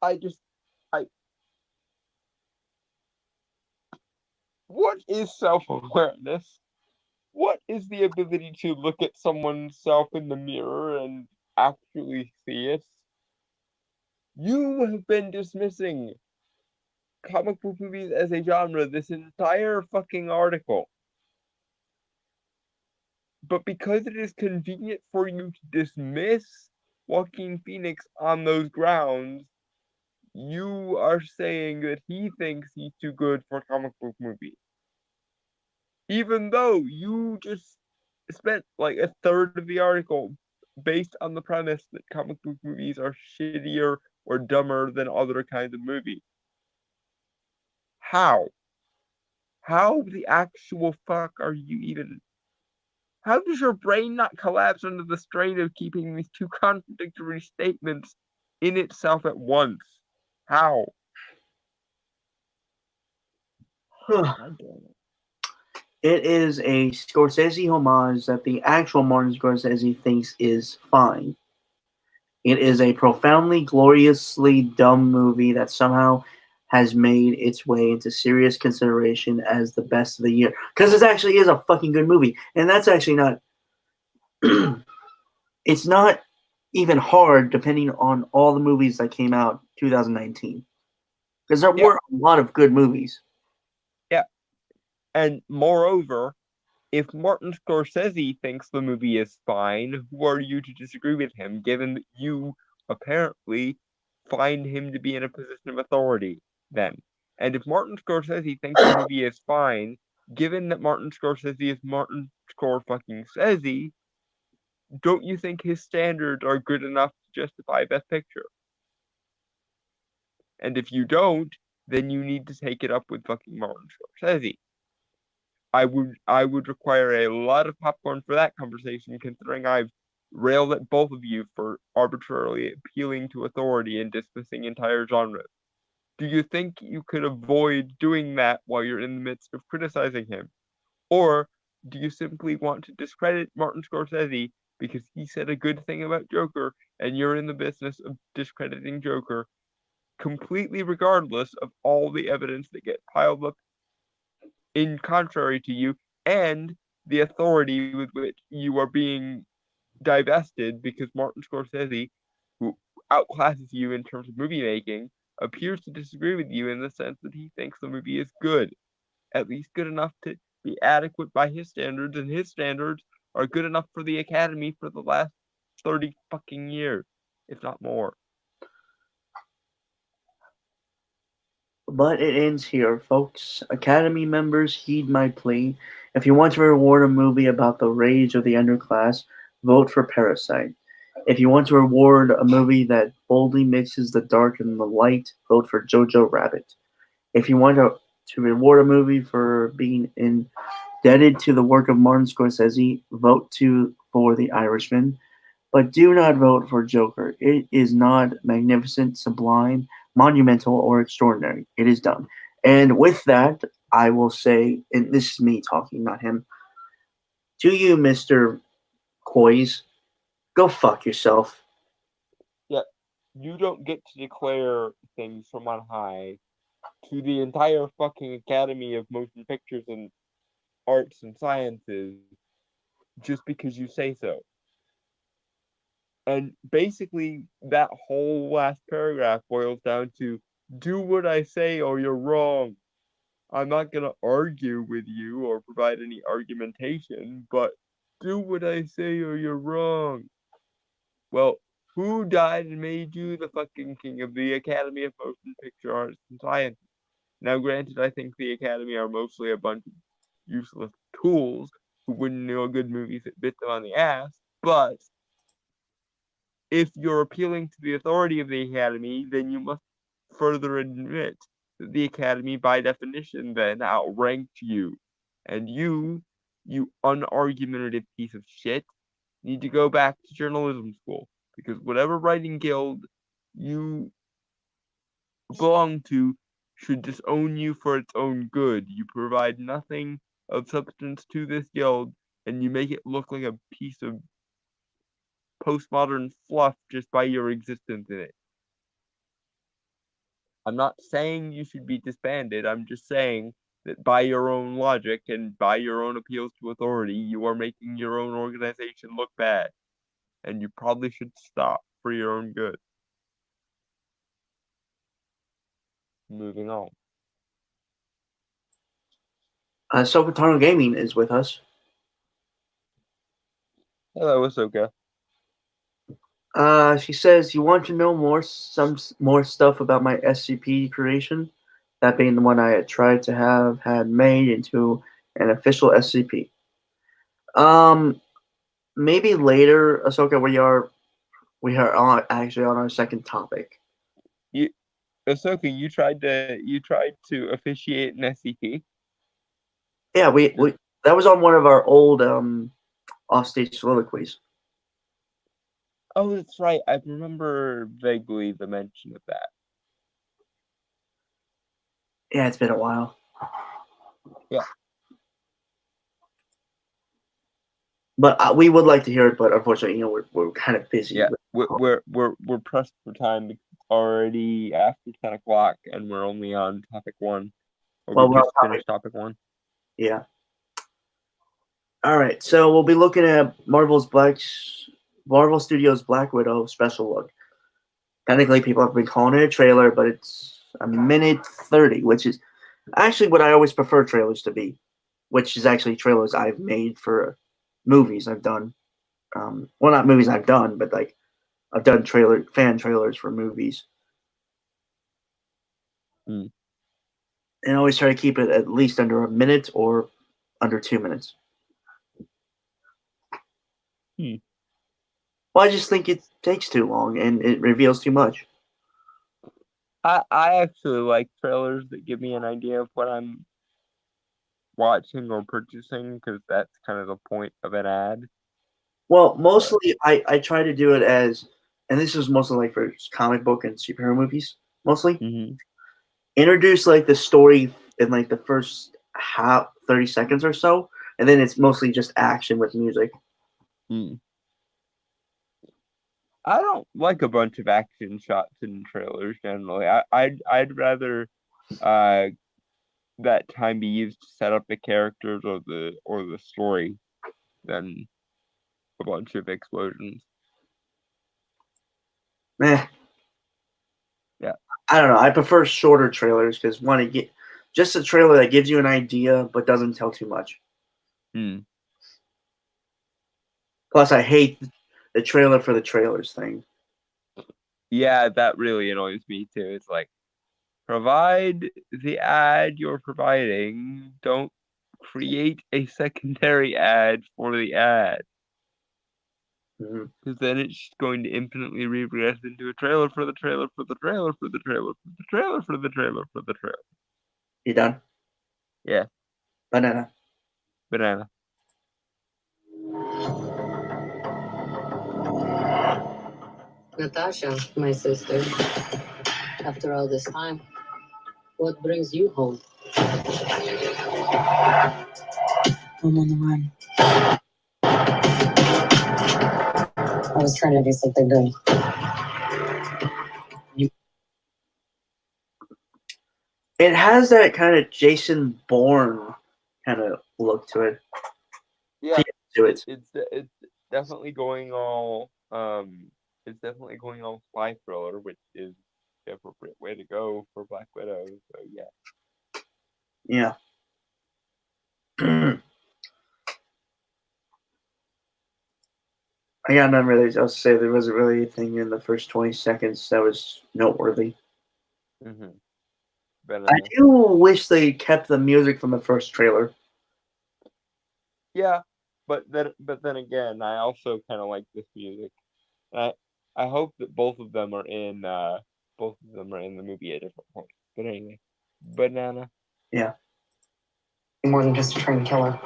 I just, I, what is self-awareness? What is the ability to look at someone's self in the mirror and actually see it? You have been dismissing comic book movies as a genre this entire fucking article. But because it is convenient for you to dismiss Joaquin Phoenix on those grounds, you are saying that he thinks he's too good for comic book movies. Even though you just spent like a third of the article based on the premise that comic book movies are shittier or dumber than other kinds of movies. How? How the actual fuck are you even? How does your brain not collapse under the strain of keeping these two contradictory statements in itself at once? How? God damn it. It is a Scorsese homage that the actual Martin Scorsese thinks is fine. It is a profoundly, gloriously dumb movie that somehow has made its way into serious consideration as the best of the year. Because it actually is a fucking good movie. And that's actually not. It's not even hard depending on all the movies that came out 2019. Because there Yeah. were a lot of good movies. Yeah. And moreover, if Martin Scorsese thinks the movie is fine, who are you to disagree with him, given that you apparently find him to be in a position of authority then? And if Martin Scorsese thinks the movie is fine, given that Martin Scorsese is Martin Scorsese, don't you think his standards are good enough to justify Best Picture? And if you don't, then you need to take it up with fucking Martin Scorsese. I would require a lot of popcorn for that conversation, considering I've railed at both of you for arbitrarily appealing to authority and dismissing entire genres. Do you think you could avoid doing that while you're in the midst of criticizing him? Or do you simply want to discredit Martin Scorsese because he said a good thing about Joker and you're in the business of discrediting Joker completely regardless of all the evidence that get piled up in contrary to you and the authority with which you are being divested because Martin Scorsese, who outclasses you in terms of movie making, appears to disagree with you in the sense that he thinks the movie is good, at least good enough to be adequate by his standards, and his standards are good enough for the Academy for the last 30 fucking years, if not more. But it ends here, folks. Academy members, heed my plea. If you want to reward a movie about the rage of the underclass, vote for Parasite. If you want to reward a movie that boldly mixes the dark and the light, vote for Jojo Rabbit. If you want to reward a movie for being indebted to the work of Martin Scorsese, vote for The Irishman. But do not vote for Joker. It is not magnificent, sublime, monumental, or extraordinary. It is dumb. And with that, I will say, and this is me talking, not him, to you, Mr. Coys, go fuck yourself. Yeah, you don't get to declare things from on high to the entire fucking Academy of Motion Pictures and Arts and Sciences just because you say so. And basically, that whole last paragraph boils down to do what I say or you're wrong. I'm not going to argue with you or provide any argumentation, but do what I say or you're wrong. Well, who died and made you the fucking king of the Academy of Motion Picture Arts and Sciences? Now, granted, I think the Academy are mostly a bunch of useless tools who wouldn't know good movies that bit them on the ass, but if you're appealing to the authority of the Academy, then you must further admit that the Academy, by definition, then outranked you. And you unargumentative piece of shit, need to go back to journalism school. Because whatever writing guild you belong to should disown you for its own good. You provide nothing of substance to this guild, and you make it look like a piece of postmodern fluff just by your existence in it. I'm not saying you should be disbanded. I'm just saying that by your own logic and by your own appeals to authority, you are making your own organization look bad. And you probably should stop for your own good. Moving on. Sokotano Gaming is with us. Hello, Ahsoka. She says, you want to know some more stuff about my SCP creation? That being the one I had tried to had made into an official SCP. maybe later, Ahsoka. We are actually on our second topic. You, Ahsoka, you tried to officiate an SCP. Yeah, we that was on one of our old offstage soliloquies. Oh, that's right. I remember vaguely the mention of that. Yeah, it's been a while. Yeah. But we would like to hear it, but unfortunately, we're kind of busy. Yeah, we're pressed for time because it's already after 10 o'clock, and we're only on topic one. Or Well, we we're on just finished topic one. Yeah. All right, so we'll be looking at Marvel Studios Black Widow special look. Technically, people have been calling it a trailer, but it's a minute 30, which is actually what I always prefer trailers to be, which is actually trailers I've made for movies I've done. Well, not movies I've done, but like I've done fan trailers for movies. Mm. And I always try to keep it at least under a minute or under 2 minutes. Hmm. Well, I just think it takes too long and it reveals too much. I actually like trailers that give me an idea of what I'm watching or purchasing, because that's kind of the point of an ad. Well, mostly I try to do it as, and this is mostly like for comic book and superhero movies, mostly. Mm-hmm. Introduce like the story in like the first 30 seconds or so, and then it's mostly just action with music. Mm. I don't like a bunch of action shots in trailers generally. I'd rather that time be used to set up the characters or the story than a bunch of explosions. Eh. Yeah. I don't know. I prefer shorter trailers because one, to get just a trailer that gives you an idea but doesn't tell too much. Mm. Plus, I hate the trailer for the trailers thing. Yeah, that really annoys me too. It's like, provide the ad you're providing. Don't create a secondary ad for the ad. Mm-hmm. Because then it's just going to infinitely regress into a trailer for the trailer for the trailer for the trailer for the trailer for the trailer for the trailer. You done? Yeah. Banana. Banana. Natasha, my sister. After all this time, what brings you home? I'm on the run. I was trying to do something good. It has that kind of Jason Bourne kind of look to it. Yeah. To it. It's definitely going all it's definitely going all spy thriller, which is the appropriate way to go for Black Widow. So yeah. Yeah. I got none really else to say. There wasn't really anything in the first 20 seconds that was noteworthy. Mm-hmm. I do wish they kept the music from the first trailer. Yeah, but then again, I also kind of like this music. I hope that both of them are in the movie at different points. But anyway, banana. Yeah. More than just a trained killer.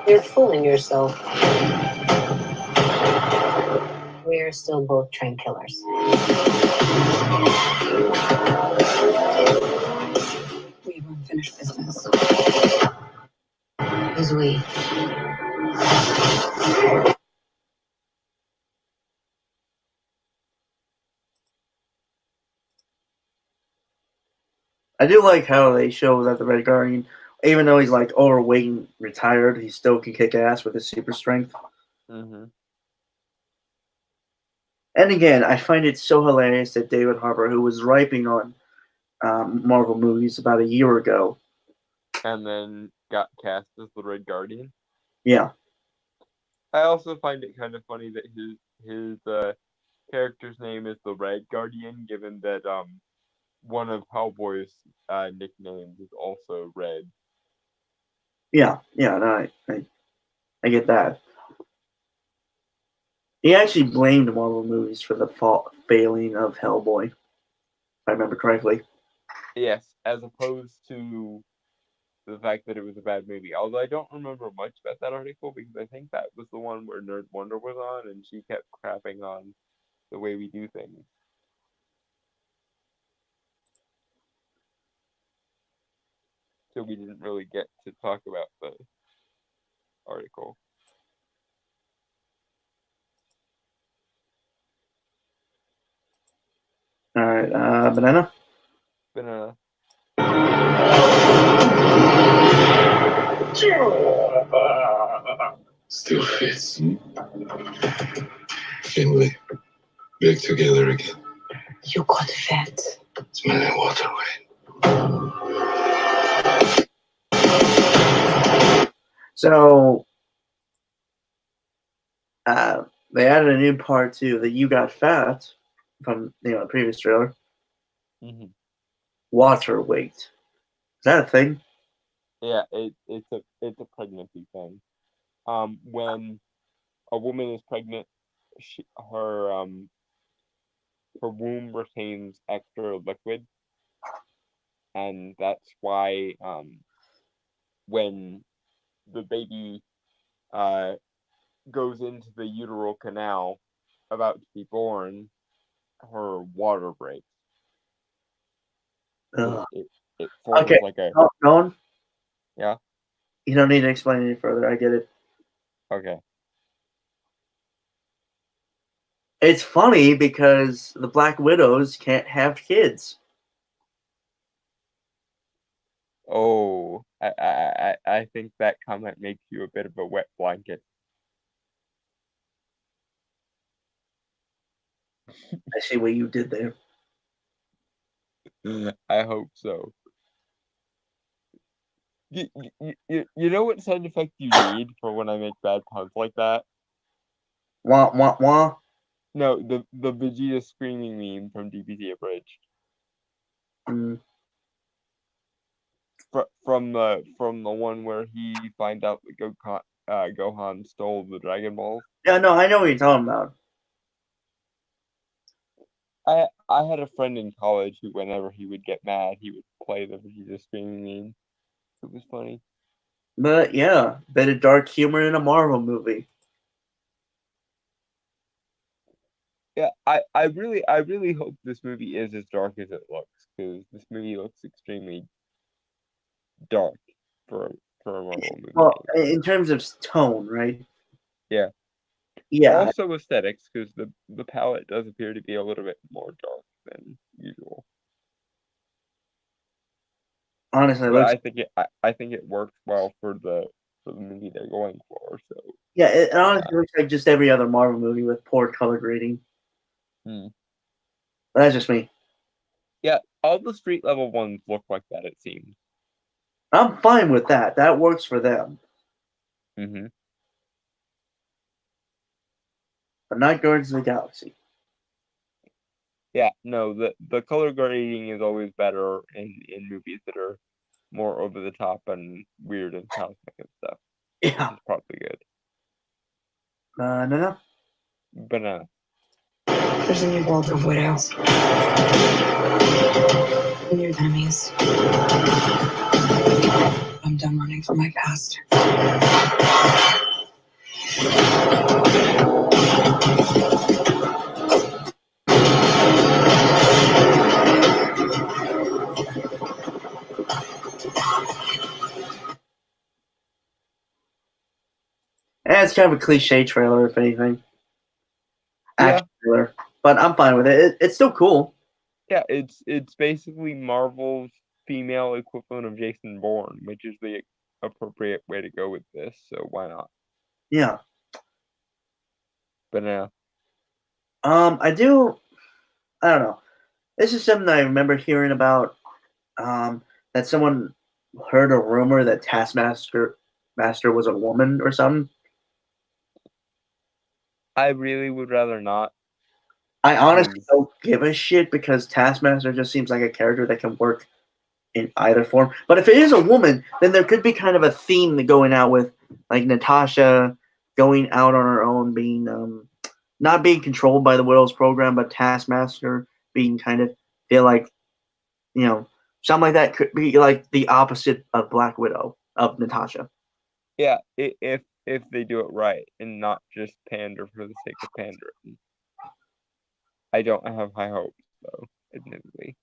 You're fooling yourself. We're still both trained killers. We have unfinished business. Who's we? I do like how they show that the Red Guardian, even though he's like overweight and retired, he still can kick ass with his super strength. Mm-hmm. And again, I find it so hilarious that David Harbour, who was writing on Marvel movies about a year ago, And then got cast as the Red Guardian. Yeah. I also find it kind of funny that his character's name is the Red Guardian, given that one of Hellboy's nicknames is also Red. Yeah, no, I get that. He actually blamed Marvel movies for the failing of Hellboy, if I remember correctly. Yes, as opposed to the fact that it was a bad movie. Although I don't remember much about that article because I think that was the one where Nerd Wonder was on and she kept crapping on the way we do things. So we didn't really get to talk about the article. All right, Banana. Banana. Still fits. Finley, back together again. You got fat. Smelling waterway. So, they added a new part to the "You Got Fat" from the previous trailer. Mm-hmm. Water weight. Is that a thing? Yeah, it's a pregnancy thing. When a woman is pregnant, her womb retains extra liquid, and that's why when the baby goes into the uteral canal about to be born, her water breaks. It forms Okay. like a Nolan? Yeah. You don't need to explain any further. I get it. Okay. It's funny because the Black Widows can't have kids. Oh, I think that comment makes you a bit of a wet blanket. I see what you did there. I hope so. You know what sound effect you need for when I make bad puns like that? Wah, wah, wah. No, the Vegeta screaming meme from DBZ Abridged. Mm. From the one where he finds out that Gohan stole the Dragon Balls. Yeah, no, I know what you're talking about. I had a friend in college who, whenever he would get mad, he would play the Vegeta screaming meme. It was funny. But yeah, bit of dark humor in a Marvel movie. Yeah, I really hope this movie is as dark as it looks, because this movie looks extremely dark for a Marvel movie. Well, in terms of tone, right? Yeah. Yeah. Also aesthetics, because the palette does appear to be a little bit more dark than usual. Honestly, But I think it works well for the movie they're going for. So yeah, it honestly looks like just every other Marvel movie with poor color grading. Hmm. That's just me. Yeah, all the street level ones look like that, it seems. I'm fine with that. That works for them. Mm-hmm. But not Guardians of the Galaxy. Yeah, no, the color grading is always better in movies that are more over the top and weird and cosmic and stuff. Yeah. Which is probably good. No. Banana. There's a new bulk of widows. New enemies. I'm done running from my past. It's kind of a cliche trailer, if anything. Yeah. Trailer. But I'm fine with it. It's still cool. Yeah, it's basically Marvel's female equivalent of Jason Bourne, which is the appropriate way to go with this, so why not? Yeah. Banana. I don't know. This is something I remember hearing about. That someone heard a rumor that Taskmaster was a woman or something. I really would rather not. I honestly don't give a shit because Taskmaster just seems like a character that can work in either form. But if it is a woman, then there could be kind of a theme going out with, like Natasha going out on her own, being not being controlled by the Widow's program, but Taskmaster being kind of feel like, something like that could be like the opposite of Black Widow of Natasha. Yeah, if they do it right and not just pander for the sake of pandering. I don't have high hopes though, admittedly.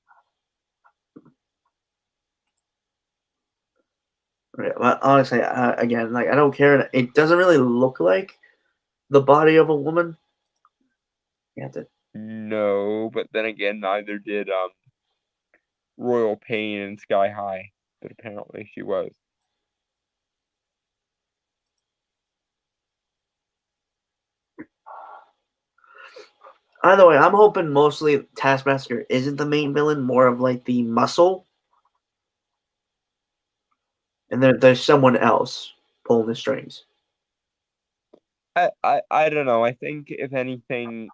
Right, but honestly, again, like I don't care. It doesn't really look like the body of a woman. You have to. No, but then again, neither did Royal Pain and Sky High, but apparently she was. Either way, I'm hoping mostly Taskmaster isn't the main villain, more of like the muscle, and there's someone else pulling the strings. I don't know. I think if anything,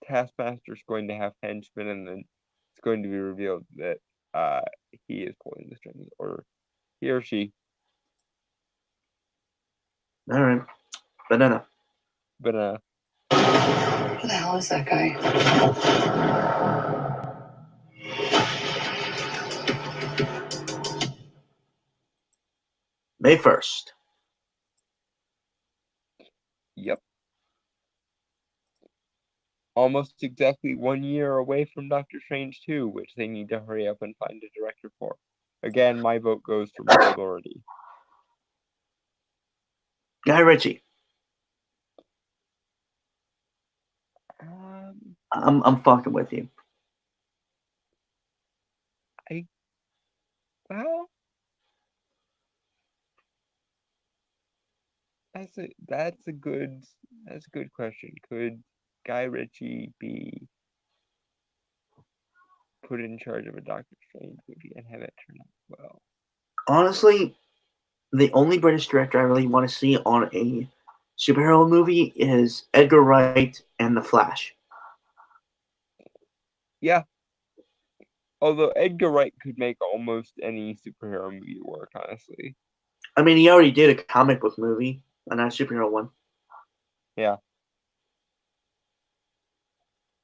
Taskmaster's going to have henchmen, and then it's going to be revealed that he is pulling the strings, or he or she. All right, banana. But Who the hell is that guy? May 1st. yep. Almost exactly 1 year away from Doctor Strange 2, which they need to hurry up and find a director for. Again, my vote goes for Paul Doherty. Guy Ritchie. I'm fucking with you. Well, that's a good question. Could Guy Ritchie be put in charge of a Doctor Strange movie and have it turn out well? Honestly, the only British director I really want to see on a superhero movie is Edgar Wright and The Flash. Yeah. Although Edgar Wright could make almost any superhero movie work, honestly. I mean, he already did a comic book movie, and not a superhero one. Yeah.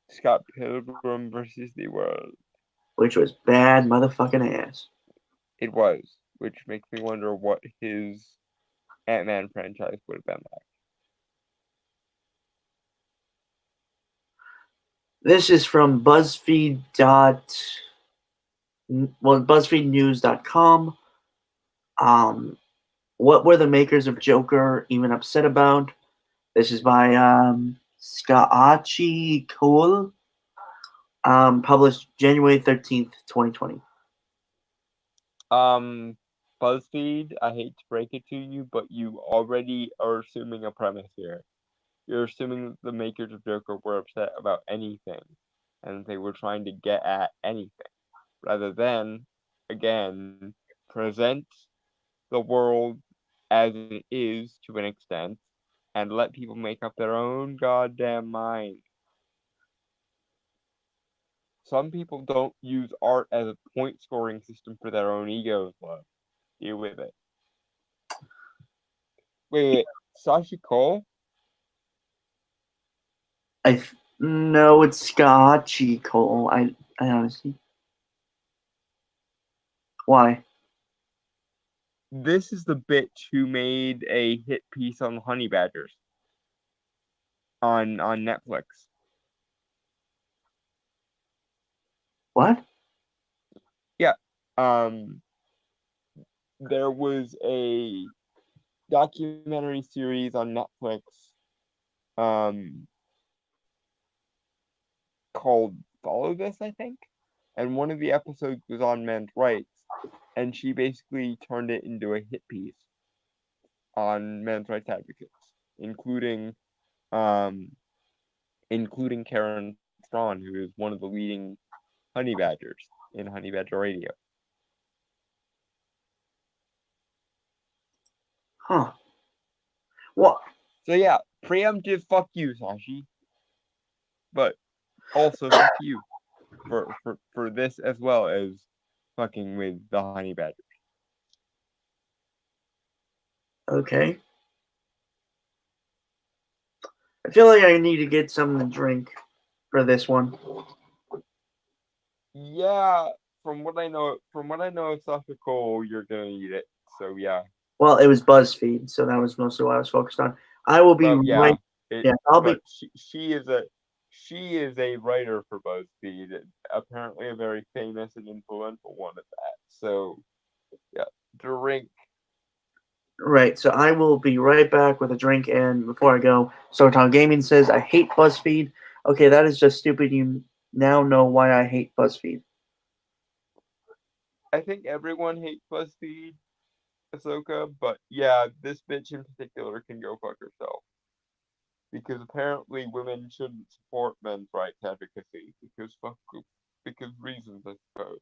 Scott Pilgrim versus the World. Which was bad motherfucking ass. It was, which makes me wonder what his Ant-Man franchise would have been like. This is from BuzzFeedNews.com. What were the makers of Joker even upset about? This is by Scaachi Cole. Published January 13th, 2020. BuzzFeed, I hate to break it to you, but you already are assuming a premise here. You're assuming that the makers of Joker were upset about anything, and they were trying to get at anything, rather than, again, present the world as it is to an extent, and let people make up their own goddamn mind. Some people don't use art as a point scoring system for their own egos, love. Deal with it. Wait. Sashi Cole? No, it's Scaachi Cole. I honestly. Why? This is the bitch who made a hit piece on honey badgers on Netflix. What? Yeah. There was a documentary series on Netflix called Follow This, I think. And one of the episodes was on men's rights, and she basically turned it into a hit piece on men's rights advocates, including Karen Strawn, who is one of the leading honey badgers in Honey Badger Radio. Huh. What? So yeah, preemptive fuck you, Sashi. But also fuck you for this as well as fucking with the honey badger. Okay. I feel like I need to get something to drink for this one. Yeah, from what I know of Sasha Cole, you're gonna need it. So yeah. Well, it was BuzzFeed, so that was mostly what I was focused on. I will be Well, yeah. right. Yeah, I'll be. But she is a writer for BuzzFeed, apparently a very famous and influential one at that. So yeah, drink. Right, so I will be right back with a drink. And before I go, Sotan Gaming says, I hate BuzzFeed. Okay, that is just stupid. You now know why I hate BuzzFeed. I think everyone hates BuzzFeed, Ahsoka, but yeah, this bitch in particular can go fuck herself. Because apparently women shouldn't support men's rights advocacy because reasons, I suppose.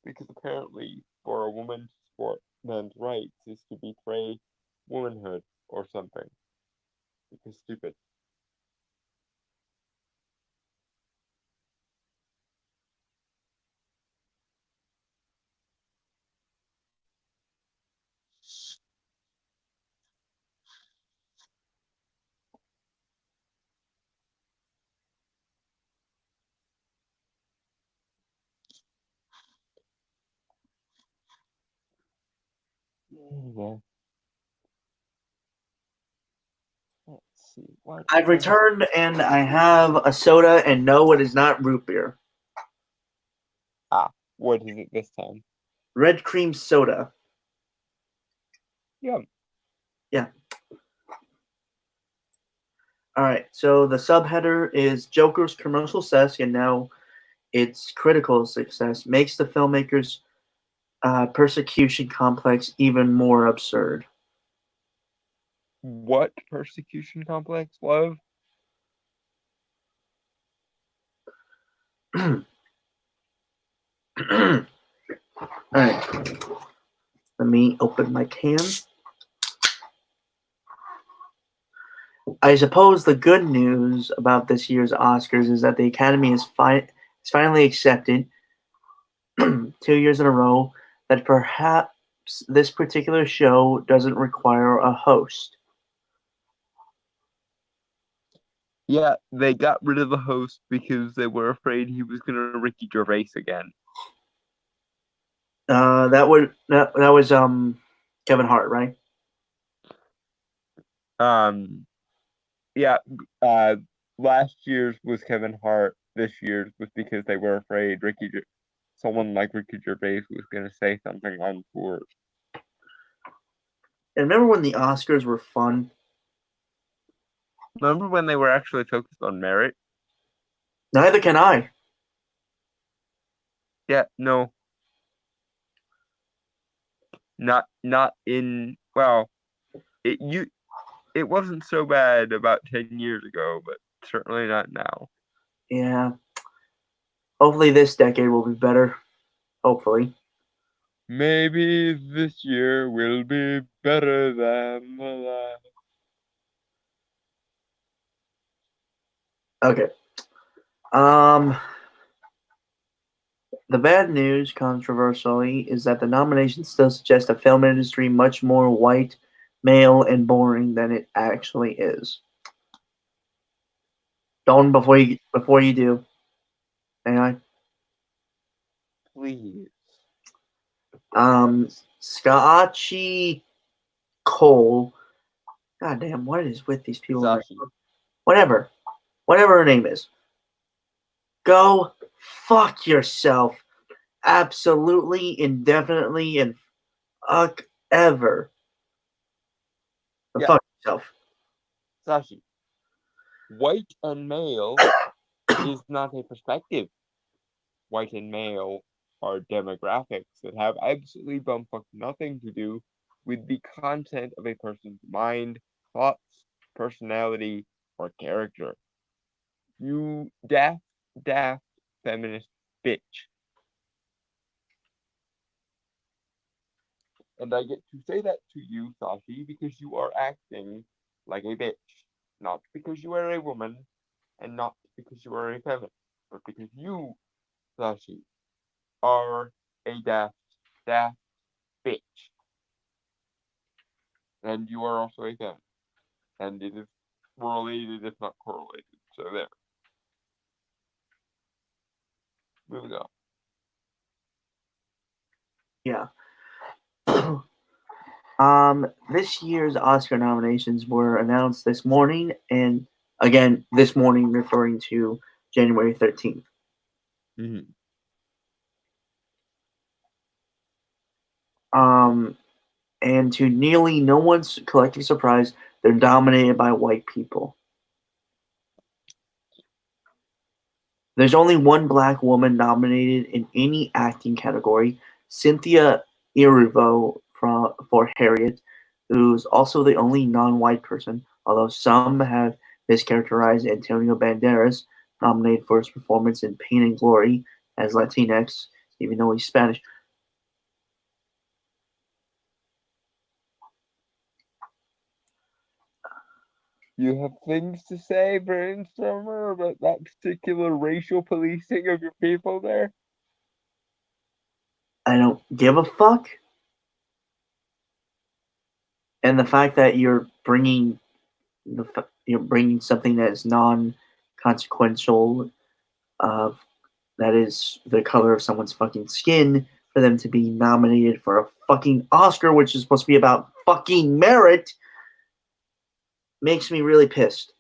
Because apparently for a woman to support men's rights is to betray womanhood or something. Because stupid. Yeah. Let's see. What I've returned and I have a soda, and no, it is not root beer. What is it this time? Red cream soda. Yum. Yeah. All right, so the subheader is Joker's commercial success, and now its critical success makes the filmmaker's persecution complex even more absurd. What persecution complex, love? All right, let me open my can. I suppose the good news about this year's Oscars is that the Academy has finally accepted 2 years in a row that perhaps this particular show doesn't require a host. Yeah, they got rid of the host because they were afraid he was gonna Ricky Gervais again. That was Kevin Hart, right? Yeah, last year's was Kevin Hart. This year's was because they were afraid someone like Ricky Gervais was gonna say something untoward. And remember when the Oscars were fun? Remember when they were actually focused on merit? Neither can I. Yeah, no, not in. Well, it wasn't so bad about 10 years ago, but certainly not now. Yeah. Hopefully this decade will be better. Hopefully. Maybe this year will be better than the last. Okay. The bad news, controversially, is that the nominations still suggest a film industry much more white, male, and boring than it actually is. Don't before you do. May I? Please. Scotchy Cole. God damn, what is with these people? Sashi. Whatever her name is. Go fuck yourself. Absolutely, indefinitely, and fuck ever. Yeah. Fuck yourself. Sashi. White and male is not a perspective. White and male are demographics that have absolutely bumfuck nothing to do with the content of a person's mind, thoughts, personality, or character. You daft feminist bitch. And I get to say that to you, Sashi, because you are acting like a bitch. Not because you are a woman, and not because you are a feminist, but because you, Sashi, are a daft bitch. And you are also a feminist. and it is related, if not correlated. So there. Moving on. Yeah. This year's Oscar nominations were announced this morning, and again, this morning referring to January 13th. Mm-hmm. And to nearly no one's collective surprise, they're dominated by white people. There's only one black woman nominated in any acting category, Cynthia Erivo for Harriet, who's also the only non-white person, although some have mischaracterized Antonio Banderas, nominated for his performance in Pain and Glory as Latinx, even though he's Spanish. You have things to say, Brainstormer, about that particular racial policing of your people there? I don't give a fuck. And the fact that you're bringing something that is non-consequential, that is the color of someone's fucking skin, for them to be nominated for a fucking Oscar, which is supposed to be about fucking merit, makes me really pissed.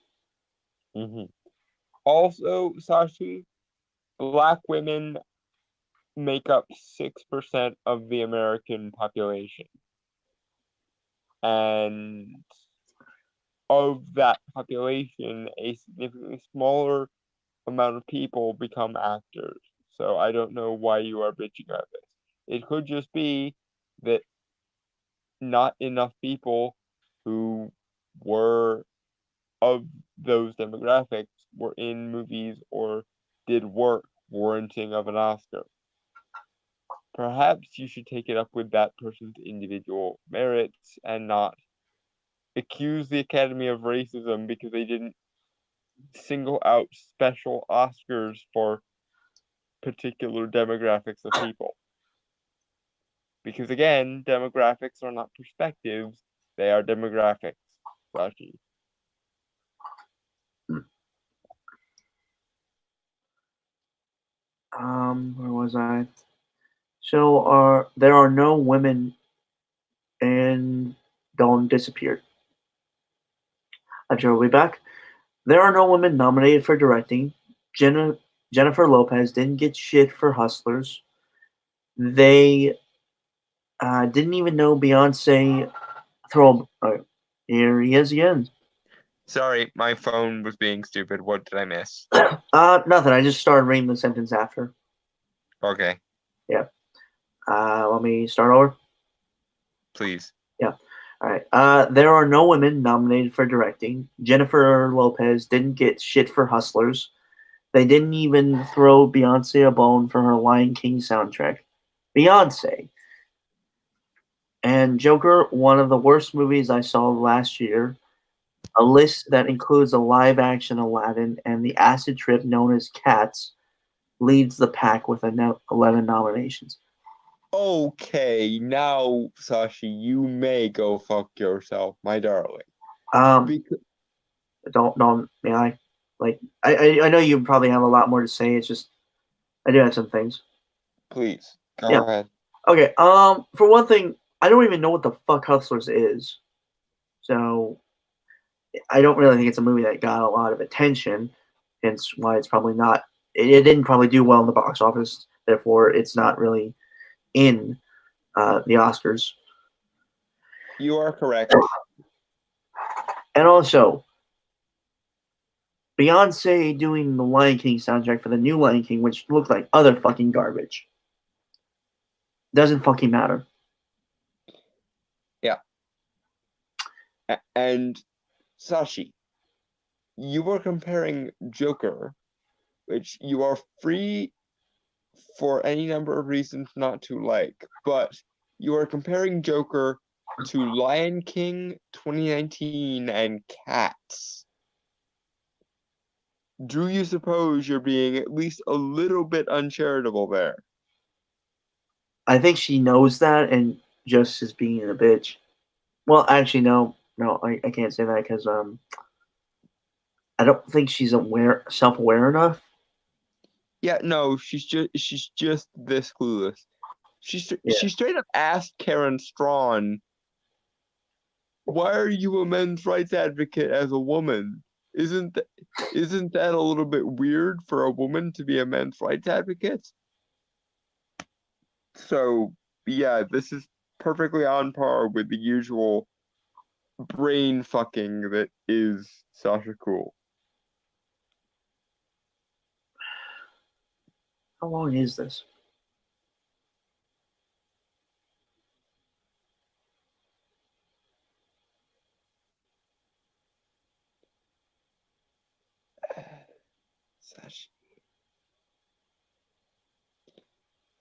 Mm-hmm. Also, Sashi, black women make up 6% of the American population. And of that population, a significantly smaller amount of people become actors. So I don't know why you are bitching about this. It could just be that not enough people who were of those demographics were in movies or did work warranting of an Oscar. Perhaps you should take it up with that person's individual merits and not accuse the Academy of racism because they didn't single out special Oscars for particular demographics of people. Because again, demographics are not perspectives, they are demographics. Sashi. Where was I? So there are no women, and Dawn disappeared. I'll be back. There are no women nominated for directing. Jennifer Lopez didn't get shit for Hustlers. They didn't even know Beyonce throw. Here he is again. Sorry, my phone was being stupid. What did I miss? Nothing. I just started reading the sentence after. Okay, Let me start over. please. All right. There are no women nominated for directing. Jennifer Lopez didn't get shit for Hustlers. They didn't even throw Beyonce a bone for her Lion King soundtrack. Beyonce. And Joker, one of the worst movies I saw last year. A list that includes a live-action Aladdin and the acid trip known as Cats leads the pack with 11 nominations. Okay, now, Sashi, you may go fuck yourself, my darling. Because Don't may I? Like I know you probably have a lot more to say. It's just I do have some things. please, go Yeah. ahead. Okay. For one thing, I don't even know what the fuck Hustlers is, so I don't really think it's a movie that got a lot of attention. Hence why it's probably not. It didn't probably do well in the box office. Therefore, it's not really in the Oscars. You are correct. And also, Beyonce doing the Lion King soundtrack for the new Lion King, which looked like other fucking garbage. Doesn't fucking matter. Yeah. And Sashi, you were comparing Joker, which you are free for any number of reasons not to like, but you are comparing Joker to Lion King 2019 and Cats. Do you suppose you're being at least a little bit uncharitable there? I think she knows that and just is being a bitch. Well, actually, no. No, I can't say that because I don't think she's self-aware enough. Yeah, no, she's just this clueless. Yeah. She straight up asked Karen Strawn, "Why are you a men's rights advocate as a woman? Isn't that a little bit weird for a woman to be a men's rights advocate?" So yeah, this is perfectly on par with the usual brain fucking that is Sasha Cool. How long is this?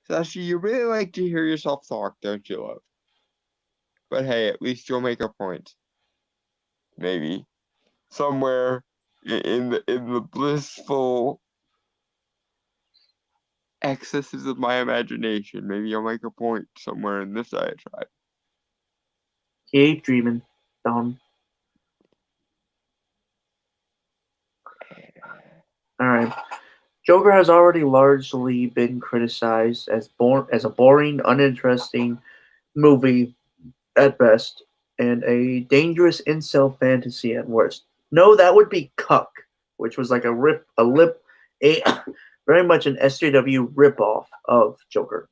Sasha, you really like to hear yourself talk, don't you, love? But hey, at least you'll make a point. Maybe. Somewhere in the blissful excesses of my imagination, maybe you'll make a point somewhere in this diatribe. Keep dreaming, Don. All right. Joker has already largely been criticized as a boring, uninteresting movie at best, and a dangerous incel fantasy at worst. No, that would be Cuck, which was like a very much an SJW ripoff of Joker.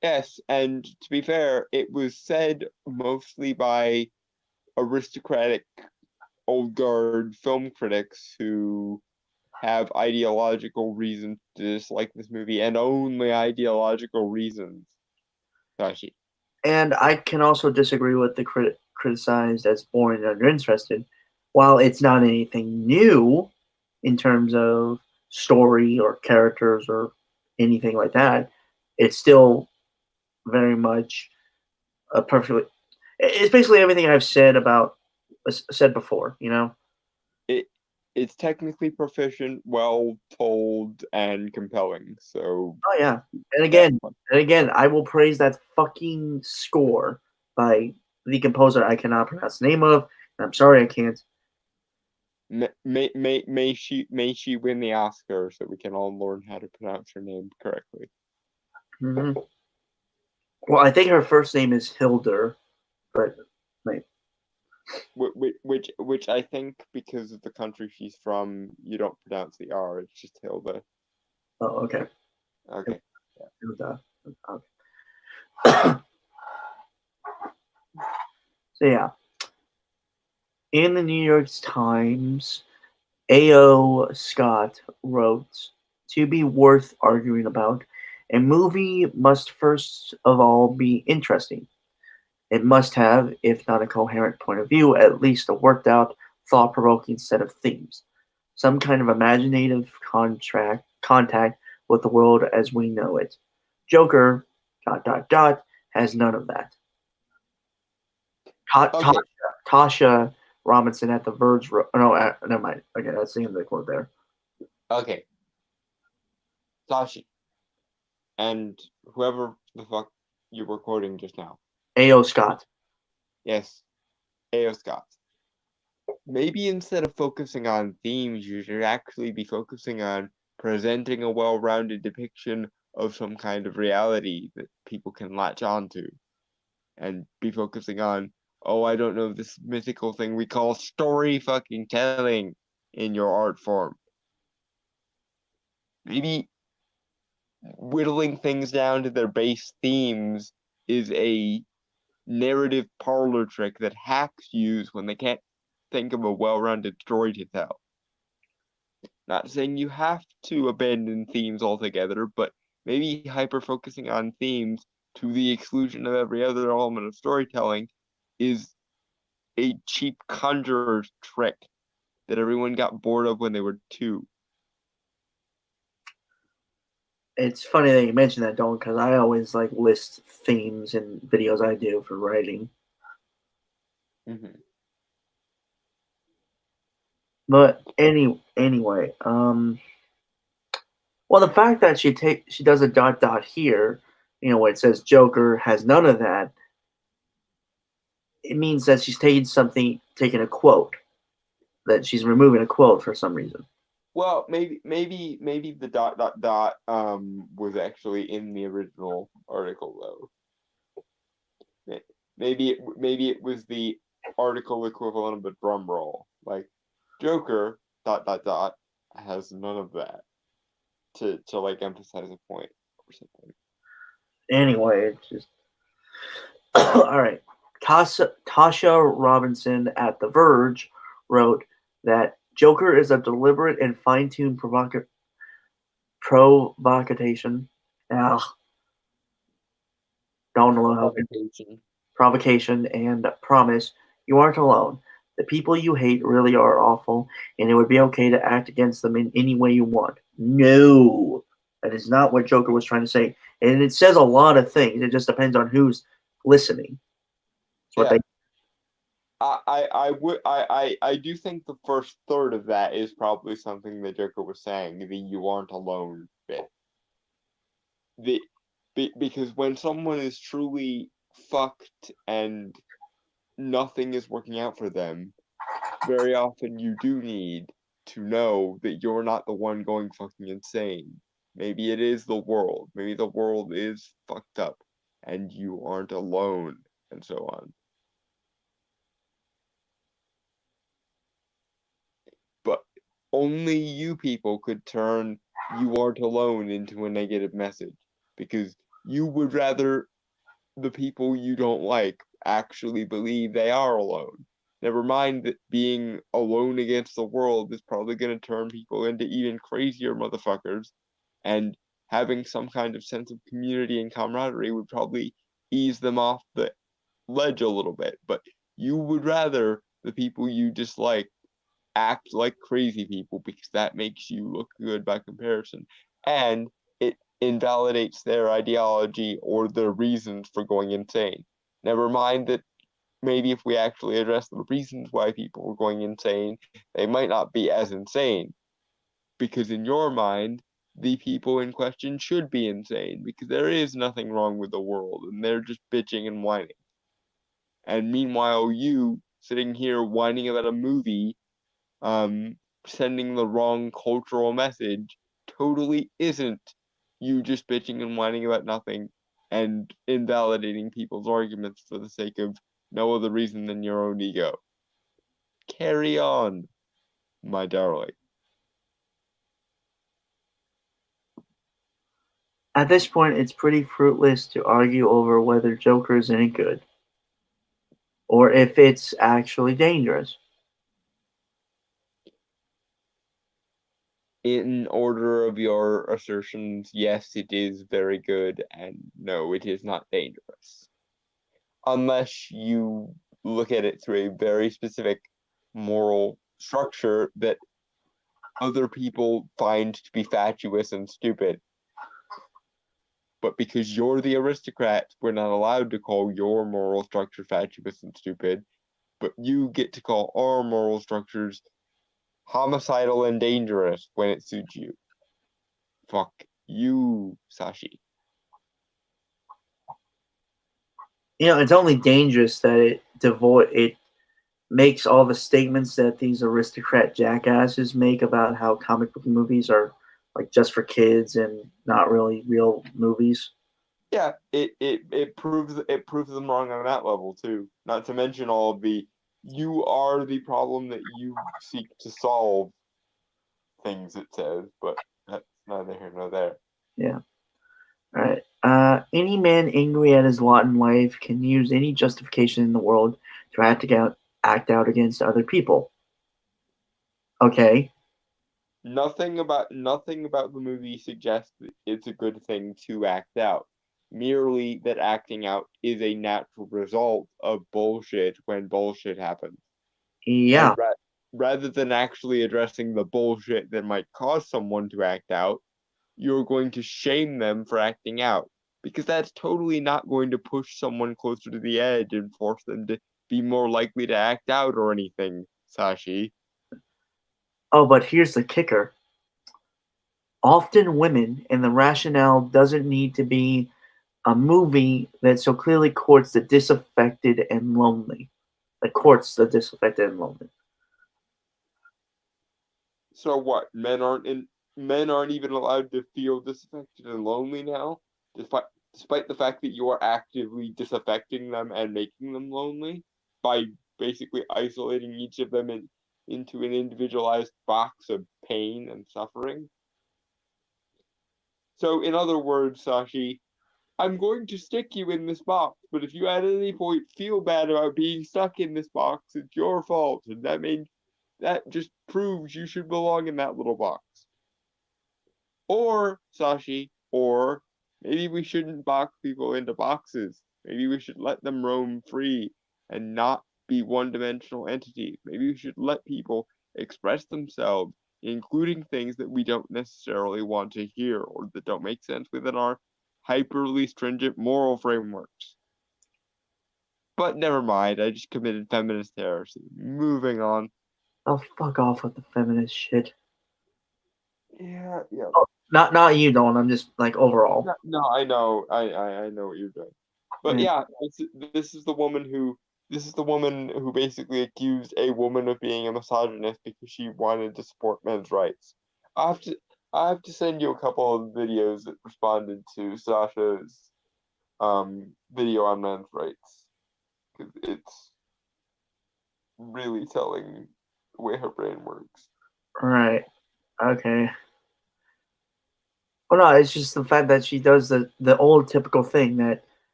Yes, and to be fair, it was said mostly by aristocratic old guard film critics who have ideological reasons to dislike this movie, and only ideological reasons. Sashi. And I can also disagree with the criticized as boring and uninterested. While it's not anything new in terms of story or characters or anything like that, it's still very much a perfectly. It's basically everything I've said before. You know. It's technically proficient, well told, and compelling. So Oh yeah, and again, I will praise that fucking score by the composer I cannot pronounce the name of. And I'm sorry I can't. may she win the Oscar so we can all learn how to pronounce her name correctly. Hmm. Well, I think her first name is Hildur, but like, Which I think because of the country she's from, you don't pronounce the R. It's just Hilda. oh okay, Okay. Hilda. Okay. So yeah, in the New York Times, A.O. Scott wrote, "To be worth arguing about, a movie must first of all be interesting. It must have, if not a coherent point of view, at least a worked out, thought provoking set of themes. Some kind of imaginative contact with the world as we know it. Joker, has none of that." Okay. Tasha Robinson at The Verge no, never mind. Okay, that's the end of the quote there. Okay. Sashi. And whoever the fuck you were quoting just now. A.O. Scott. Yes. A.O. Scott. Maybe instead of focusing on themes, you should actually be focusing on presenting a well-rounded depiction of some kind of reality that people can latch onto. And be focusing on, oh, I don't know, this mythical thing we call story fucking telling in your art form. Maybe whittling things down to their base themes is a narrative parlor trick that hacks use when they can't think of a well-rounded story to tell. Not saying you have to abandon themes altogether, but maybe hyper-focusing on themes to the exclusion of every other element of storytelling is a cheap conjurer's trick that everyone got bored of when they were 2. It's funny that you mentioned that, Don, because I always like list themes in videos I do for writing. Mm-hmm. But anyway, well, the fact that she does a dot here, where it says Joker has none of that, it means that she's taking a quote, that she's removing a quote for some reason. Well, maybe the dot dot dot was actually in the original article though. Maybe it was the article equivalent of a drum roll. Like Joker dot dot dot has none of that to like emphasize a point or something. Anyway, it's just all right. Tasha Robinson at The Verge wrote that Joker is a deliberate and fine-tuned provocation. Don't know how provocation and promise. You aren't alone. The people you hate really are awful, and it would be okay to act against them in any way you want. No, that is not what Joker was trying to say. And it says a lot of things. It just depends on who's listening. That's what Yeah. I do think the first third of that is probably something that Joker was saying, the "you aren't alone" bit. Because when someone is truly fucked and nothing is working out for them, very often you do need to know that you're not the one going fucking insane. Maybe it is the world. Maybe the world is fucked up and you aren't alone, and so on. But only you people could turn "you aren't alone" into a negative message, because you would rather the people you don't like actually believe they are alone. Never mind that being alone against the world is probably going to turn people into even crazier motherfuckers, and having some kind of sense of community and camaraderie would probably ease them off the ledge a little bit. But you would rather the people you dislike act like crazy people, because that makes you look good by comparison, and it invalidates their ideology or their reasons for going insane. Never mind that maybe if we actually address the reasons why people were going insane, they might not be as insane, because in your mind the people in question should be insane, because there is nothing wrong with the world and they're just bitching and whining. And meanwhile, you sitting here whining about a movie sending the wrong cultural message totally isn't you just bitching and whining about nothing and invalidating people's arguments for the sake of no other reason than your own ego. Carry on, my darling. At this point, it's pretty fruitless to argue over whether Joker is any good, or if it's actually dangerous. In order of your assertions, yes, it is very good, and no, it is not dangerous. Unless you look at it through a very specific moral structure that other people find to be fatuous and stupid. But because you're the aristocrat, we're not allowed to call your moral structure fatuous and stupid, but you get to call our moral structures homicidal and dangerous when it suits you. Fuck you, Sashi. It's only dangerous that it makes all the statements that these aristocrat jackasses make about how comic book movies are like just for kids and not really real movies. Yeah, it proves them wrong on that level too. Not to mention all of the "you are the problem that you seek to solve" things it says, but that's neither here nor there. Yeah. All right. Any man angry at his lot in life can use any justification in the world to act out against other people. Okay. Nothing about the movie suggests that it's a good thing to act out. Merely that acting out is a natural result of bullshit when bullshit happens. Yeah. And rather than actually addressing the bullshit that might cause someone to act out, you're going to shame them for acting out, because that's totally not going to push someone closer to the edge and force them to be more likely to act out or anything, Sashi. Oh, but here's the kicker. Often women, and the rationale doesn't need to be a movie that so clearly courts the disaffected and lonely. the court's the disaffected and lonely. So what? Men aren't even allowed to feel disaffected and lonely now, despite the fact that you are actively disaffecting them and making them lonely by basically isolating each of them into an individualized box of pain and suffering. So, in other words, Sashi, I'm going to stick you in this box, but if you at any point feel bad about being stuck in this box, it's your fault, and that just proves you should belong in that little box. Or, Sashi, or maybe we shouldn't box people into boxes. Maybe we should let them roam free and not be one-dimensional entities. Maybe we should let people express themselves, including things that we don't necessarily want to hear or that don't make sense within our hyperly stringent moral frameworks. But never mind, I just committed feminist heresy. Moving on. Oh, fuck off with the feminist shit. Yeah. Not you, Nolan. I'm just like overall. No, I know, I know what you're doing. But Mm. yeah, this is the woman who basically accused a woman of being a misogynist because she wanted to support men's rights. I have to send you a couple of videos that responded to Sasha's video on men's rights, because it's really telling the way her brain works. Right. Okay. Well, no, it's just the fact that she does the old typical thing that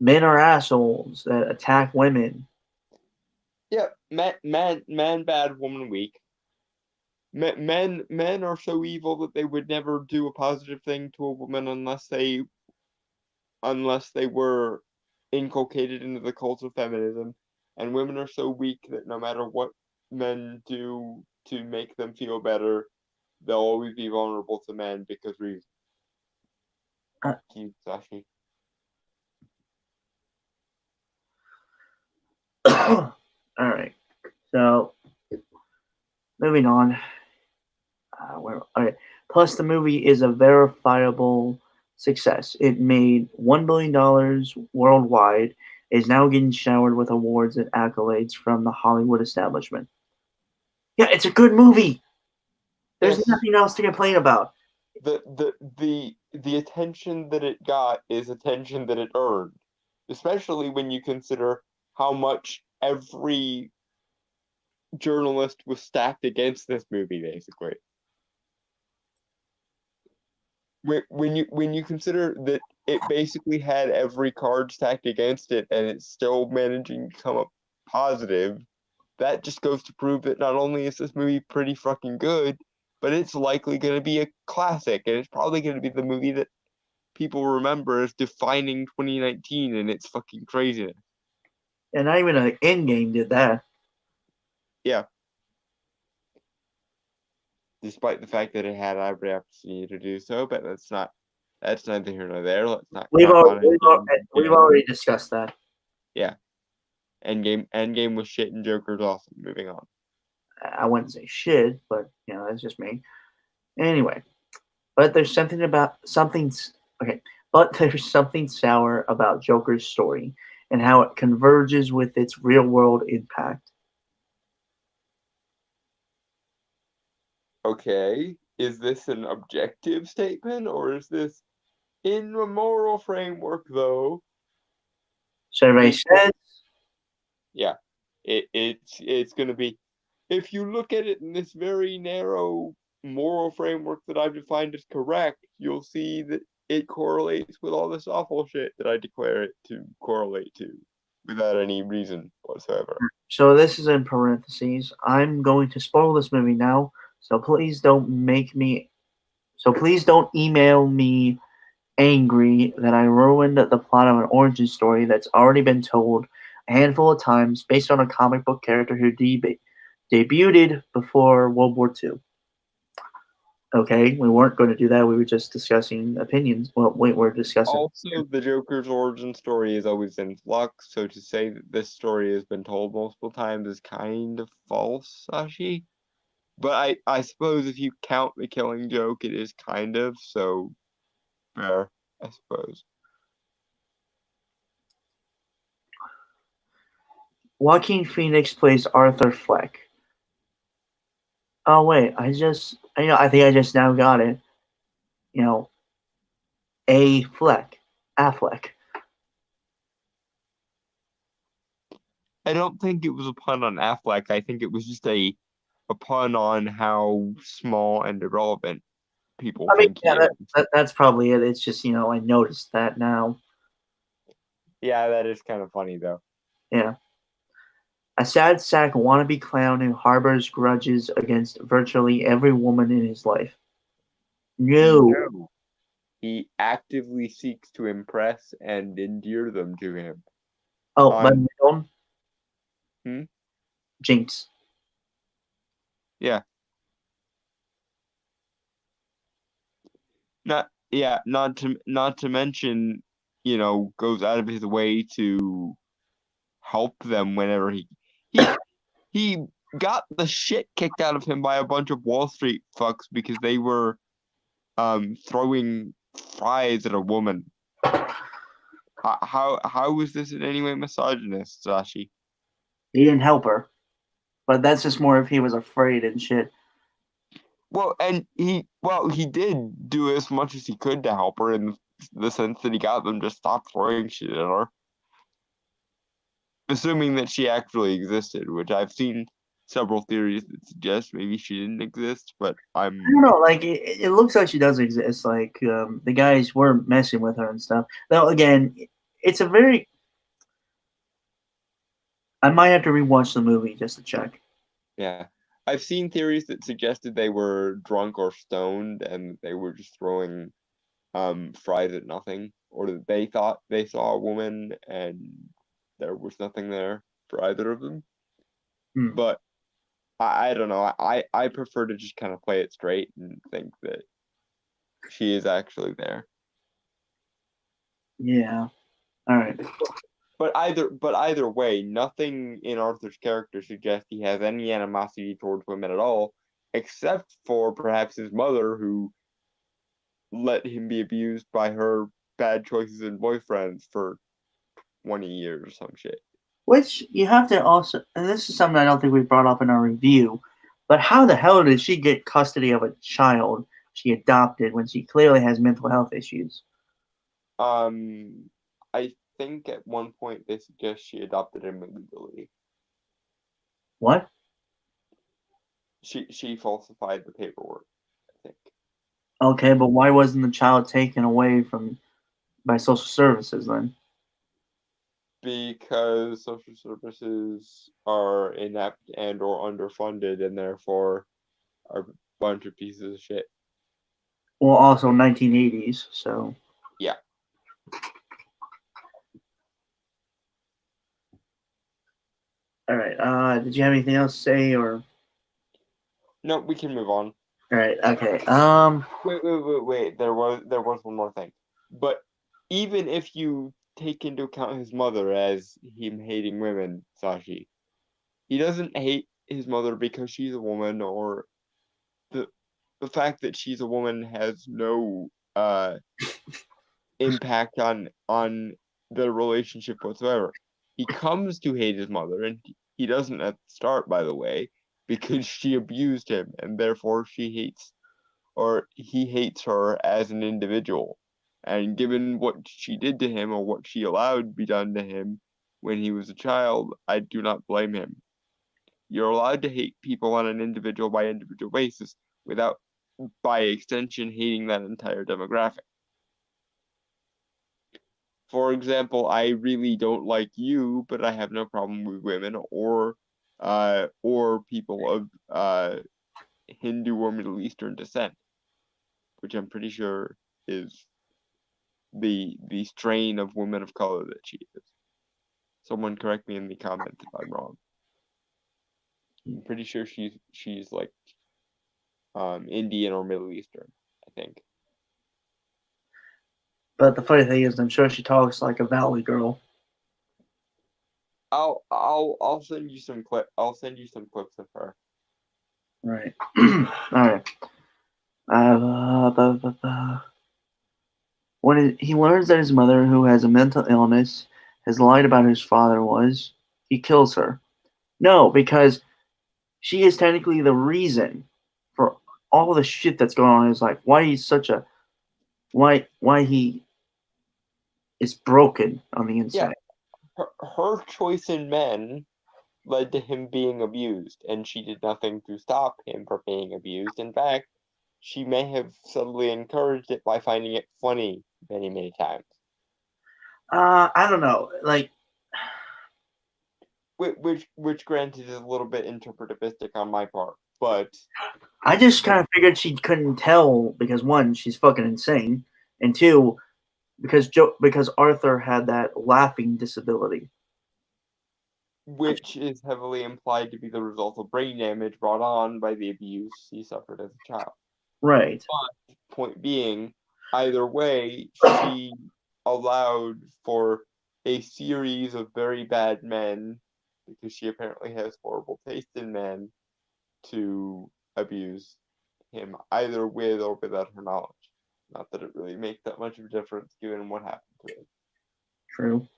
men are assholes that attack women. Yeah, man bad, woman weak. Men are so evil that they would never do a positive thing to a woman unless they were inculcated into the cult of feminism, and women are so weak that no matter what men do to make them feel better, they'll always be vulnerable to men because reasons. Keep Sashi. All right. So, moving on. Okay. Plus, the movie is a verifiable success. It made $1 billion worldwide. Is now getting showered with awards and accolades from the Hollywood establishment. Yeah, it's a good movie. There's Yes. nothing else to complain about. The attention that it got is attention that it earned, especially when you consider how much every journalist was stacked against this movie, basically. When you consider that it basically had every card stacked against it and it's still managing to come up positive, that just goes to prove that not only is this movie pretty fucking good, but it's likely going to be a classic, and it's probably going to be the movie that people remember as defining 2019 and its fucking craziness. And not even an Endgame did that. Yeah. Despite the fact that it had every opportunity to do so, but that's neither here nor there. Let's not We've crap on we've already discussed that. Yeah. Endgame was shit and Joker's awesome. Moving on. I wouldn't say shit, but that's just me. Anyway, but there's something okay. But there's something sour about Joker's story and how it converges with its real world impact. Okay. Is this an objective statement or is this in a moral framework though? Survey says. Yeah. It's gonna be, if you look at it in this very narrow moral framework that I've defined as correct, you'll see that it correlates with all this awful shit that I declare it to correlate to without any reason whatsoever. So this is in parentheses. I'm going to spoil this movie now, so please don't email me angry that I ruined the plot of an origin story that's already been told a handful of times based on a comic book character who debuted before World War II. Okay, we weren't going to do that. We were just discussing opinions. Well, wait, we're discussing. Also, the Joker's origin story is always in flux, so to say that this story has been told multiple times is kind of false, Sashi. But I suppose if you count the Killing Joke, it is kind of, so fair, I suppose. Joaquin Phoenix plays Arthur Fleck. Oh wait, I think I just now got it. You know, A. Fleck, Affleck. I don't think it was a pun on Affleck. I think it was just a pun on how small and irrelevant people I mean, think he yeah, is. that's probably it. It's just I noticed that now. Yeah, that is kind of funny though. Yeah. A sad sack wannabe clown who harbors grudges against virtually every woman in his life. No. No. He actively seeks to impress and endear them to him. Oh, On- but middle? Hmm? Jinx. Yeah. Not to mention, goes out of his way to help them whenever he got the shit kicked out of him by a bunch of Wall Street fucks because they were throwing fries at a woman. How was this in any way misogynist, Sashi? He didn't help her. But that's just more if he was afraid and shit. Well, and he did do as much as he could to help her in the sense that he got them to stop throwing shit at her. Assuming that she actually existed, which I've seen several theories that suggest maybe she didn't exist, but I don't know, like, it looks like she does exist. Like, the guys were messing with her and stuff. Though, again, it's a very... I might have to rewatch the movie just to check. Yeah. I've seen theories that suggested they were drunk or stoned and they were just throwing fries at nothing, or that they thought they saw a woman and there was nothing there for either of them. Hmm. But I don't know. I prefer to just kind of play it straight and think that she is actually there. Yeah. All right. But either way, nothing in Arthur's character suggests he has any animosity towards women at all, except for perhaps his mother, who let him be abused by her bad choices and boyfriends for 20 years or some shit. Which you have to also, and this is something I don't think we brought up in our review, but how the hell did she get custody of a child she adopted when she clearly has mental health issues? I think at one point they suggest she adopted him illegally. What? She falsified the paperwork, I think. Okay, but why wasn't the child taken away by social services then? Because social services are inept and or underfunded and therefore are a bunch of pieces of shit. Well, also 1980s, so. Yeah. All right. Did you have anything else to say, or? No, we can move on. All right. Okay. Wait. There was one more thing. But even if you take into account his mother as him hating women, Sashi, he doesn't hate his mother because she's a woman, or the fact that she's a woman has no impact on the relationship whatsoever. He comes to hate his mother, and he doesn't at the start, by the way, because she abused him, and therefore he hates her as an individual. And given what she did to him, or what she allowed to be done to him when he was a child, I do not blame him. You're allowed to hate people on an individual by individual basis without, by extension, hating that entire demographic. For example, I really don't like you, but I have no problem with women or people of Hindu or Middle Eastern descent, which I'm pretty sure is the strain of women of color that she is. Someone correct me in the comments if I'm wrong. I'm pretty sure she's like Indian or Middle Eastern, I think. But the funny thing is, I'm sure she talks like a valley girl. I'll send you some clips of her. Right. All right. When he learns that his mother, who has a mental illness, has lied about who his father was, he kills her. No, because she is technically the reason for all the shit that's going on in his life. Why he's such a why he is broken on the inside. Her choice in men led to him being abused, and she did nothing to stop him from being abused. In fact, she may have subtly encouraged it by finding it funny many times. I don't know. Like, Which granted is a little bit interpretivistic on my part, but I just kind of figured she couldn't tell because one, she's fucking insane, and two, because Arthur had that laughing disability. which is heavily implied to be the result of brain damage brought on by the abuse he suffered as a child. Right. Point being, either way, she allowed for a series of very bad men, because she apparently has horrible taste in men, to abuse him, either with or without her knowledge. Not that it really makes that much of a difference given what happened to him. True.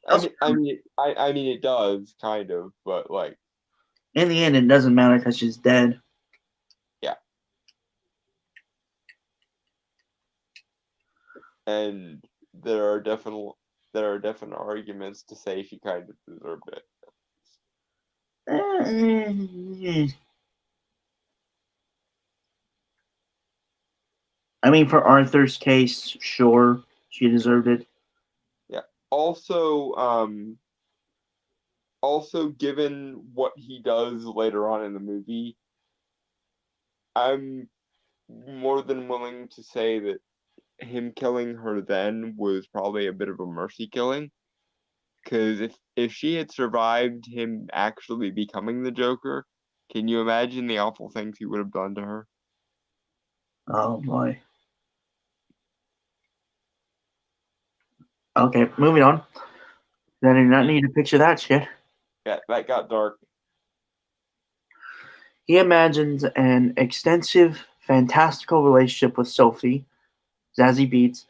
I mean, it does kind of, but like, In the end, it doesn't matter because she's dead. yeah. And there are definite arguments to say she kind of deserved it. I mean, for Arthur's case, sure, she deserved it. Yeah. Also, given what he does later on in the movie, I'm more than willing to say that him killing her then was probably a bit of a mercy killing. Because if she had survived him actually becoming the Joker, can you imagine the awful things he would have done to her? Oh boy. Okay, moving on. Then I do not need to picture that shit. Yeah, that got dark. He imagines an extensive, fantastical relationship with Sophie, Zazie Beetz,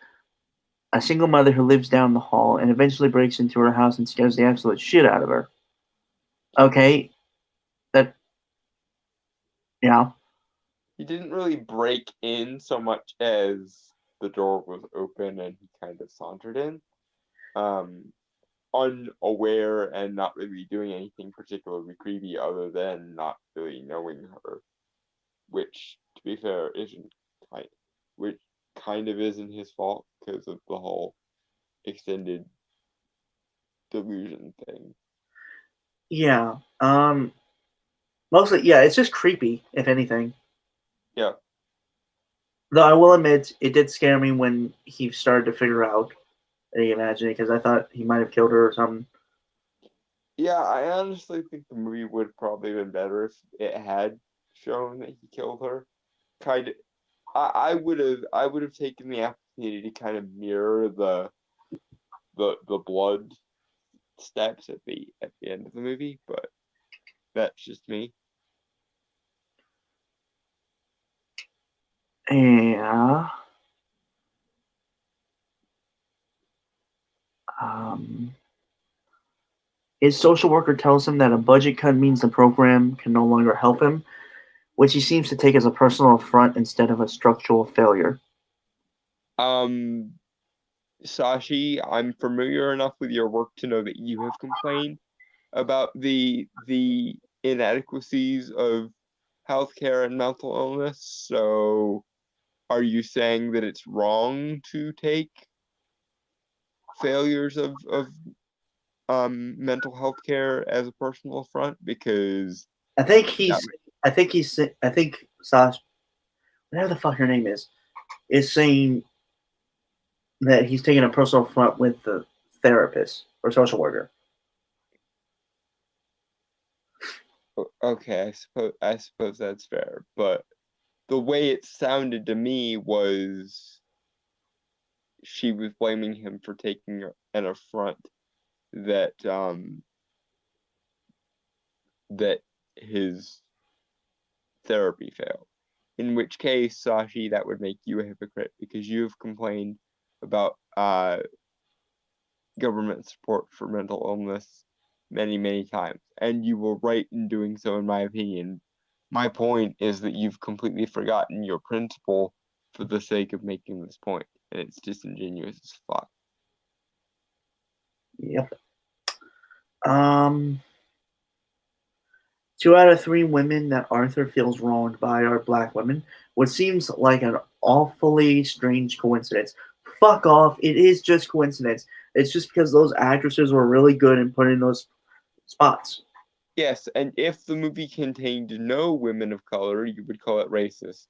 a single mother who lives down the hall and eventually breaks into her house and scares the absolute shit out of her. Okay, yeah. He didn't really break in so much as the door was open and he kind of sauntered in, unaware and not really doing anything particularly creepy other than not really knowing her, which, to be fair, which kind of isn't his fault because of the whole extended delusion thing. Yeah. Mostly, yeah, it's just creepy, if anything. Yeah. Though I will admit, it did scare me when he started to figure out that he imagined it, because I thought he might have killed her or something. Yeah, I honestly think the movie would probably been better if it had shown that he killed her. Kind of, I would have taken the opportunity to kind of mirror the blood steps at the end of the movie, but that's just me. Yeah. His social worker tells him that a budget cut means the program can no longer help him, which he seems to take as a personal affront instead of a structural failure. Sashi, I'm familiar enough with your work to know that you have complained about the inadequacies of healthcare and mental illness. So, are you saying that it's wrong to take failures of mental health care as a personal affront? Because I think Sash, whatever the fuck her name is saying that he's taking a personal affront with the therapist or social worker. okay, I suppose that's fair, but the way it sounded to me was she was blaming him for taking an affront that that his therapy failed. In which case, Sashi, that would make you a hypocrite because you have complained about government support for mental illness many, many times, and you were right in doing so, in my opinion. My point is that you've completely forgotten your principle for the sake of making this point, and it's disingenuous as fuck. Yep. 2 out of 3 women that Arthur feels wronged by are black women, which seems like an awfully strange coincidence. Fuck off. It is just coincidence. It's just because those actresses were really good in putting those spots. Yes, and if the movie contained no women of color, you would call it racist.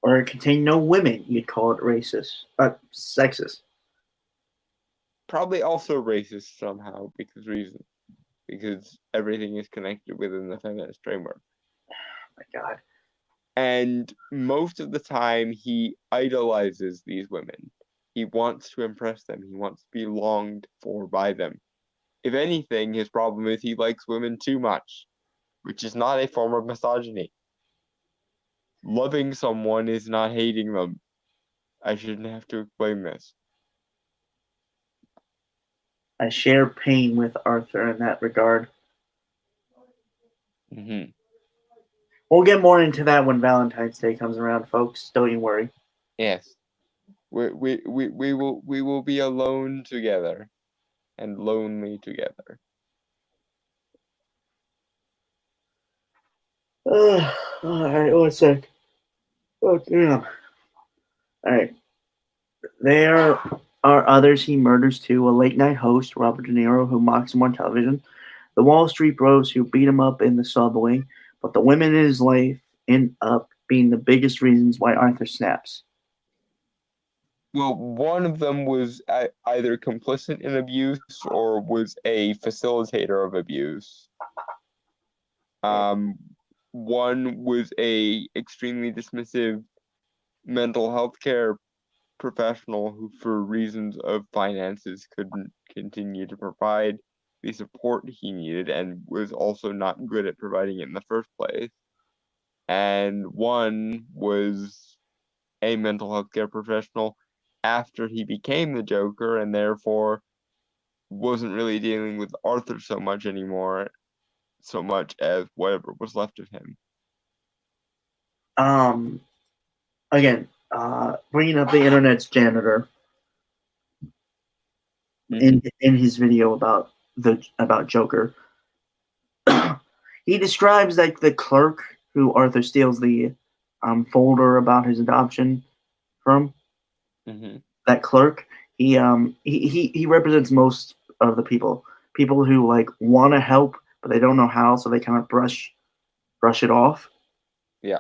Or it contained no women, you'd call it racist. Sexist. Probably also racist somehow because everything is connected within the feminist framework. Oh my God. And most of the time, he idolizes these women. He wants to impress them. He wants to be longed for by them. If anything, his problem is he likes women too much, which is not a form of misogyny. Loving someone is not hating them. I shouldn't have to explain this. I share pain with Arthur in that regard. Mm-hmm. We'll get more into that when Valentine's Day comes around, folks. Don't you worry. Yes. We will be alone together and lonely together. All right, one sec. Oh, damn. All right. There are others he murders too. A late night host, Robert De Niro, who mocks him on television. The Wall Street bros who beat him up in the subway. But the women in his life end up being the biggest reasons why Arthur snaps. Well, one of them was either complicit in abuse or was a facilitator of abuse. One was a extremely dismissive mental health care professional who, for reasons of finances, couldn't continue to provide the support he needed and was also not good at providing it in the first place. And one was a mental health care professional after he became the Joker and therefore wasn't really dealing with Arthur so much anymore, so much as whatever was left of him. Again, bringing up the internet's janitor in his video about Joker. He describes like the clerk who Arthur steals the folder about his adoption from. Mm-hmm. That clerk, he represents most of the people who like want to help but they don't know how, so they kind of brush it off. Yeah.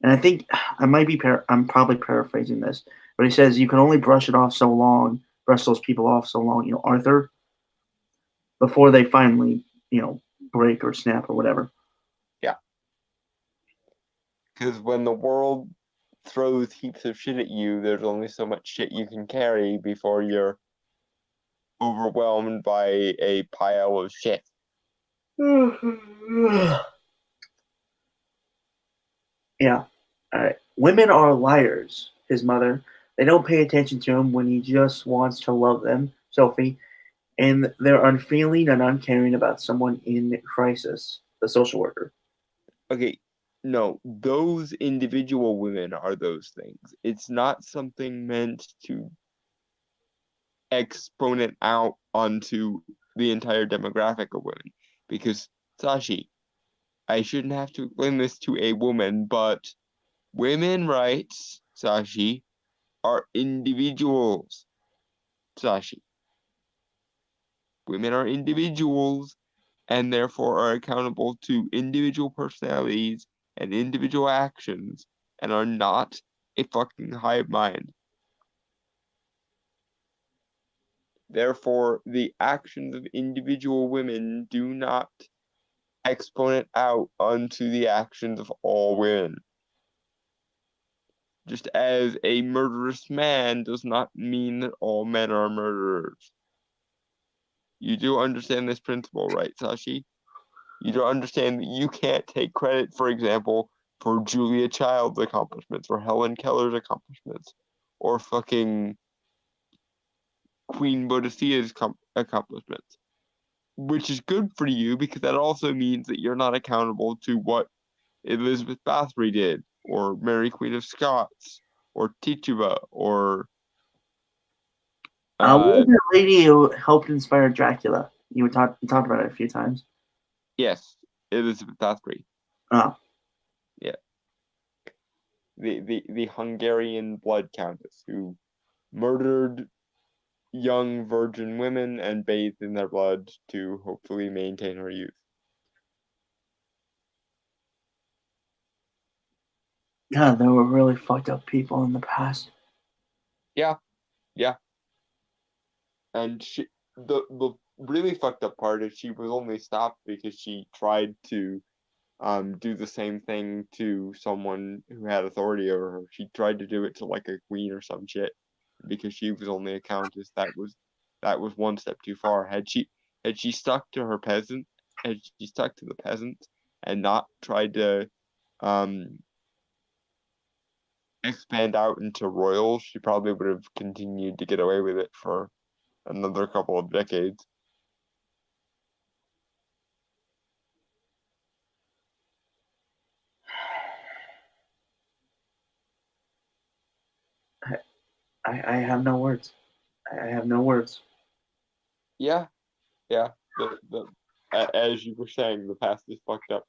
And I think I'm probably paraphrasing this, but he says you can only brush those people off so long, Arthur, before they finally, break or snap or whatever. Yeah. Because when the world throws heaps of shit at you, there's only so much shit you can carry before you're overwhelmed by a pile of shit. Yeah. All right. Women are liars, his mother. They don't pay attention to him when he just wants to love them, Sophie. And they're unfeeling and uncaring about someone in crisis, the social worker. Okay, no, those individual women are those things. It's not something meant to exponent out onto the entire demographic of women. Because, Sashi, I shouldn't have to explain this to a woman, but women rights, Sashi, are individuals. Sashi. Women are individuals and therefore are accountable to individual personalities and individual actions and are not a fucking hive mind. Therefore, the actions of individual women do not exponent out onto the actions of all women. Just as a murderous man does not mean that all men are murderers. You do understand this principle, right, Sashi? You do understand that you can't take credit, for example, for Julia Child's accomplishments or Helen Keller's accomplishments or fucking Queen Boadicea's accomplishments, which is good for you because that also means that you're not accountable to what Elizabeth Bathory did, or Mary Queen of Scots, or Tituba, or What was that lady who helped inspire Dracula? You talked about it a few times. yes, Elizabeth Bathory. Oh. Yeah. The Hungarian blood countess who murdered young virgin women and bathed in their blood to hopefully maintain her youth. God, there were really fucked up people in the past. Yeah. And the really fucked up part is she was only stopped because she tried to do the same thing to someone who had authority over her. She tried to do it to like a queen or some shit because she was only a countess. That was one step too far. Had she stuck to her peasant, had she stuck to the peasant and not tried to expand out into royals, she probably would have continued to get away with it for another couple of decades. I have no words. I have no words. Yeah. As you were saying, the past is fucked up.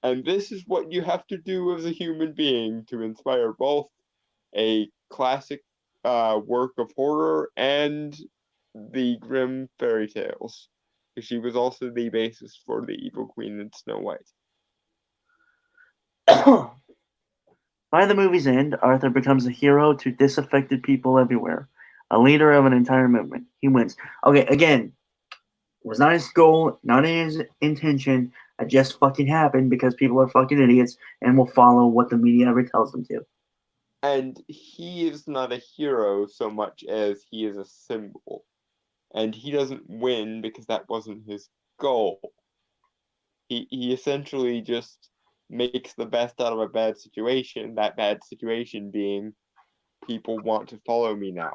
And this is what you have to do as a human being to inspire both a classic work of horror and the grim fairy tales. Because she was also the basis for the Evil Queen in Snow White. By the movie's end, Arthur becomes a hero to disaffected people everywhere, a leader of an entire movement. He wins. Okay, again, it was not his goal, not his intention. It just fucking happened because people are fucking idiots and will follow what the media ever tells them to. And he is not a hero so much as he is a symbol. And he doesn't win because that wasn't his goal. He essentially just makes the best out of a bad situation, that bad situation being people want to follow me now.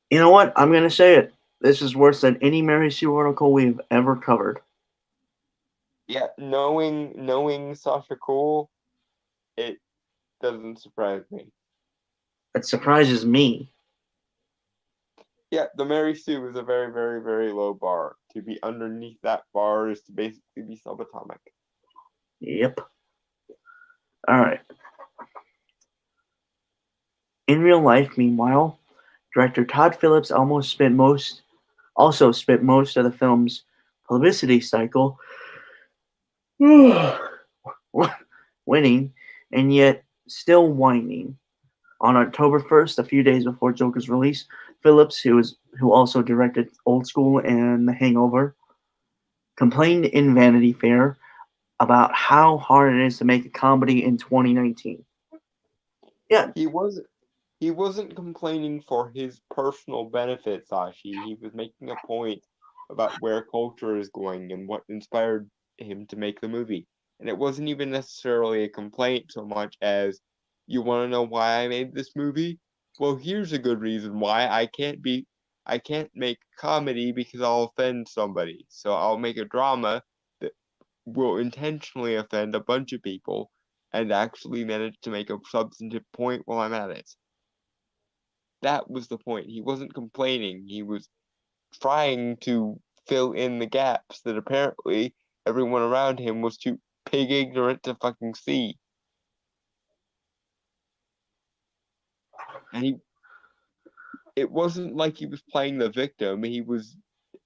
You know what? I'm going to say it. This is worse than any Mary Sue article we've ever covered. Yeah, knowing Sasha Cole, it doesn't surprise me. It surprises me. Yeah, the Mary Sue is a very, very, very low bar. To be underneath that bar is to basically be subatomic. Yep. All right. In real life, meanwhile, director Todd Phillips also spent most of the film's publicity cycle winning and yet still whining. On October 1st, a few days before Joker's release, Phillips, who also directed Old School and The Hangover, complained in Vanity Fair about how hard it is to make a comedy in 2019. Yeah. He wasn't complaining for his personal benefit, Sashi. He was making a point about where culture is going and what inspired him to make the movie. And it wasn't even necessarily a complaint so much as, you want to know why I made this movie? Well, here's a good reason why. I can't make comedy because I'll offend somebody. So I'll make a drama that will intentionally offend a bunch of people and actually manage to make a substantive point while I'm at it. That was the point. He wasn't complaining. He was trying to fill in the gaps that apparently everyone around him was too pig ignorant to fucking see. And it wasn't like he was playing the victim. He was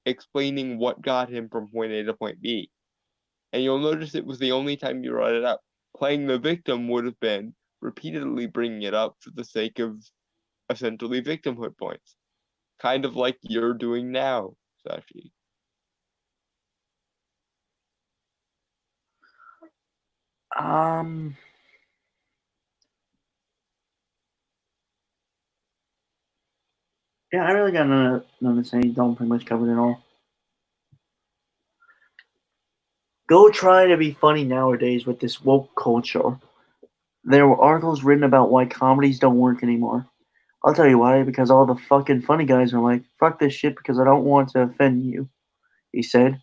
explaining what got him from point A to point B. And you'll notice it was the only time you brought it up. Playing the victim would have been repeatedly bringing it up for the sake of essentially victimhood points. Kind of like you're doing now, Sashi. Yeah, I really got nothing to say. Don't pretty much covered it all. Go try to be funny nowadays with this woke culture. There were articles written about why comedies don't work anymore. I'll tell you why, because all the fucking funny guys are like, fuck this shit because I don't want to offend you, he said.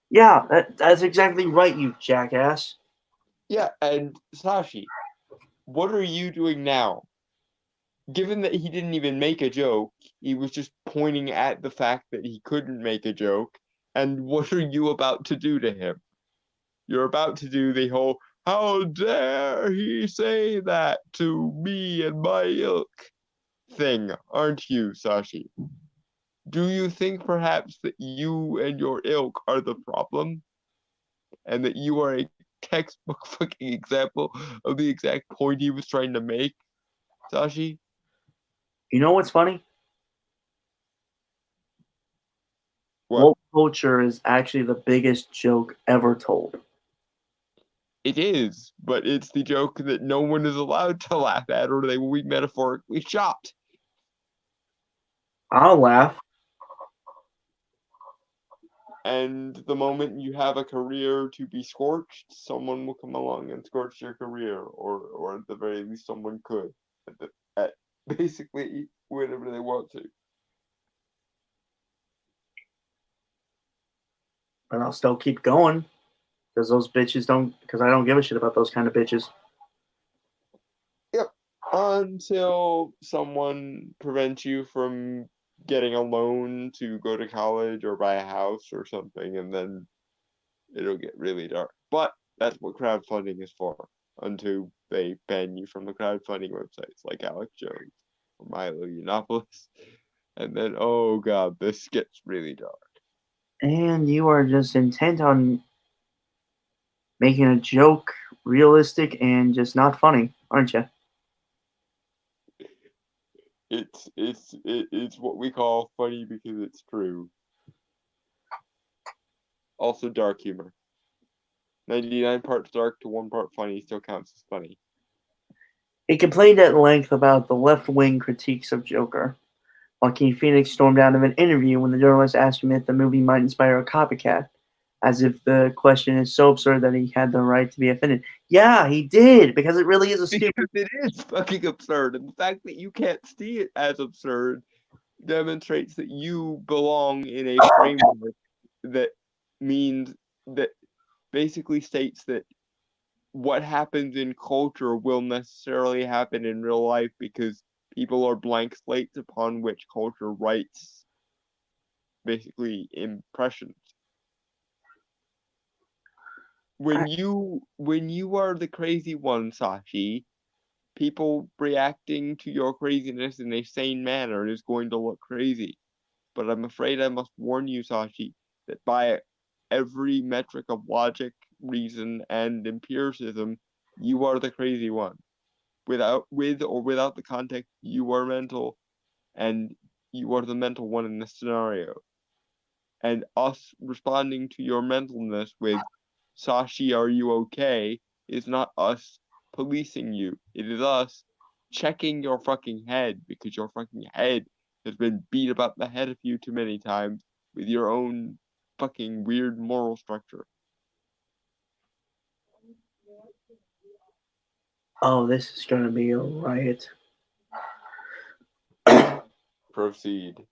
Yeah, that's exactly right, you jackass. Yeah, and Sashi, what are you doing now? Given that he didn't even make a joke, he was just pointing at the fact that he couldn't make a joke, and what are you about to do to him? You're about to do the whole, how dare he say that to me and my ilk thing, aren't you, Sashi? Do you think perhaps that you and your ilk are the problem? And that you are a textbook fucking example of the exact point he was trying to make, Sashi? You know what's funny? What? Woke culture is actually the biggest joke ever told. It is, but it's the joke that no one is allowed to laugh at or they will be metaphorically shot. I'll laugh. And the moment you have a career to be scorched, someone will come along and scorch your career, or at the very least, someone could. At basically whenever they want to. But I'll still keep going. Because those bitches don't, because I don't give a shit about those kind of bitches. Yep. Until someone prevents you from getting a loan to go to college or buy a house or something, and then it'll get really dark. But that's what crowdfunding is for, until they ban you from the crowdfunding websites like Alex Jones or Milo Yiannopoulos. And then, oh god, this gets really dark. And you are just intent on making a joke realistic and just not funny, aren't you? It's what we call funny because it's true. Also dark humor. 99 parts dark to 1 part funny still counts as funny. He complained at length about the left-wing critiques of Joker. Joaquin Phoenix stormed out of an interview when the journalist asked him if the movie might inspire a copycat, as if the question is so absurd that he had the right to be offended. Yeah, he did, because it really is a stupid... Because it is fucking absurd, and the fact that you can't see it as absurd demonstrates that you belong in a framework that means that basically states that what happens in culture will necessarily happen in real life because people are blank slates upon which culture writes basically impressions. When you are the crazy one, Sashi, people reacting to your craziness in a sane manner is going to look crazy. But I'm afraid I must warn you, Sashi, that by every metric of logic, reason, and empiricism, you are the crazy one. With or without the context, you are mental, and you are the mental one in this scenario. And us responding to your mentalness with, Sashi, are you okay, is not us policing you. It is us checking your fucking head, because your fucking head has been beat about the head a few too many times with your own fucking weird moral structure. Oh, this is gonna be a riot. Proceed.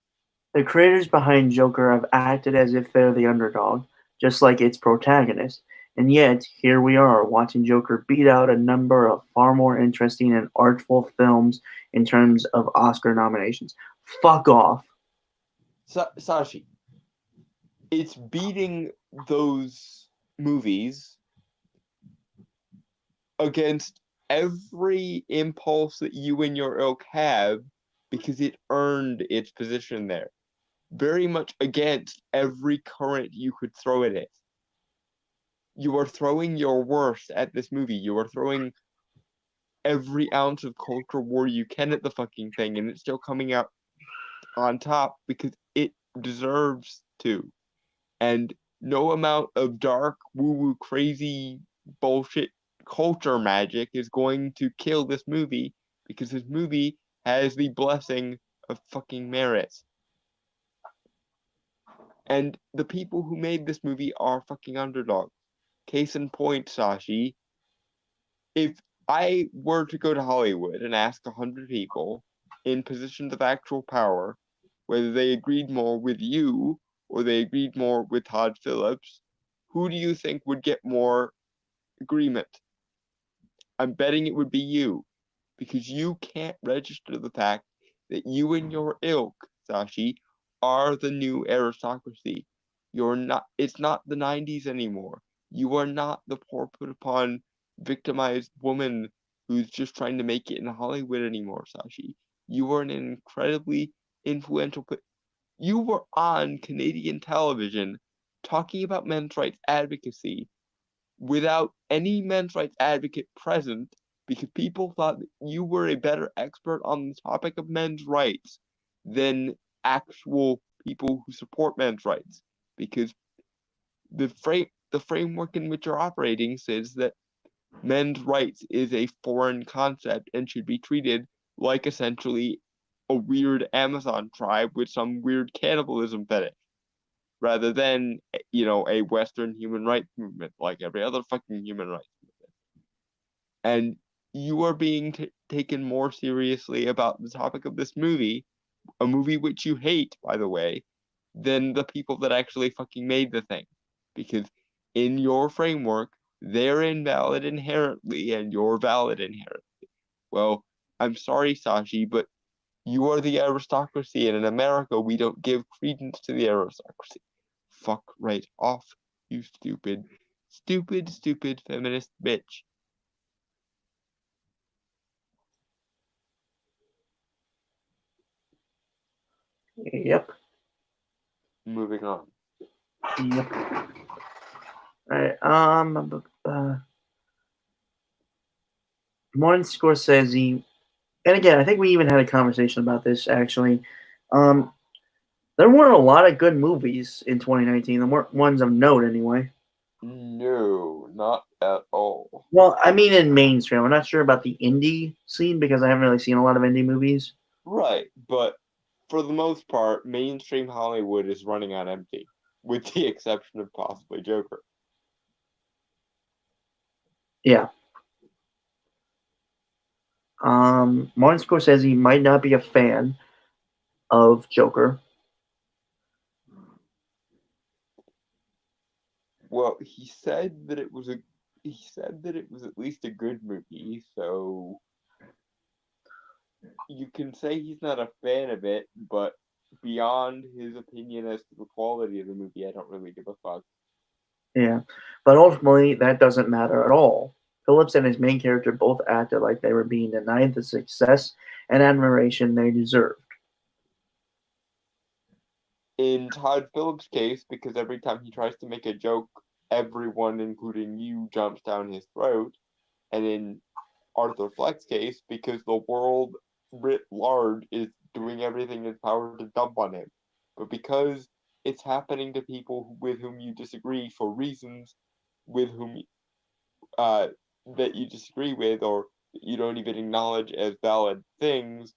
The creators behind Joker have acted as if they're the underdog, just like its protagonist. And yet, here we are, watching Joker beat out a number of far more interesting and artful films in terms of Oscar nominations. Fuck off. Sashi, it's beating those movies against every impulse that you and your ilk have because it earned its position there. Very much against every current you could throw at it. You are throwing your worst at this movie. You are throwing every ounce of culture war you can at the fucking thing, and it's still coming out on top because it deserves to. And no amount of dark, woo-woo, crazy bullshit culture magic is going to kill this movie because this movie has the blessing of fucking merit. And the people who made this movie are fucking underdogs. Case in point, Sashi, if I were to go to Hollywood and ask 100 people, in positions of actual power, whether they agreed more with you or they agreed more with Todd Phillips, who do you think would get more agreement? I'm betting it would be you, because you can't register the fact that you and your ilk, Sashi, are the new aristocracy. You're not. It's not the 90s anymore. You are not the poor, put upon, victimized woman who's just trying to make it in Hollywood anymore, Sashi. You are an incredibly influential. You were on Canadian television talking about men's rights advocacy without any men's rights advocate present, because people thought that you were a better expert on the topic of men's rights than actual people who support men's rights, because the framework in which you're operating says that men's rights is a foreign concept and should be treated like essentially a weird Amazon tribe with some weird cannibalism fetish, rather than, a Western human rights movement like every other fucking human rights movement. And you are being taken more seriously about the topic of this movie, a movie which you hate, by the way, than the people that actually fucking made the thing. Because in your framework, they're invalid inherently and you're valid inherently. Well, I'm sorry, Sashi, but you are the aristocracy, and in America, we don't give credence to the aristocracy. Fuck right off, you stupid feminist bitch. Yep. Moving on. Yep. Alright, Martin Scorsese, and again, I think we even had a conversation about this, actually. There weren't a lot of good movies in 2019. There weren't ones of note, anyway. No, not at all. Well, I mean in mainstream. I'm not sure about the indie scene, because I haven't really seen a lot of indie movies. Right, but for the most part, mainstream Hollywood is running on empty, with the exception of possibly Joker. Yeah. Martin Scorsese might not be a fan of Joker. Well, he said that it was at least a good movie, so you can say he's not a fan of it, but beyond his opinion as to the quality of the movie, I don't really give a fuck. Yeah. But ultimately, that doesn't matter at all. Phillips and his main character both acted like they were being denied the success and admiration they deserved. In Todd Phillips' case, because every time he tries to make a joke, everyone, including you, jumps down his throat. And in Arthur Fleck's case, because the world writ large is doing everything in its power to dump on him. But because it's happening to people with whom you disagree for reasons with whom that you disagree with, or that you don't even acknowledge as valid things,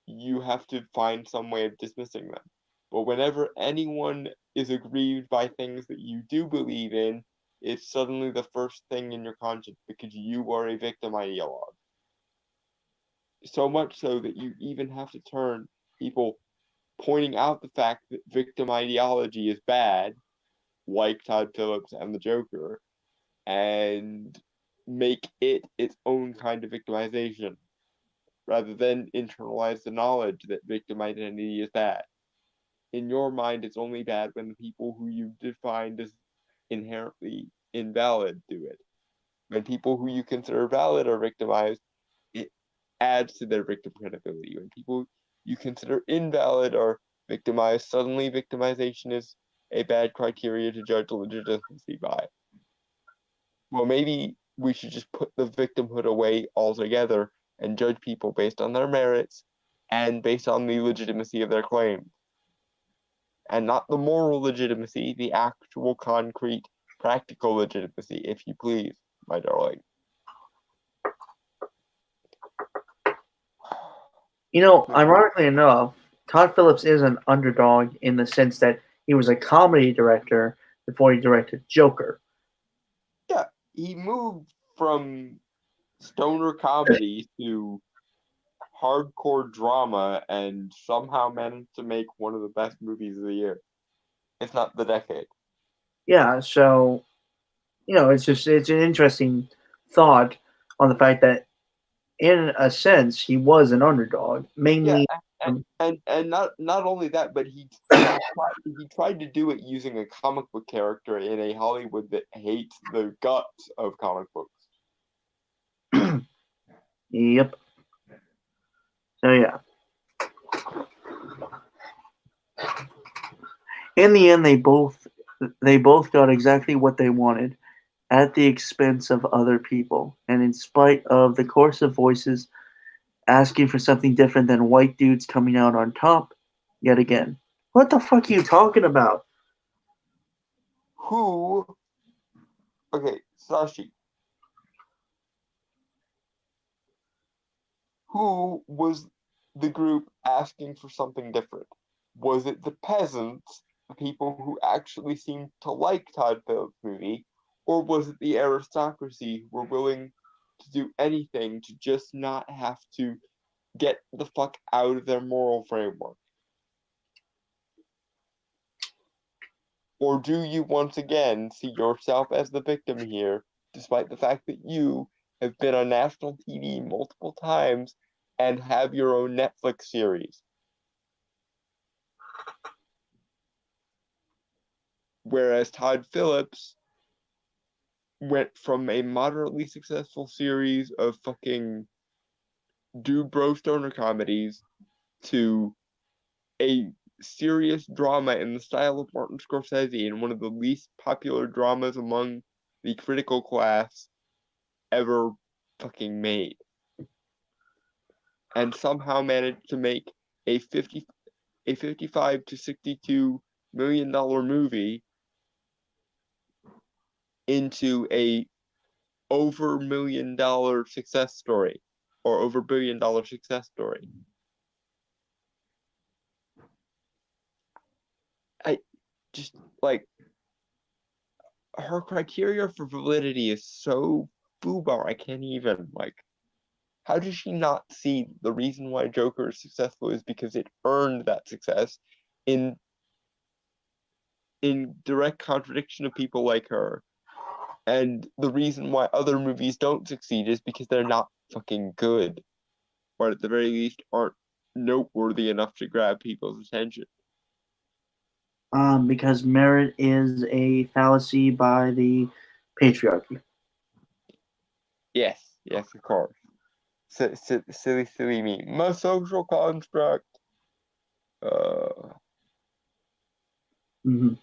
you have to find some way of dismissing them. But whenever anyone is aggrieved by things that you do believe in, it's suddenly the first thing in your conscience because you are a victim ideologue. So much so that you even have to turn people pointing out the fact that victim ideology is bad, like Todd Phillips and the Joker, and make it its own kind of victimization, rather than internalize the knowledge that victim identity is bad. In your mind, it's only bad when the people who you defined as inherently invalid do it. When people who you consider valid are victimized, it adds to their victim credibility. When people you consider invalid are victimized, suddenly victimization is a bad criteria to judge legitimacy by. Well, maybe we should just put the victimhood away altogether and judge people based on their merits and based on the legitimacy of their claims. And not the moral legitimacy, the actual concrete, practical legitimacy, if you please, my darling. Ironically enough, Todd Phillips is an underdog in the sense that he was a comedy director before he directed Joker. Yeah, he moved from stoner comedy to hardcore drama and somehow managed to make one of the best movies of the year, if not the decade. Yeah, so it's an interesting thought on the fact that in a sense he was an underdog, Yeah, mainly. and not only that, but he tried to do it using a comic book character in a Hollywood that hates the guts of comic books. Yep. So yeah. In the end, they both got exactly what they wanted, at the expense of other people, and in spite of the chorus of voices asking for something different than white dudes coming out on top, yet again. What the fuck are you talking about? Who? Okay, Sashi. Who was the group asking for something different? Was it the peasants, the people who actually seemed to like Todd Phillips' movie, or was it the aristocracy who were willing to do anything to just not have to get the fuck out of their moral framework? Or do you once again see yourself as the victim here, despite the fact that you have been on national TV multiple times and have your own Netflix series? Whereas Todd Phillips went from a moderately successful series of fucking dude bro stoner comedies to a serious drama in the style of Martin Scorsese and one of the least popular dramas among the critical class ever fucking made. And somehow managed to make a 55 to $62 million movie into a over $1 million success story or over $1 billion success story. I just like her criteria for validity is so foobar. I can't even like. How does she not see the reason why Joker is successful is because it earned that success in direct contradiction of people like her, and the reason why other movies don't succeed is because they're not fucking good, or at the very least aren't noteworthy enough to grab people's attention. Because merit is a fallacy by the patriarchy. Yes, of course. Silly me. My social construct. Mm-hmm.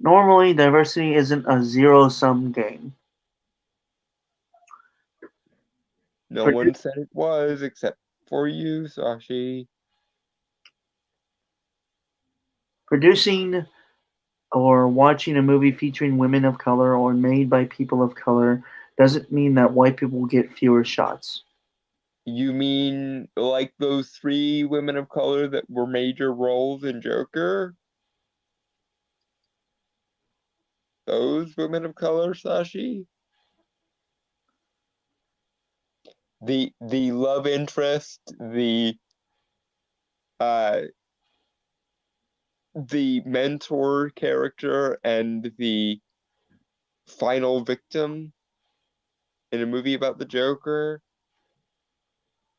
Normally, diversity isn't a zero-sum game. No one said it was, except for you, Sashi. Producing or watching a movie featuring women of color or made by people of color doesn't mean that white people get fewer shots. You mean like those 3 women of color that were major roles in Joker? Those women of color, Sashi? The love interest, the mentor character, and the final victim in a movie about the Joker.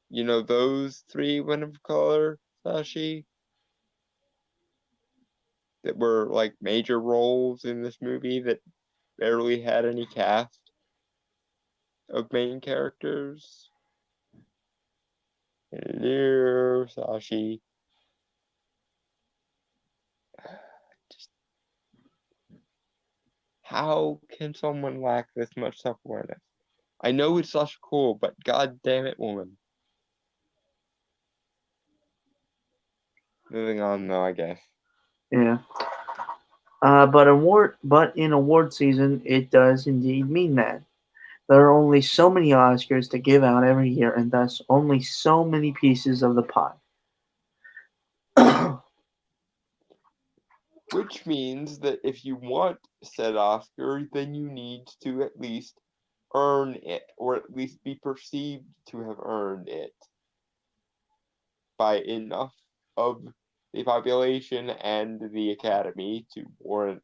You know those 3 women of color, Sashi? That were like major roles in this movie that barely had any cast of main characters. Hello, Sashi. Just, how can someone lack this much self-awareness? I know it's such cool, but god damn it, woman. Moving on though, I guess. Yeah. But in award season, it does indeed mean that. There are only so many Oscars to give out every year, and thus only so many pieces of the pie. Which means that if you want said Oscar, then you need to at least earn it, or at least be perceived to have earned it by enough of the population and the Academy to warrant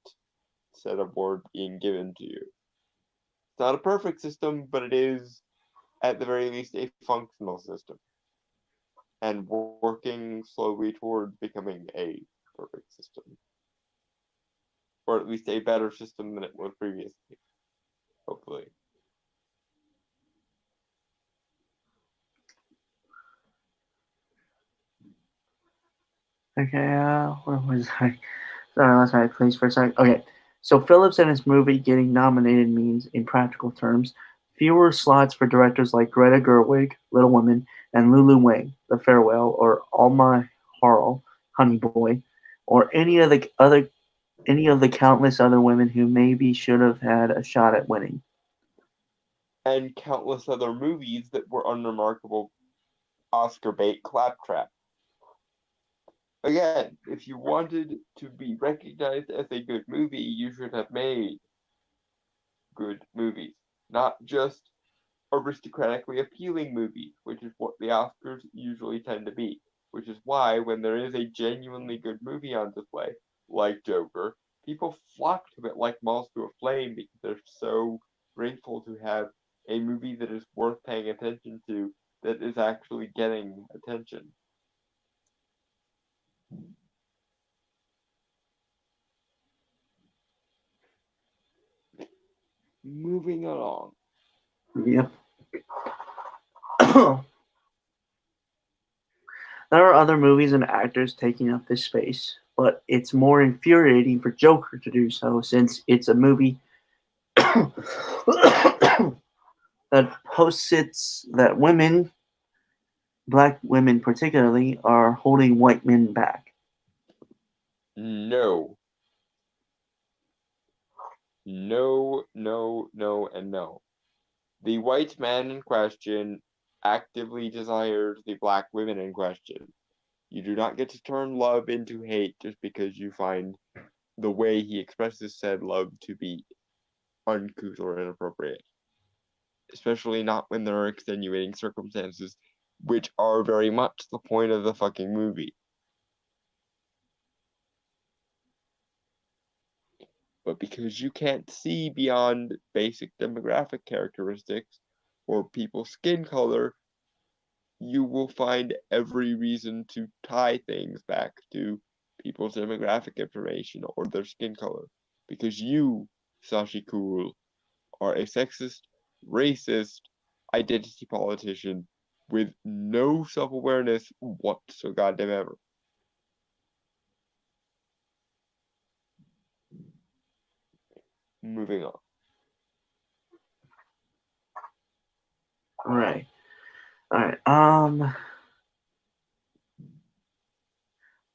said award being given to you. It's not a perfect system, but it is, at the very least, a functional system, and working slowly toward becoming a perfect system, or at least a better system than it was previously, hopefully. Okay, where was I? Sorry, I lost my place for a second. Okay, so Phillips and his movie getting nominated means, in practical terms, fewer slots for directors like Greta Gerwig, Little Women, and Lulu Wang, The Farewell, or Alma Har'el, Honey Boy, or any of the countless other women who maybe should have had a shot at winning. And countless other movies that were unremarkable Oscar bait claptrap. Again, if you wanted to be recognized as a good movie, you should have made good movies, not just aristocratically appealing movies, which is what the Oscars usually tend to be. Which is why, when there is a genuinely good movie on display, like Joker, people flock to it like moths to a flame because they're so grateful to have a movie that is worth paying attention to, that is actually getting attention. Moving along. Yep. There are other movies and actors taking up this space, but it's more infuriating for Joker to do so since it's a movie that posits that women, black women particularly, are holding white men back. No. No, no, no, and no. The white man in question actively desires the black women in question. You do not get to turn love into hate just because you find the way he expresses said love to be uncouth or inappropriate. Especially not when there are extenuating circumstances, which are very much the point of the fucking movie. But because you can't see beyond basic demographic characteristics or people's skin color, you will find every reason to tie things back to people's demographic information or their skin color. Because you, Sashi Cool, are a sexist, racist, identity politician with no self-awareness whatsoever. Moving on. All right.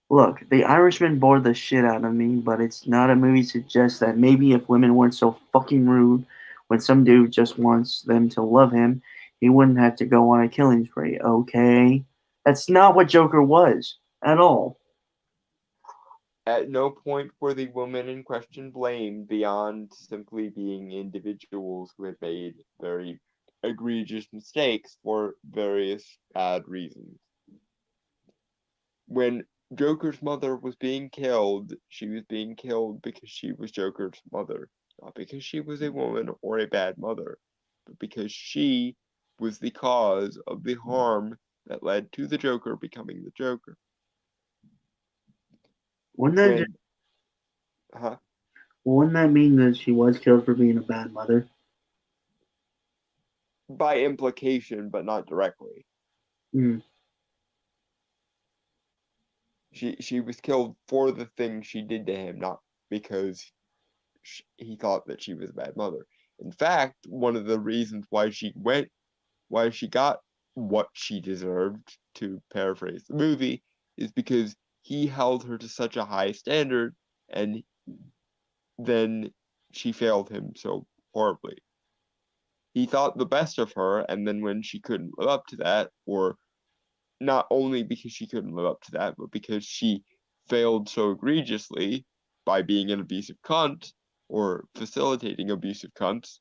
Look, The Irishman bored the shit out of me, but it's not a movie to suggest that maybe if women weren't so fucking rude when some dude just wants them to love him, he wouldn't have to go on a killing spree, okay? That's not what Joker was, at all. At no point were the women in question blamed beyond simply being individuals who had made very egregious mistakes for various bad reasons. When Joker's mother was being killed, she was being killed because she was Joker's mother, not because she was a woman or a bad mother, but because she was the cause of the harm that led to the Joker becoming the Joker. Wouldn't that mean that she was killed for being a bad mother? By implication, but not directly. Hmm. She was killed for the thing she did to him, not because he thought that she was a bad mother. In fact, one of the reasons why she got what she deserved, to paraphrase the movie, is because he held her to such a high standard, and then she failed him so horribly. He thought the best of her, and then when she couldn't live up to that, or not only because she couldn't live up to that, but because she failed so egregiously, by being an abusive cunt or facilitating abusive cunts.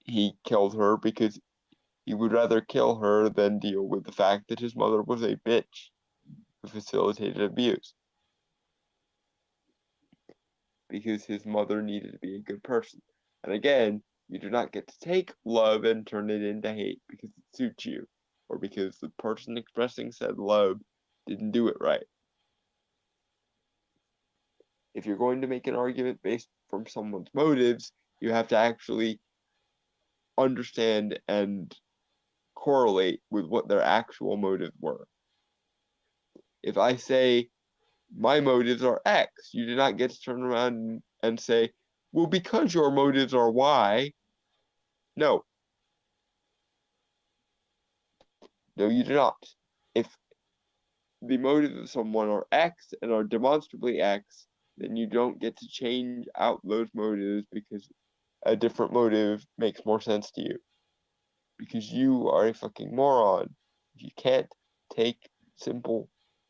He killed her because he would rather kill her than deal with the fact that his mother was a bitch who facilitated abuse. Because his mother needed to be a good person. And again, you do not get to take love and turn it into hate because it suits you, or because the person expressing said love didn't do it right. If you're going to make an argument based from someone's motives, you have to actually understand and correlate with what their actual motives were. If I say my motives are X, you do not get to turn around and say, well, because your motives are Y. No. No, you do not. If the motives of someone are X and are demonstrably X, then you don't get to change out those motives because a different motive makes more sense to you. Because you are a fucking moron. You can't take simple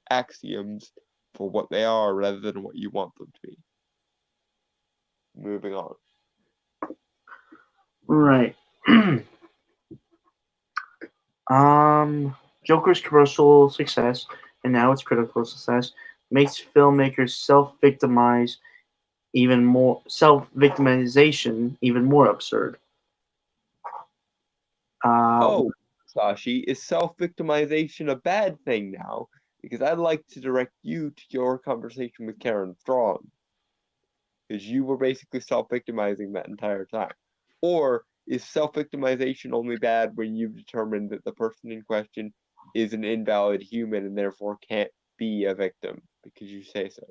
axioms for what they are rather than what you want them to be. Moving on. Right. Joker's commercial success, and now its critical success, makes filmmakers self-victimization even more absurd. Oh, Sashi, is self-victimization a bad thing now? Because I'd like to direct you to your conversation with Karen Strong. Because you were basically self-victimizing that entire time. Or is self-victimization only bad when you've determined that the person in question is an invalid human and therefore can't be a victim because you say so?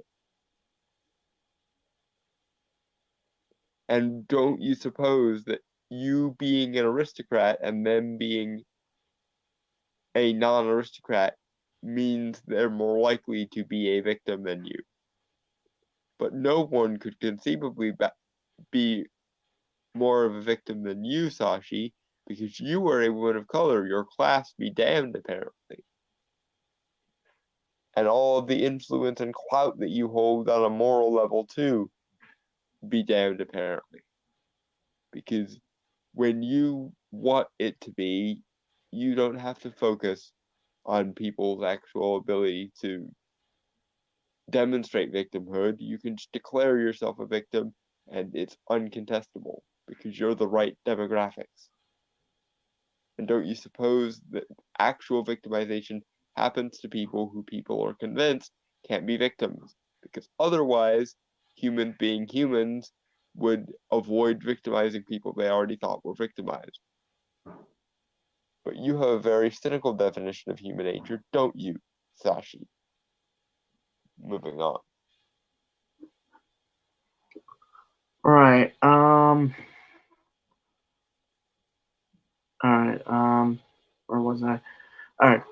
And don't you suppose that you being an aristocrat and them being a non-aristocrat means they're more likely to be a victim than you? But no one could conceivably be more of a victim than you, Sashi, because you are a woman of color. Your class be damned, apparently. And all of the influence and clout that you hold on a moral level, too, be damned, apparently. Because when you want it to be, you don't have to focus on people's actual ability to demonstrate victimhood. You can just declare yourself a victim, and it's uncontestable because you're the right demographics. And don't you suppose that actual victimization happens to people who people are convinced can't be victims? Because otherwise, humans being humans would avoid victimizing people they already thought were victimized. But you have a very cynical definition of human nature, don't you, Sashi? Moving on. Right. Where was I? All right.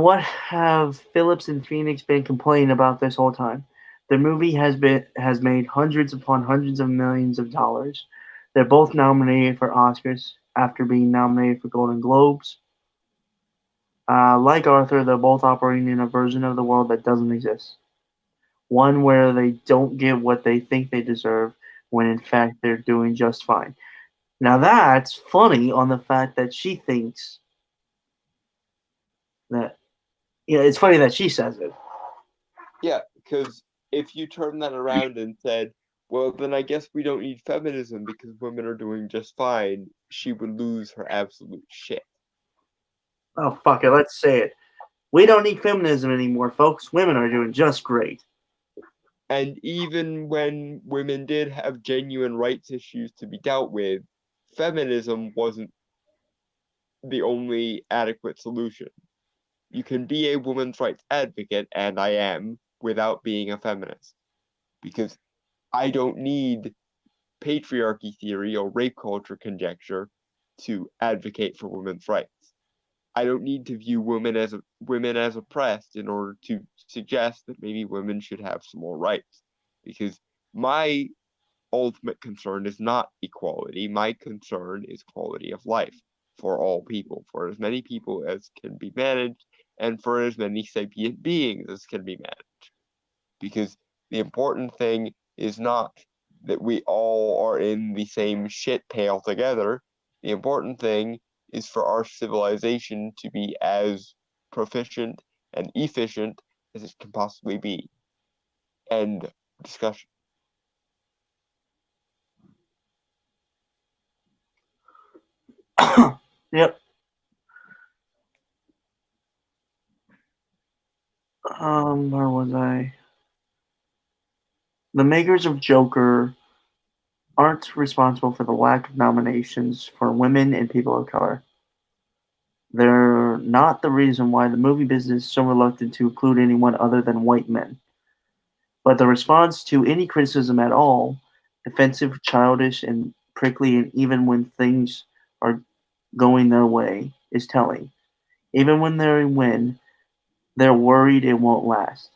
What have Phillips and Phoenix been complaining about this whole time? The movie has made hundreds upon hundreds of millions of dollars. They're both nominated for Oscars after being nominated for Golden Globes. Like Arthur, they're both operating in a version of the world that doesn't exist. One where they don't get what they think they deserve, when in fact they're doing just fine. Now that's funny on the fact that she thinks that, it's funny that she says it. Yeah, because if you turn that around and said, well, then I guess we don't need feminism because women are doing just fine, she would lose her absolute shit. Oh, fuck it, let's say it. We don't need feminism anymore, folks. Women are doing just great. And even when women did have genuine rights issues to be dealt with, feminism wasn't the only adequate solution. You can be a women's rights advocate, and I am, without being a feminist. Because I don't need patriarchy theory or rape culture conjecture to advocate for women's rights. I don't need to view women as oppressed in order to suggest that maybe women should have some more rights. Because my ultimate concern is not equality. My concern is quality of life for all people, for as many people as can be managed, and for as many sapient beings as can be managed. because the important thing is not that we all are in the same shit pail together. The important thing is for our civilization to be as proficient and efficient as it can possibly be. End discussion. Yep. Where was I? The makers of Joker aren't responsible for the lack of nominations for women and people of color. They're not the reason why the movie business is so reluctant to include anyone other than white men. But the response to any criticism at all, offensive, childish, and prickly, and even when things are going their way, is telling. Even when they win, they're worried it won't last.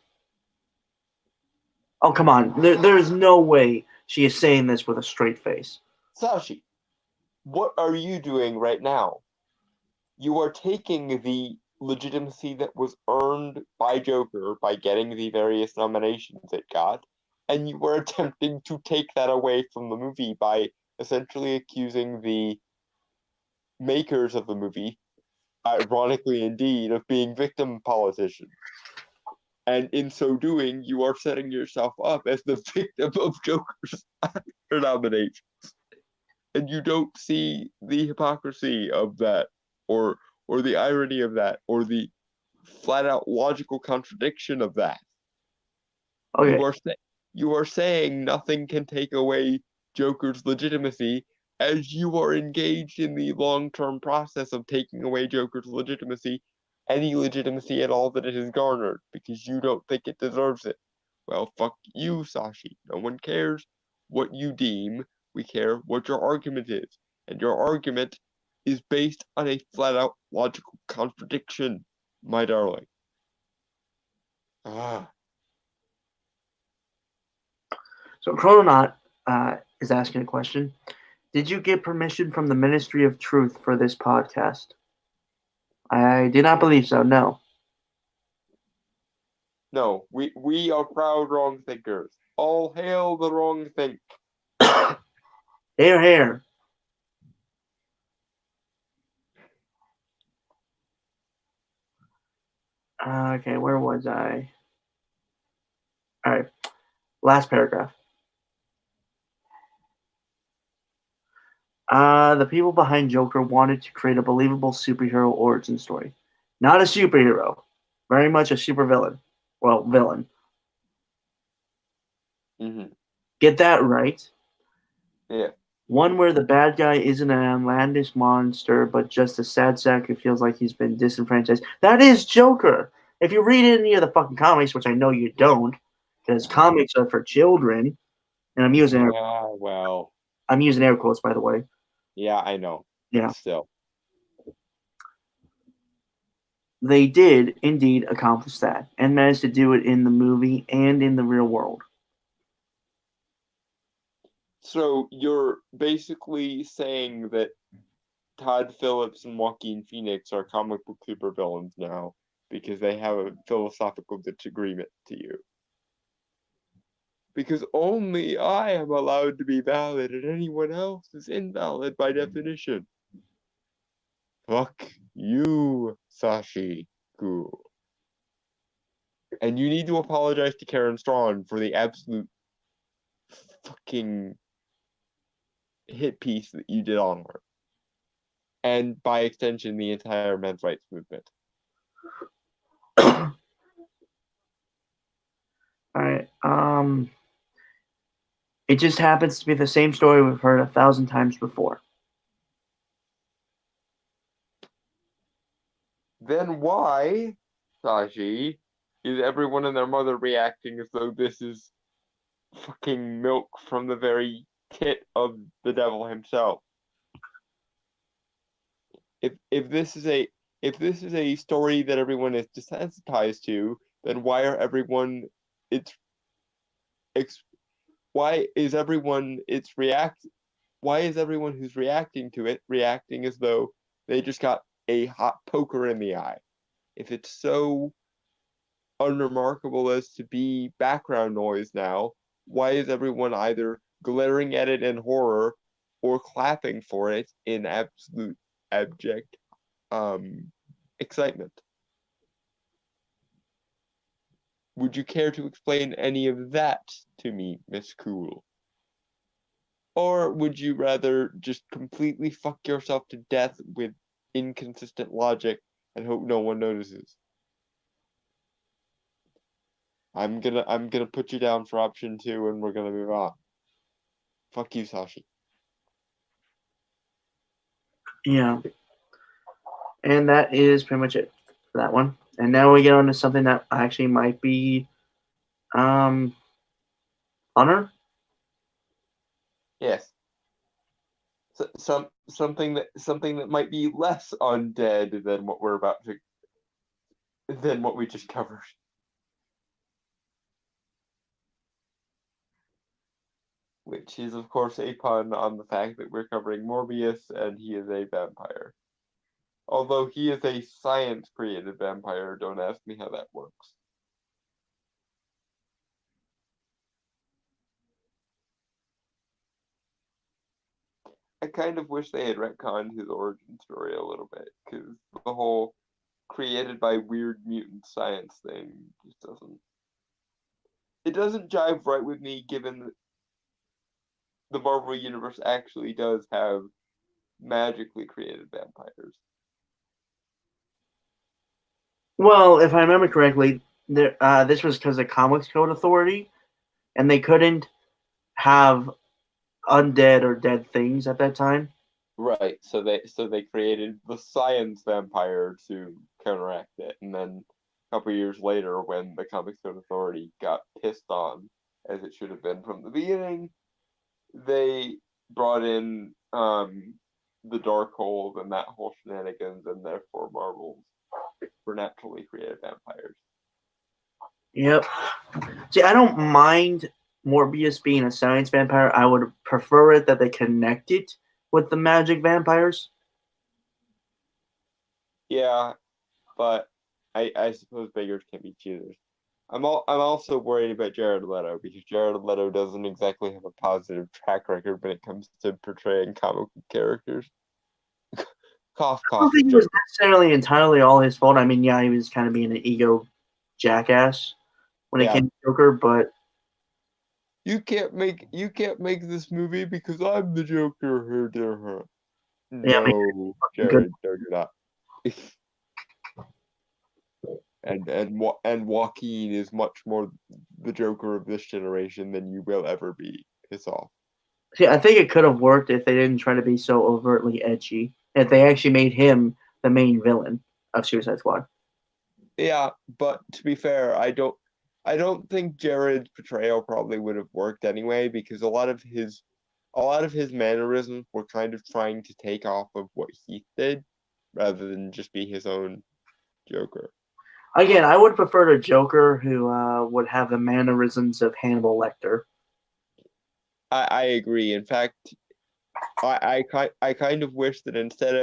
Oh, come on. There's no way she is saying this with a straight face. Sashi, what are you doing right now? You are taking the legitimacy that was earned by Joker by getting the various nominations it got, and you were attempting to take that away from the movie by essentially accusing the makers of the movie, ironically indeed, of being victim politicians. And in so doing, you are setting yourself up as the victim of Joker's nominations. And you don't see the hypocrisy of that, or the irony of that, or the flat out logical contradiction of that. Okay. You are saying nothing can take away Joker's legitimacy, as you are engaged in the long-term process of taking away Joker's legitimacy, any legitimacy at all that it has garnered, because you don't think it deserves it. Well, fuck you, Sashi. No one cares what you deem. We care what your argument is. And your argument is based on a flat-out logical contradiction, my darling. Ah. So Chrononaut is asking a question. Did you get permission from the Ministry of Truth for this podcast? I do not believe so, no. No, we are proud wrong thinkers. All hail the wrong think. Hair. Okay, where was I? All right, last paragraph. The people behind Joker wanted to create a believable superhero origin story. Not a superhero, very much a supervillain. Well, villain. Mm-hmm. Get that right? Yeah. One where the bad guy isn't an outlandish monster, but just a sad sack who feels like he's been disenfranchised. That is Joker. If you read any of the fucking comics, which I know you don't, because comics are for children, and I'm using air quotes, by the way. Yeah, I know. Yeah. Still. They did indeed accomplish that, and managed to do it in the movie and in the real world. So you're basically saying that Todd Phillips and Joaquin Phoenix are comic book supervillains now because they have a philosophical disagreement to you. Because only I am allowed to be valid and anyone else is invalid by definition. Fuck you, Sashi-ku. And you need to apologize to Karen Strawn for the absolute fucking hit piece that you did on her. And by extension, the entire men's rights movement. All right. It just happens to be the same story we've heard 1,000 times before. Then why, Sashi, is everyone and their mother reacting as though this is fucking milk from the very tit of the devil himself? If this is a story that everyone is desensitized to, then why are everyone why is everyone who's reacting to it reacting as though they just got a hot poker in the eye? If it's so unremarkable as to be background noise now, why is everyone either glaring at it in horror or clapping for it in absolute abject excitement? Would you care to explain any of that to me, Miss Cool? Or would you rather just completely fuck yourself to death with inconsistent logic and hope no one notices? I'm gonna put you down for option 2 and we're gonna move on. Fuck you, Sashi. Yeah. And that is pretty much it for that one. And now we get on to something that actually might be funner. Yes. Something that might be less undead than what we just covered. Which is of course a pun on the fact that we're covering Morbius and he is a vampire. Although he is a science created vampire, don't ask me how that works. I kind of wish they had retconned his origin story a little bit, because the whole created by weird mutant science thing just doesn't jive right with me, given that the Marvel Universe actually does have magically created vampires. Well, if I remember correctly, this was because of Comics Code Authority, and they couldn't have undead or dead things at that time. Right, so they created the science vampire to counteract it, and then a couple years later, when the Comics Code Authority got pissed on, as it should have been from the beginning, they brought in the Darkhold and that whole shenanigans, and therefore Marvels were naturally created vampires. Yep. See, I don't mind Morbius being a science vampire. I would prefer it that they connect it with the magic vampires. Yeah, but I suppose beggars can't be choosers. I'm also worried about Jared Leto, because Jared Leto doesn't exactly have a positive track record when it comes to portraying comic book characters. Cough, I don't cough. think it was necessarily entirely all his fault. I mean, yeah, he was kind of being an ego jackass when it came to Joker, but you can't make this movie because I'm the Joker. yeah, I mean, No, Jared, no, you're not. and Joaquin is much more the Joker of this generation than you will ever be. Piss off. see, I think it could have worked if they didn't try to be so overtly edgy. If they actually made him the main villain of Suicide Squad. Yeah, but to be fair, I don't think Jared's portrayal probably would have worked anyway, because a lot of his mannerisms were kind of trying to take off of what Heath did, rather than just be his own Joker. Again, I would prefer a Joker who would have the mannerisms of Hannibal Lecter. I agree. In fact, I kind of wish that instead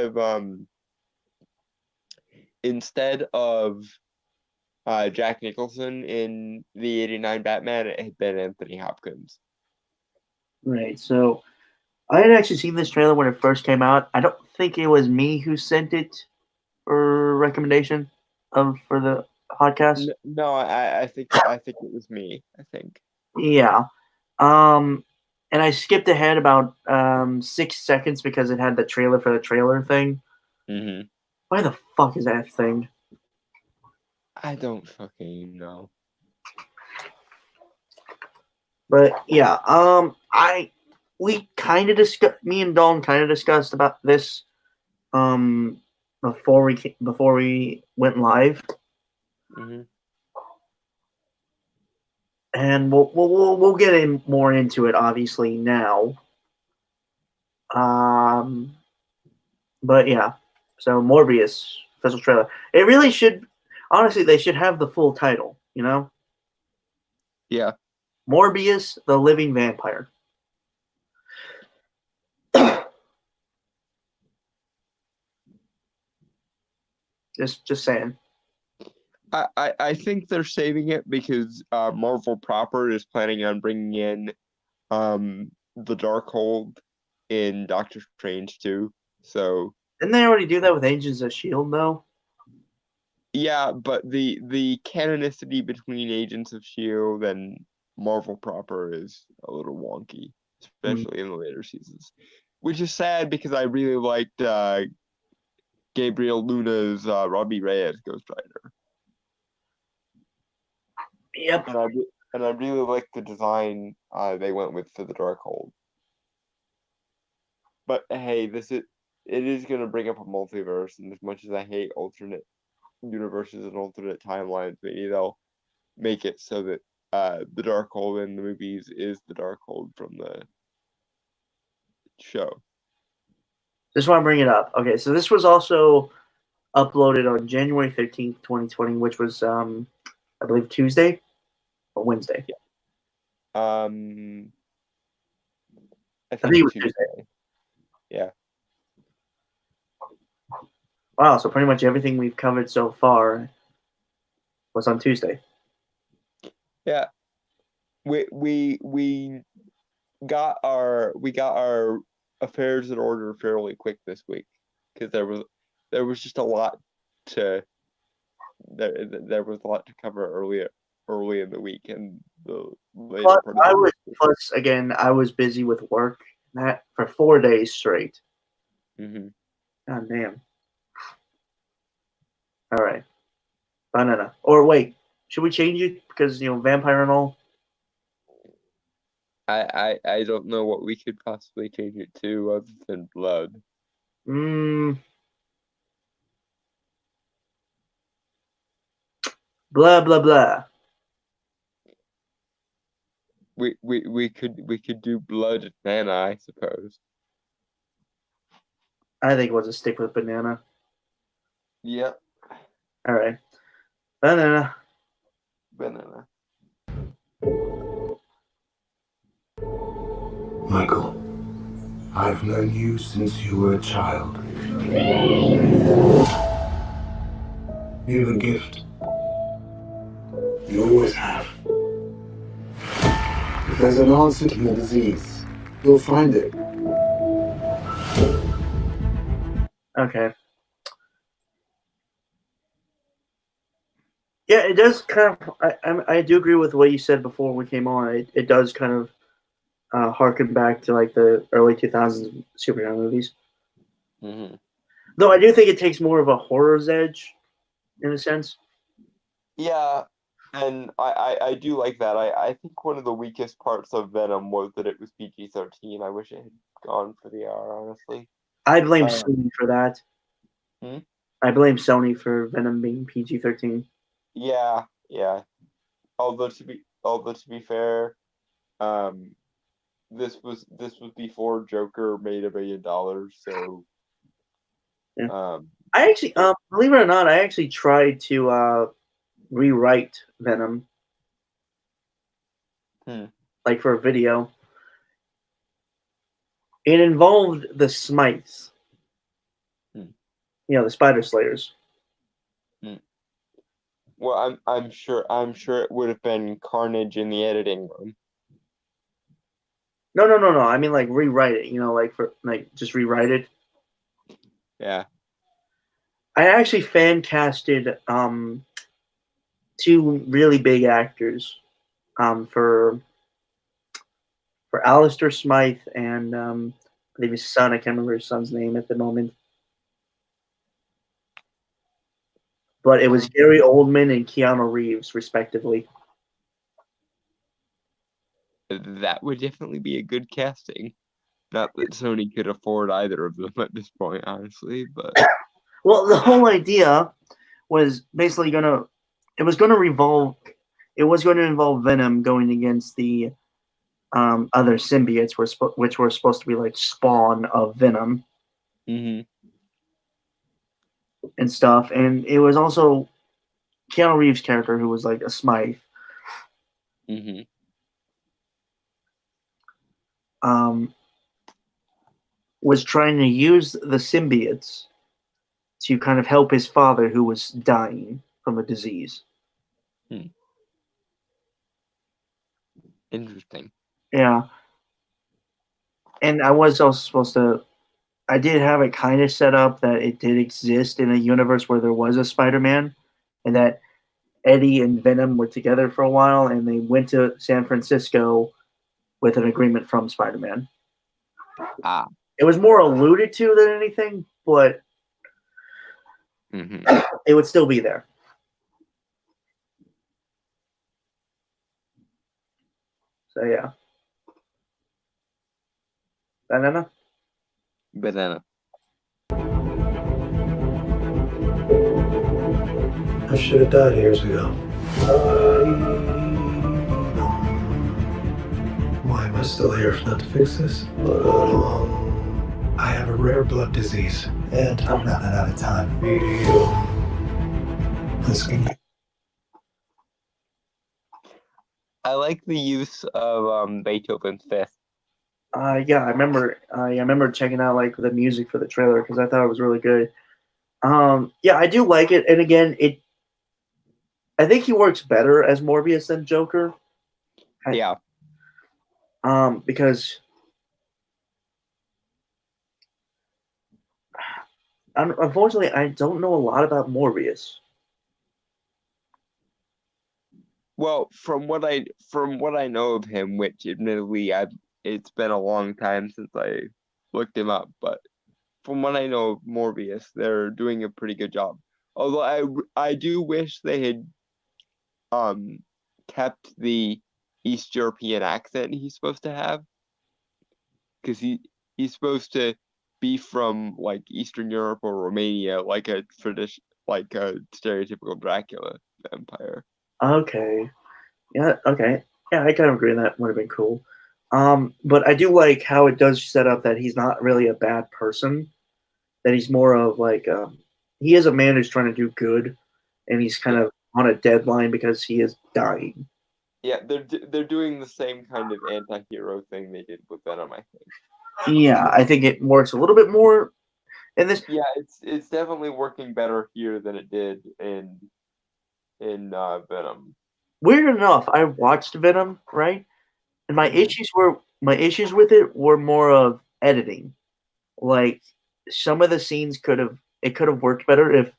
of Jack Nicholson in the '89 Batman, it had been Anthony Hopkins. Right. So I had actually seen this trailer when it first came out. I don't think it was me who sent it for recommendation for the podcast. No, I think it was me. I think. Yeah. And I skipped ahead about 6 seconds because it had the trailer for the trailer thing. Mm-hmm. Why the fuck is that thing? I don't fucking know. But yeah, we kind of discussed. Me and Dawn kind of discussed about this before we went live. Mm-hmm. And we'll get in more into it obviously now. But yeah, so Morbius official trailer. It really should, honestly, they should have the full title. You know, Yeah. Morbius, the Living Vampire. Just saying. I think they're saving it because Marvel proper is planning on bringing in the Darkhold in Doctor Strange too. So Didn't they already do that with Agents of S.H.I.E.L.D. though? yeah, but the canonicity between Agents of S.H.I.E.L.D. and Marvel proper is a little wonky, especially in the later seasons. Which is sad because I really liked Gabriel Luna's Robbie Reyes Ghost Rider. Yep. And I really like the design they went with for the Darkhold. But hey, it is gonna bring up a multiverse, and as much as I hate alternate universes and alternate timelines, maybe they'll make it so that the Darkhold in the movies is the Darkhold from the show. Just want to bring it up. Okay, so this was also uploaded on January 15th, 2020, which was, I believe, Tuesday or Wednesday. I I think it was Tuesday. Yeah. Wow, so pretty much everything we've covered so far was on Tuesday. Yeah. We got our affairs in order fairly quick this week because there was just a lot to there was a lot to cover early in the week and the later part of the week. Plus, again, I was busy with work for 4 days straight. Mm-hmm. God damn. All right. Banana. Or wait, should we change it because vampire and all? I don't know what we could possibly change it to other than blood. Blah blah blah. We could do blood and mana, I suppose. I think we'll just stick with banana. Yeah. All right. Banana. Michael, I've known you since you were a child. You've a gift. You always have. If there's an answer to your disease, you'll find it. Okay. Yeah, it does kind of. I do agree with what you said before we came on. It does kind of harken back to like the early 2000s superhero movies. Mm-hmm. Though I do think it takes more of a horror's edge, in a sense. Yeah, and I do like that. I think one of the weakest parts of Venom was that it was PG-13. I wish it had gone for the R, honestly. I blame Sony for that. Hmm? I blame Sony for Venom being PG-13. Yeah. Although to be fair, this was before Joker made $1 billion, so yeah. I actually, believe it or not, I actually tried to rewrite Venom, like for a video. It involved the Smites, the Spider Slayers. Well, I'm sure it would have been carnage in the editing room. No. I mean, like rewrite it. Just rewrite it. Yeah. I actually fan casted 2 really big actors for Alistair Smythe and I believe his son. I can't remember his son's name at the moment. But it was Gary Oldman and Keanu Reeves, respectively. That would definitely be a good casting. Not that Sony could afford either of them at this point, honestly, but well, the whole idea was basically going to involve Venom going against the other symbiotes, which were supposed to be like spawn of Venom. Mm-hmm. And stuff, and it was also Keanu Reeves' character who was like a Smythe. Mm-hmm. Was trying to use the symbiotes to kind of help his father who was dying from a disease. Interesting. Yeah. And I was also supposed to. I did have it kind of set up that it did exist in a universe where there was a Spider-Man, and that Eddie and Venom were together for a while, and they went to San Francisco with an agreement from Spider-Man. Ah. It was more alluded to than anything, but hmm it would still be there. So yeah. Banana? Banana. I should have died years ago. Why am I still here if not to fix this? I have a rare blood disease, and I'm running out of time. Listen, I like the use of Beethoven's Fifth. Yeah, I remember. I remember checking out like the music for the trailer because I thought it was really good. Yeah, I do like it, and again, I think he works better as Morbius than Joker. Yeah. Because unfortunately, I don't know a lot about Morbius. Well, from what I know of him, which admittedly it's been a long time since I looked him up, but from what I know of Morbius, they're doing a pretty good job. Although I do wish they had kept the East European accent he's supposed to have, because he's supposed to be from like Eastern Europe or Romania, like a stereotypical Dracula vampire. Okay. Yeah, okay. Yeah, I kind of agree that would have been cool. But I do like how it does set up that he's not really a bad person. That he's more of like he is a man who's trying to do good, and he's kind of on a deadline because he is dying. Yeah, they're doing the same kind of anti-hero thing they did with Venom, I think. Yeah, I think it works a little bit more in this. Yeah, it's definitely working better here than it did in Venom. Weird enough, I watched Venom, right? And my issues with it were more of editing. Like some of the scenes could have worked better if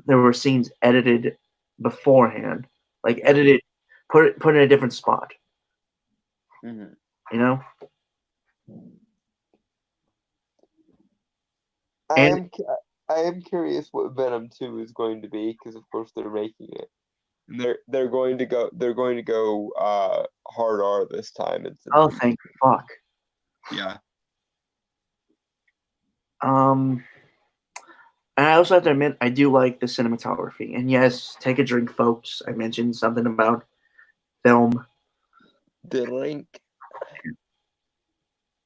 there were scenes edited beforehand, like edited, put in a different spot. Mm-hmm. You know. I am curious what Venom 2 is going to be, because of course they're making it. And they're going to go hard R this time. Oh, thank fuck. Yeah. And I also have to admit, I do like the cinematography. And yes, take a drink, folks. I mentioned something about film. Drink.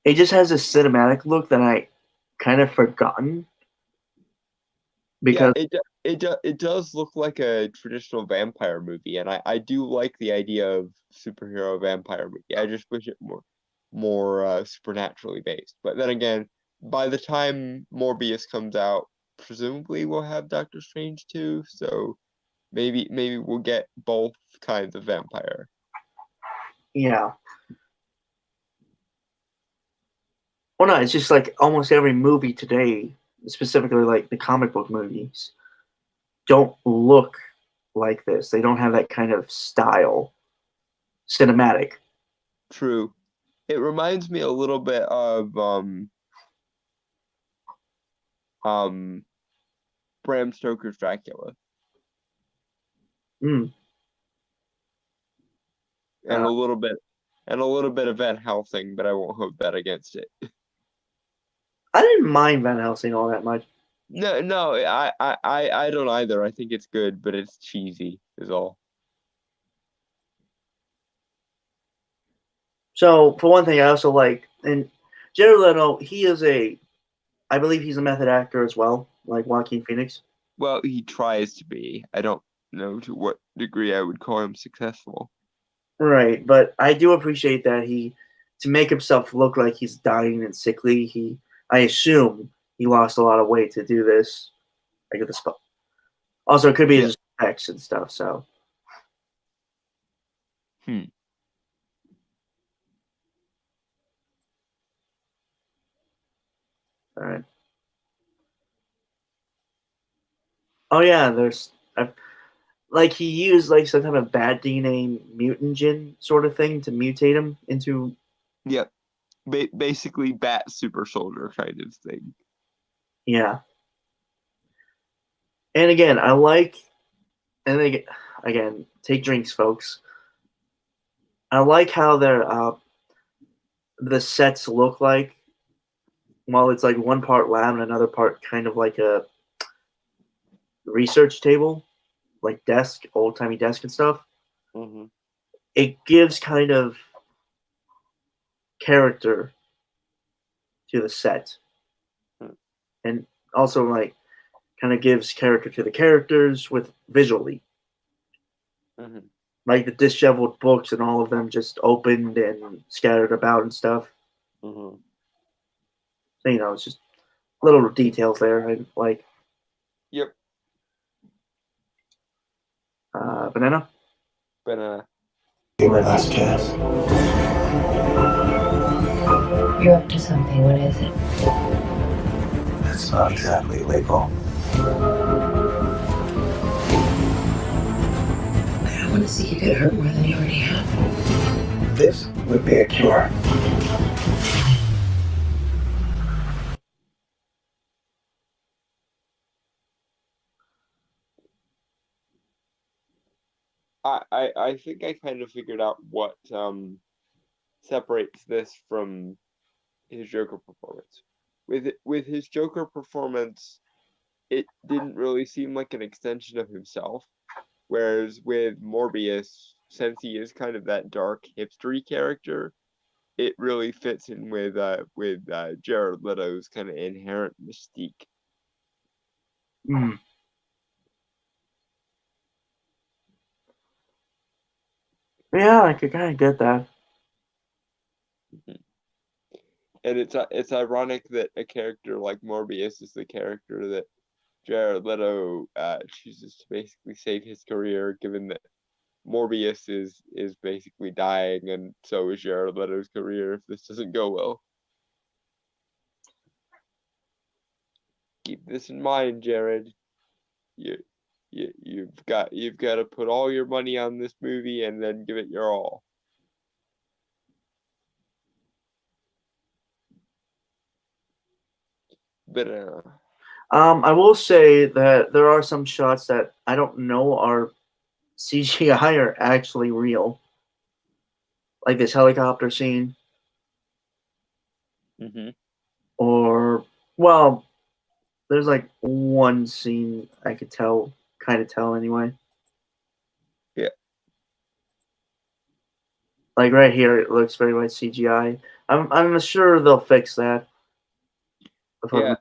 It just has a cinematic look that I kind of forgotten. Because it does look like a traditional vampire movie, and I do like the idea of superhero vampire movie. I just wish it more supernaturally based. But then again, by the time Morbius comes out, presumably we'll have Doctor Strange too, so maybe we'll get both kinds of vampire. yeah. Well, no, it's just like almost every movie today, specifically like the comic book movies, don't look like this. They don't have that kind of style, cinematic. True. It reminds me a little bit of Bram Stoker's Dracula. Mm. And a little bit of Van Helsing, but I won't hold that against it. I didn't mind Van Helsing all that much. No, I don't either. I think it's good, but it's cheesy, is all. So, for one thing, I also like, and Jared Leto, I believe he's a method actor as well, like Joaquin Phoenix. Well, he tries to be. I don't know to what degree I would call him successful. Right, but I do appreciate that to make himself look like he's dying and sickly, I assume he lost a lot of weight to do this. I get the spot. Also, it could be his effects and stuff. So. Hmm. All right. Oh yeah, there's like he used like some type of bad DNA mutagen sort of thing to mutate him into. Yep. Basically, Bat Super Soldier kind of thing. Yeah. And again, I like, and again, take drinks, folks. I like how the sets look like. Well, it's like one part lab and another part kind of like a research table, like desk, old timey desk and stuff. Mm-hmm. It gives kind of character to the set, and also like kind of gives character to the characters with visually. Mm-hmm. Like the disheveled books and all of them just opened and scattered about and stuff. Mm-hmm. So, it's just little details there. I like. Yep. Banana? Banana. My last chance. You're up to something. What is it? That's not exactly legal. I don't want to see you get hurt more than you already have. This would be a cure. I think I kind of figured out what separates this from his Joker performance. With his Joker performance, it didn't really seem like an extension of himself. Whereas with Morbius, since he is kind of that dark hipstery character, it really fits in with Jared Leto's kind of inherent mystique. Mm. Yeah, I could kind of get that. And it's ironic that a character like Morbius is the character that Jared Leto chooses to basically save his career, given that Morbius is basically dying, and so is Jared Leto's career if this doesn't go well. Keep this in mind, Jared. You've got to put all your money on this movie and then give it your all. But I will say that there are some shots that I don't know are CGI or actually real. Like this helicopter scene. mm-hmm. Or, well, there's like one scene I could kind of tell anyway. Yeah. Like right here, it looks very much CGI. I'm sure they'll fix that. Yeah,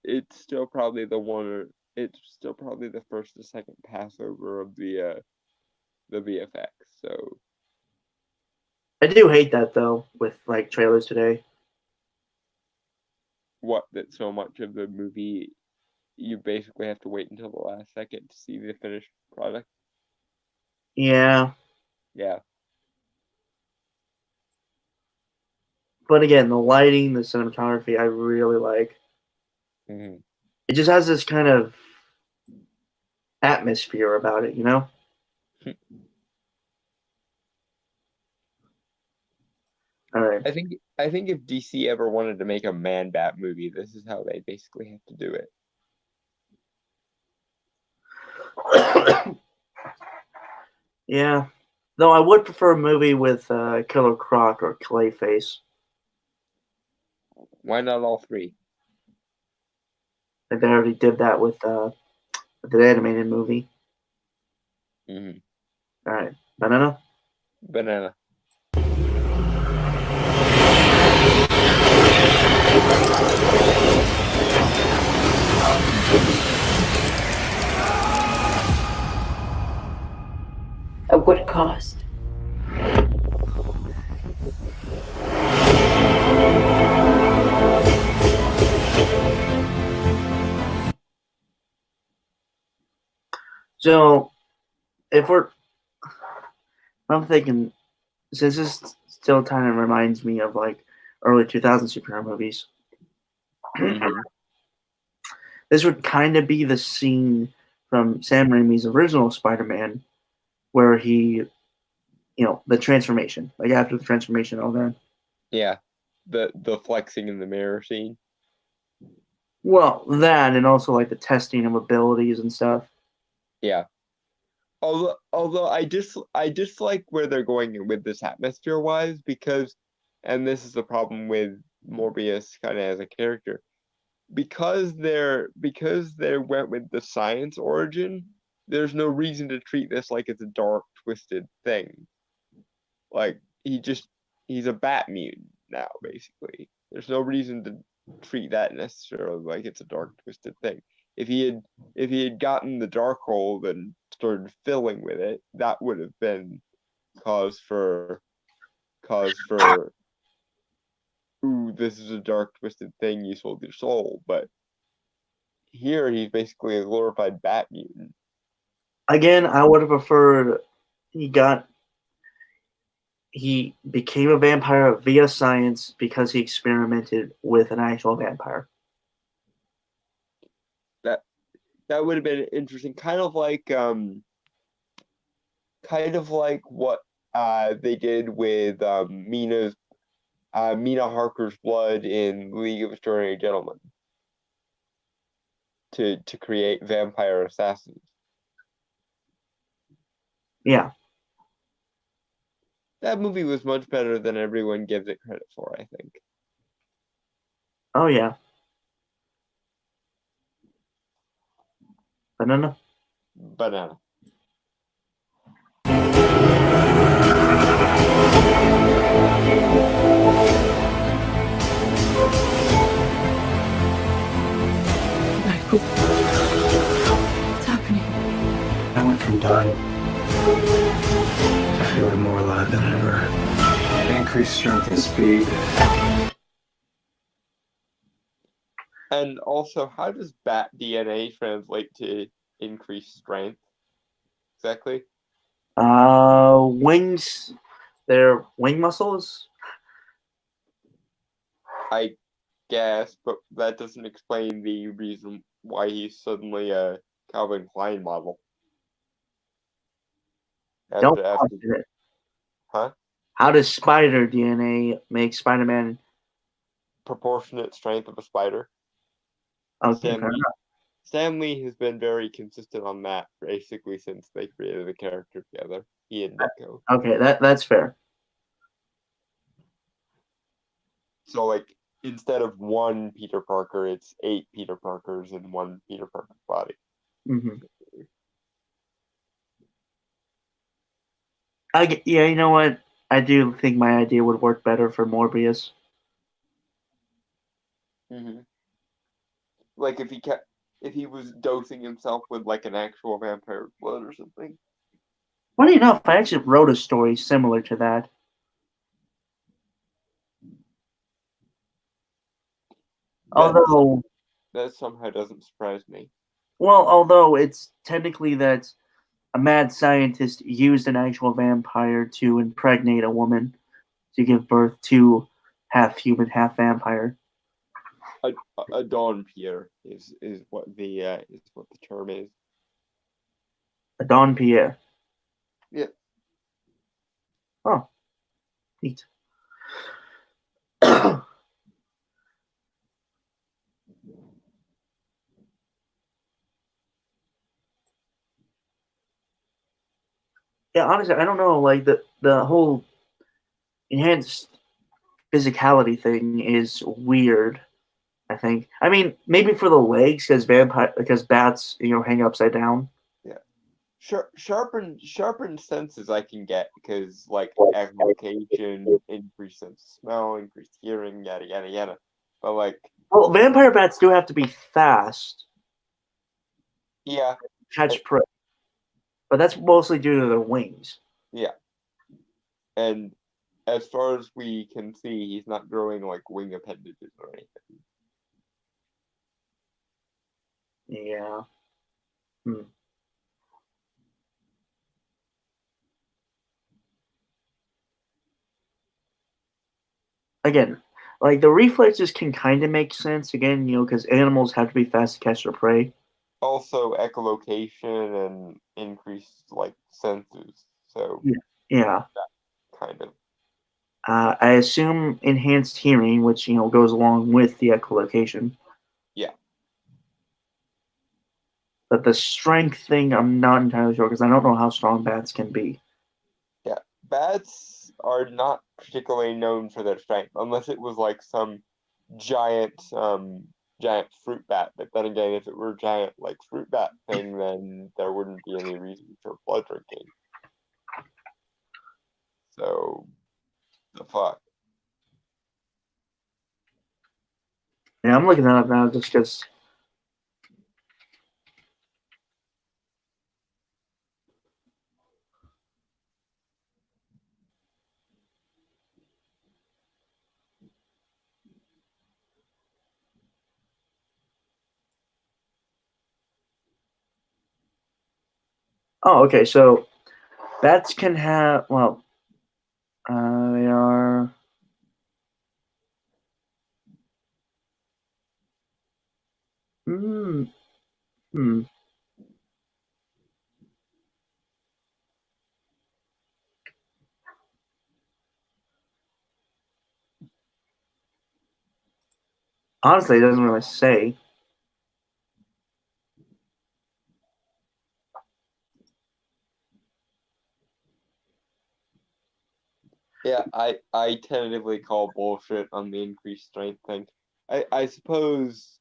it's still probably it's still probably the first or second passover of the VFX. So I do hate that though with like trailers today. that so much of the movie you basically have to wait until the last second to see the finished product. Yeah. Yeah. But again, the lighting, the cinematography, I really like. Mm-hmm. It just has this kind of atmosphere about it, All right. I think if DC ever wanted to make a Man-Bat movie, this is how they basically have to do it. Yeah. Though I would prefer a movie with Killer Croc or Clayface. Why not all three? Like they already did that with the animated movie. Mm-hmm. All right. Banana? Banana. At what cost? So if we're, I'm thinking, since this still kind of reminds me of like early 2000 superhero movies, Mhm. this would kind of be the scene from Sam Raimi's original Spider-Man, where he, the transformation, like after the transformation, all that. Yeah, the flexing in the mirror scene. Well, that and also like the testing of abilities and stuff. Yeah. Although I dislike where they're going with this atmosphere wise because, and this is the problem with Morbius kind of as a character, because they went with the science origin. There's no reason to treat this like it's a dark, twisted thing. Like he's a bat mutant now, basically. There's no reason to treat that necessarily like it's a dark, twisted thing. If he had gotten the Darkhold and started filling with it, that would have been cause for ooh, this is a dark, twisted thing. You sold your soul. But here he's basically a glorified bat mutant. Again, I would have preferred he became a vampire via science because he experimented with an actual vampire. That would have been interesting. Kind of like what they did with Mina Harker's blood in League of Extraordinary Gentlemen to create vampire assassins. Yeah. That movie was much better than everyone gives it credit for, I think. Oh yeah. Banana. Banana. Michael. What's happening? I went from dying to feeling more alive than ever. Increased strength and speed. And also, how does bat DNA translate to increased strength? Exactly. Wings. Their wing muscles. I guess, but that doesn't explain the reason why he's suddenly a Calvin Klein model. Don't After, question it. huh? How does spider DNA make Spider-Man? Proportionate strength of a spider. Okay, fair enough. Stan Lee has been very consistent on that basically since they created the character together. He and Ditko. Okay, that's fair. So like instead of one Peter Parker, it's 8 Peter Parkers in one Peter Parker body. Mm-hmm. Yeah, you know what? I do think my idea would work better for Morbius. Mm-hmm. Like if he was dosing himself with like an actual vampire blood or something. Funny enough, I actually wrote a story similar to that. Although that somehow doesn't surprise me. Well, although it's technically that a mad scientist used an actual vampire to impregnate a woman to give birth to half human, half vampire. A Dawn Pierre is what the term is. A Don Pierre. Yeah. Oh, neat. Yeah, honestly, I don't know. Like the whole enhanced physicality thing is weird. I think. I mean, maybe for the legs, because bats, hang upside down. Yeah. Sharpened senses I can get because like echolocation, increased sense of smell, increased hearing, yada yada yada. But like, well, vampire bats do have to be fast. Yeah. Catch prey, but that's mostly due to their wings. Yeah. And as far as we can see, he's not growing like wing appendages or anything. Yeah. Hmm. again, like the reflexes can kind of make sense again, because animals have to be fast to catch their prey. Also, echolocation and increased like senses. So Yeah. kind of. I assume enhanced hearing, which goes along with the echolocation. Yeah. But the strength thing, I'm not entirely sure because I don't know how strong bats can be. Yeah. Bats are not particularly known for their strength, unless it was like some giant giant fruit bat. But then again, if it were a giant like fruit bat thing, then there wouldn't be any reason for blood drinking. So the fuck. Yeah, I'm looking that up now just because. Oh, okay. So bats can have, well, they are. Hmm. Hmm. Honestly, it doesn't really say. Yeah, I tentatively call bullshit on the increased strength thing. I suppose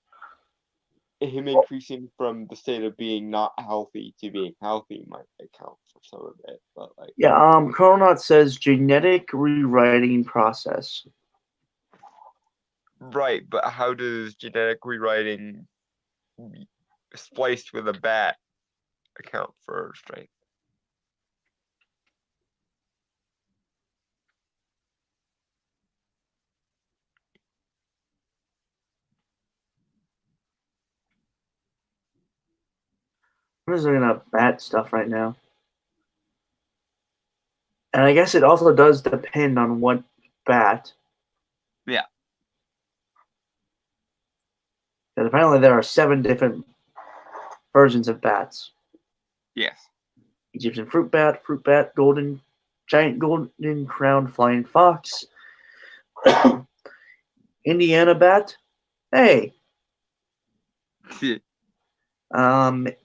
him increasing from the state of being not healthy to being healthy might account for some of it, but like Yeah. Chrononaut says genetic rewriting process. Right, but how does genetic rewriting spliced with a bat account for strength? I'm just looking at bat stuff right now. And I guess it also does depend on what bat. Yeah. And apparently there are 7 different versions of bats. Yes. Egyptian fruit bat, giant golden crowned flying fox, Indiana bat. Hey,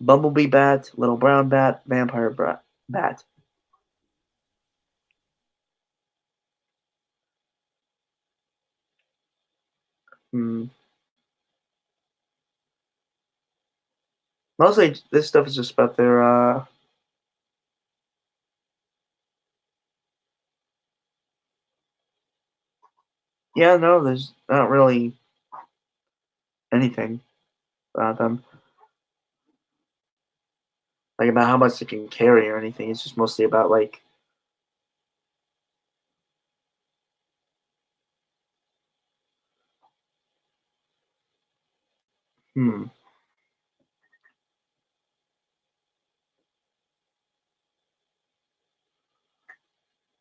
bumblebee bat, little brown bat, vampire bat. Hmm. Mostly, this stuff is just about their. Yeah, no, there's not really anything about them, like about how much they can carry or anything. It's just mostly about like. Hmm.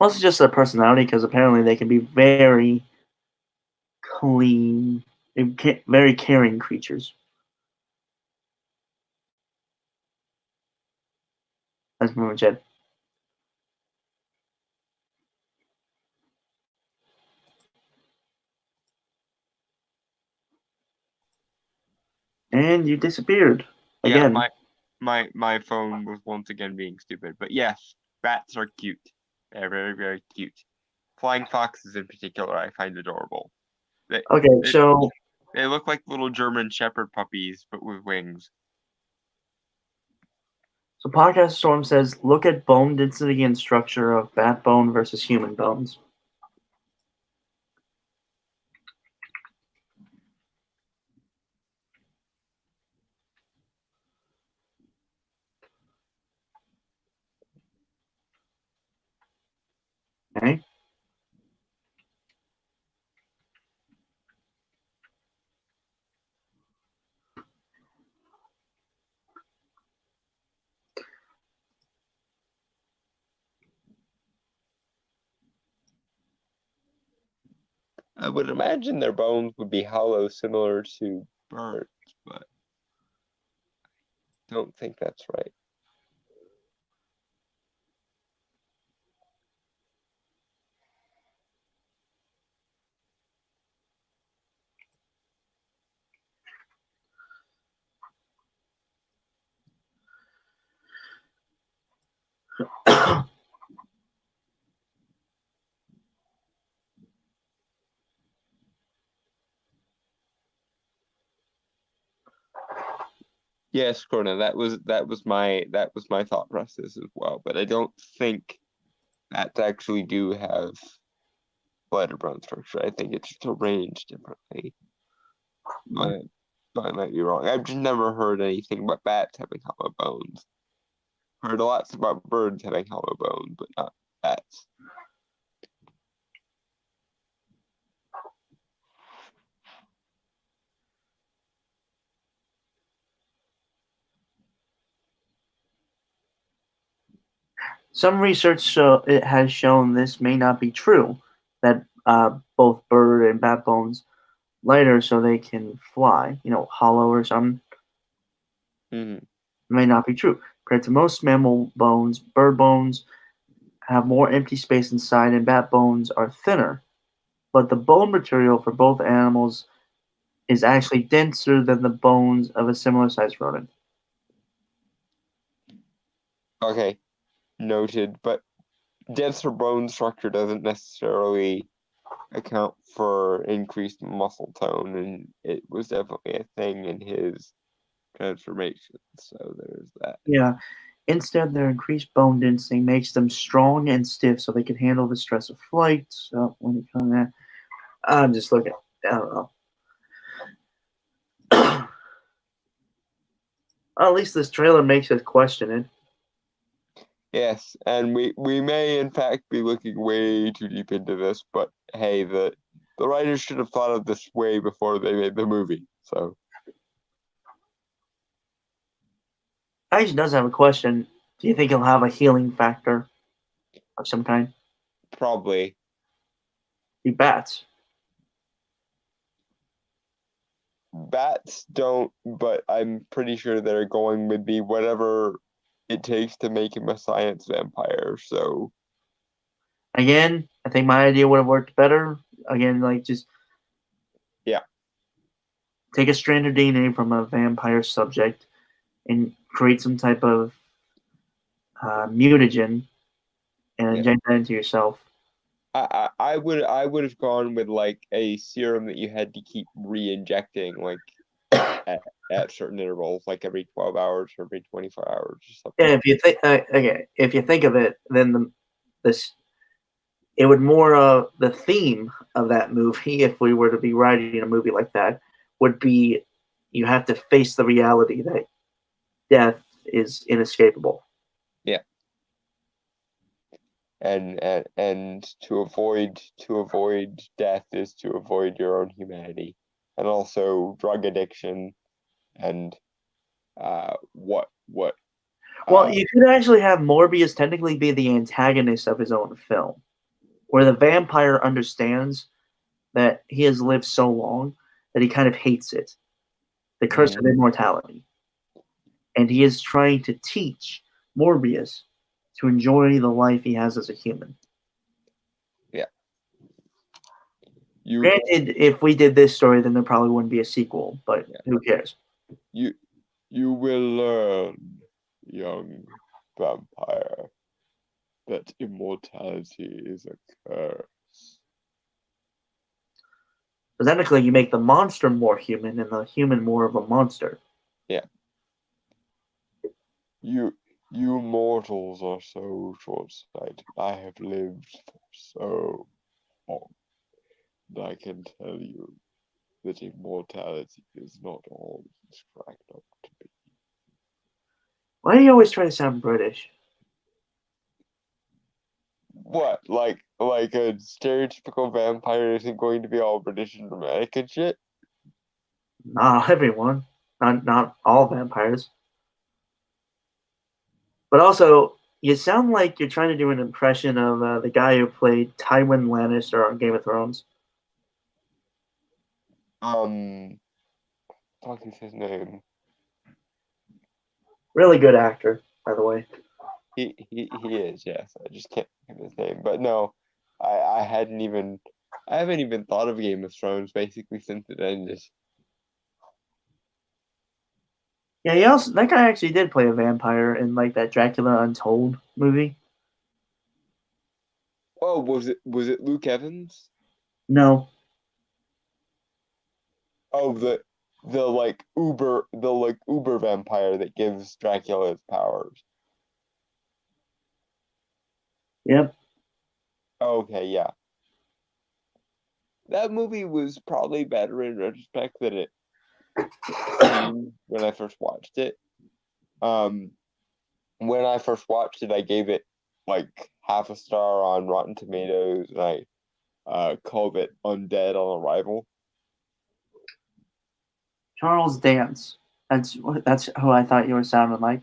Mostly just their personality, because apparently they can be very clean, very caring creatures. That's pretty much it. And you disappeared Yeah, again. my phone was once again being stupid. But yes, bats are cute. They're very, very cute. Flying foxes in particular I find adorable. Okay, They, so they look like little German shepherd puppies, but with wings. Podcast Storm says, look at bone density and structure of bat bone versus human bones. Okay. I would imagine their bones would be hollow, similar to birds, but I don't think that's right. Yes, Corona, that was my thought process as well, but I don't think bats actually do have lighter bone structure. I think it's just arranged differently. But I might be wrong. I've just never heard anything about bats having hollow bones. Heard lots about birds having hollow bones, but not bats. Some research it has shown this may not be true, that both bird and bat bones lighter so they can fly, hollow or something. Mhm. May not be true. Compared to most mammal bones, bird bones have more empty space inside and bat bones are thinner. But the bone material for both animals is actually denser than the bones of a similar sized rodent. Okay, noted. But denser bone structure doesn't necessarily account for increased muscle tone, and it was definitely a thing in his transformation. So there's that. Yeah. Instead, their increased bone density makes them strong and stiff so they can handle the stress of flight. So when it comes to I'm just looking. I don't know. Well, at least this trailer makes us question it. Yes, and we may in fact be looking way too deep into this, but hey, the writers should have thought of this way before they made the movie. So Actually does have a question. Do you think he'll have a healing factor of some kind? probably. He bats. Bats don't, but I'm pretty sure they're going with the whatever it takes to make him a science vampire. So Again, I think my idea would have worked better. Again, like just yeah, take a strand of DNA from a vampire subject and create some type of mutagen and Yeah. inject that into yourself. I would have gone with like a serum that you had to keep re-injecting like at certain intervals, like every 12 hours or every 24 hours or something. Yeah, if you think of it, then it would more the theme of that movie, if we were to be writing a movie like that, would be you have to face the reality that death is inescapable. Yeah. And to avoid death is to avoid your own humanity, and also drug addiction, and what Well, you could actually have Morbius technically be the antagonist of his own film, where the vampire understands that he has lived so long that he kind of hates it, the curse of immortality, and he is trying to teach Morbius to enjoy the life he has as a human. Yeah. Granted, if we did this story, then there probably wouldn't be a sequel, but who cares? You will learn, young vampire, that immortality is a curse. So technically, you make the monster more human and the human more of a monster. Yeah. You mortals are so short-sighted. I have lived for so long that I can tell you that immortality is not all it's cracked up to be. Why do you always try to sound British? What, like a stereotypical vampire isn't going to be all British and dramatic and shit? Not everyone. Not all vampires. But also, you sound like you're trying to do an impression of the guy who played Tywin Lannister on Game of Thrones. What is his name? Really good actor, by the way. He is, yes. I just can't think of his name. But no, I haven't even thought of Game of Thrones basically since it ended. Yeah, that guy actually did play a vampire in like that Dracula Untold movie. Oh, was it Luke Evans? No, Oh, the uber vampire that gives Dracula his powers. yep. Okay, yeah. That movie was probably better in retrospect than it seemed when I first watched it. When I first watched it, I gave it like half a star on Rotten Tomatoes, and I called it Undead on Arrival. Charles Dance. That's who I thought you were sounding like.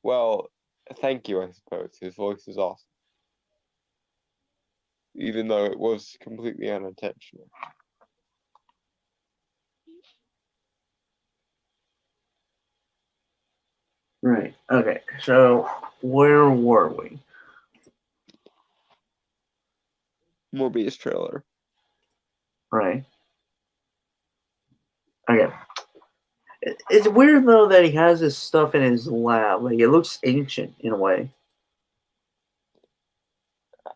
Well, thank you, I suppose. His voice is awesome. Even though it was completely unintentional. Right. Okay. So where were we? Morbius trailer. Right. Okay. It's weird though that he has this stuff in his lab. Like it looks ancient in a way.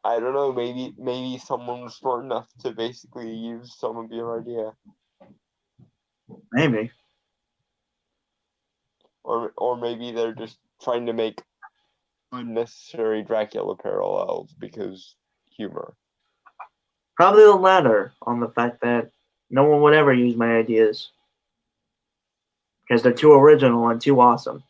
I don't know, maybe someone was smart enough to basically use some of your idea. Maybe. Or maybe they're just trying to make unnecessary Dracula parallels because humor. Probably the latter, on the fact that no one would ever use my ideas. Because they're too original and too awesome.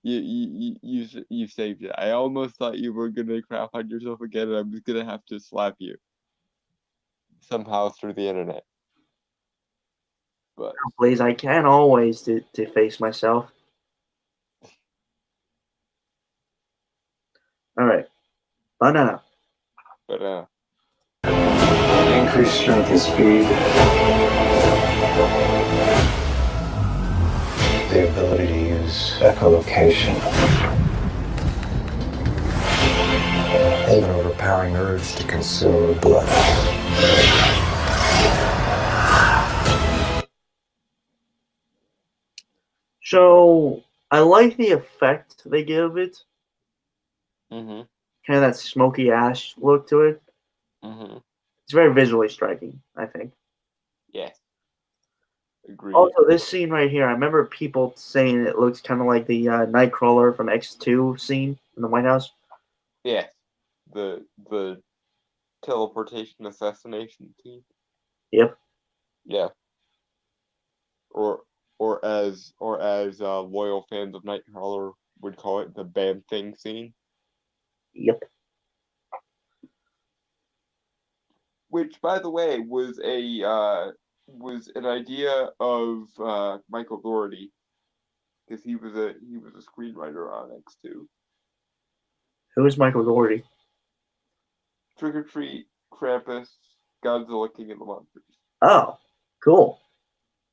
You saved it. I almost thought you were gonna crap on yourself again, and I was gonna have to slap you somehow through the internet. But Please, I can't always deface myself. Alright. Banana. but Increased strength and speed. The ability to use echolocation. And an overpowering urge to consume blood. So, I like the effect they give it. mm-hmm. Kind of that smoky ash look to it. Mm-hmm. It's very visually striking, I think. Yes. Agreed. Also, this scene right here, I remember people saying it looks kind of like the Nightcrawler from X2 scene in the White House. Yes. The teleportation assassination team. Yep. Yeah. Or as loyal fans of Nightcrawler would call it, the Bam Thing scene. Yep. Which, by the way, was an idea of Michael Dougherty, because he was a screenwriter on X2. Who is Michael Dougherty? Trick or Treat, Krampus, Godzilla, King of the Monsters. Oh, cool.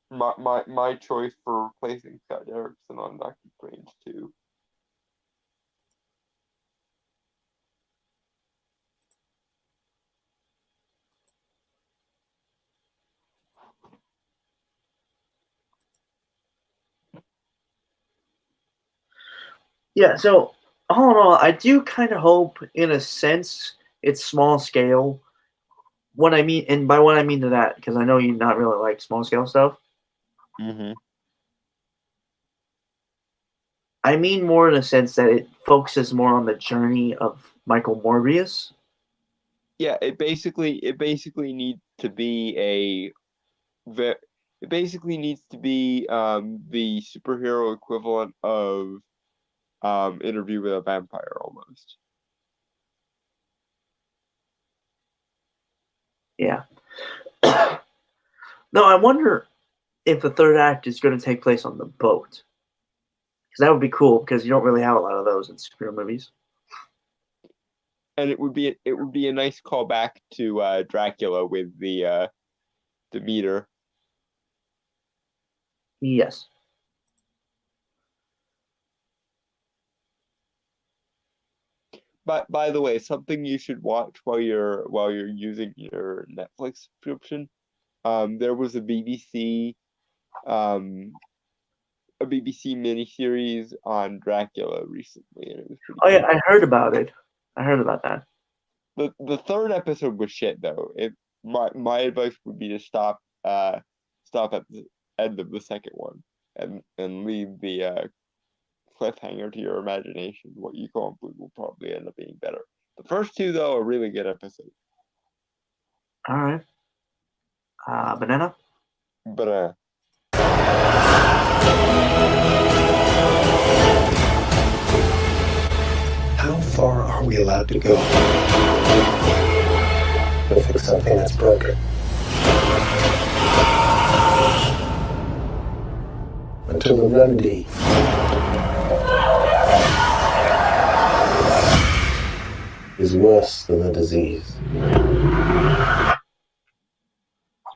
My choice for replacing Scott Derrickson on Doctor Strange 2. Yeah, so all in all, I do kind of hope, in a sense, it's small scale. What I mean, and by what I mean to that, because I know you not really like small scale stuff. Mm-hmm. I mean more in a sense that it focuses more on the journey of Michael Morbius. Yeah, it basically needs to be it basically needs to be the superhero equivalent of Interview with a Vampire almost. Yeah. No, I wonder if the third act is going to take place on the boat. Because that would be cool, because you don't really have a lot of those in superhero movies. And it would be a nice callback to Dracula with the meter. Yes. But by the way, something you should watch while you're using your Netflix subscription. There was a BBC miniseries on Dracula recently, and it was pretty Oh yeah, good. I heard about it. I heard about that. The third episode was shit though. My advice would be to stop at the end of the second one and leave the cliffhanger to your imagination. What you conclude will probably end up being better. The first two though are really good episodes. All right. Banana. But How far are we allowed to go to fix something that's broken? Until the remedy is worse than the disease.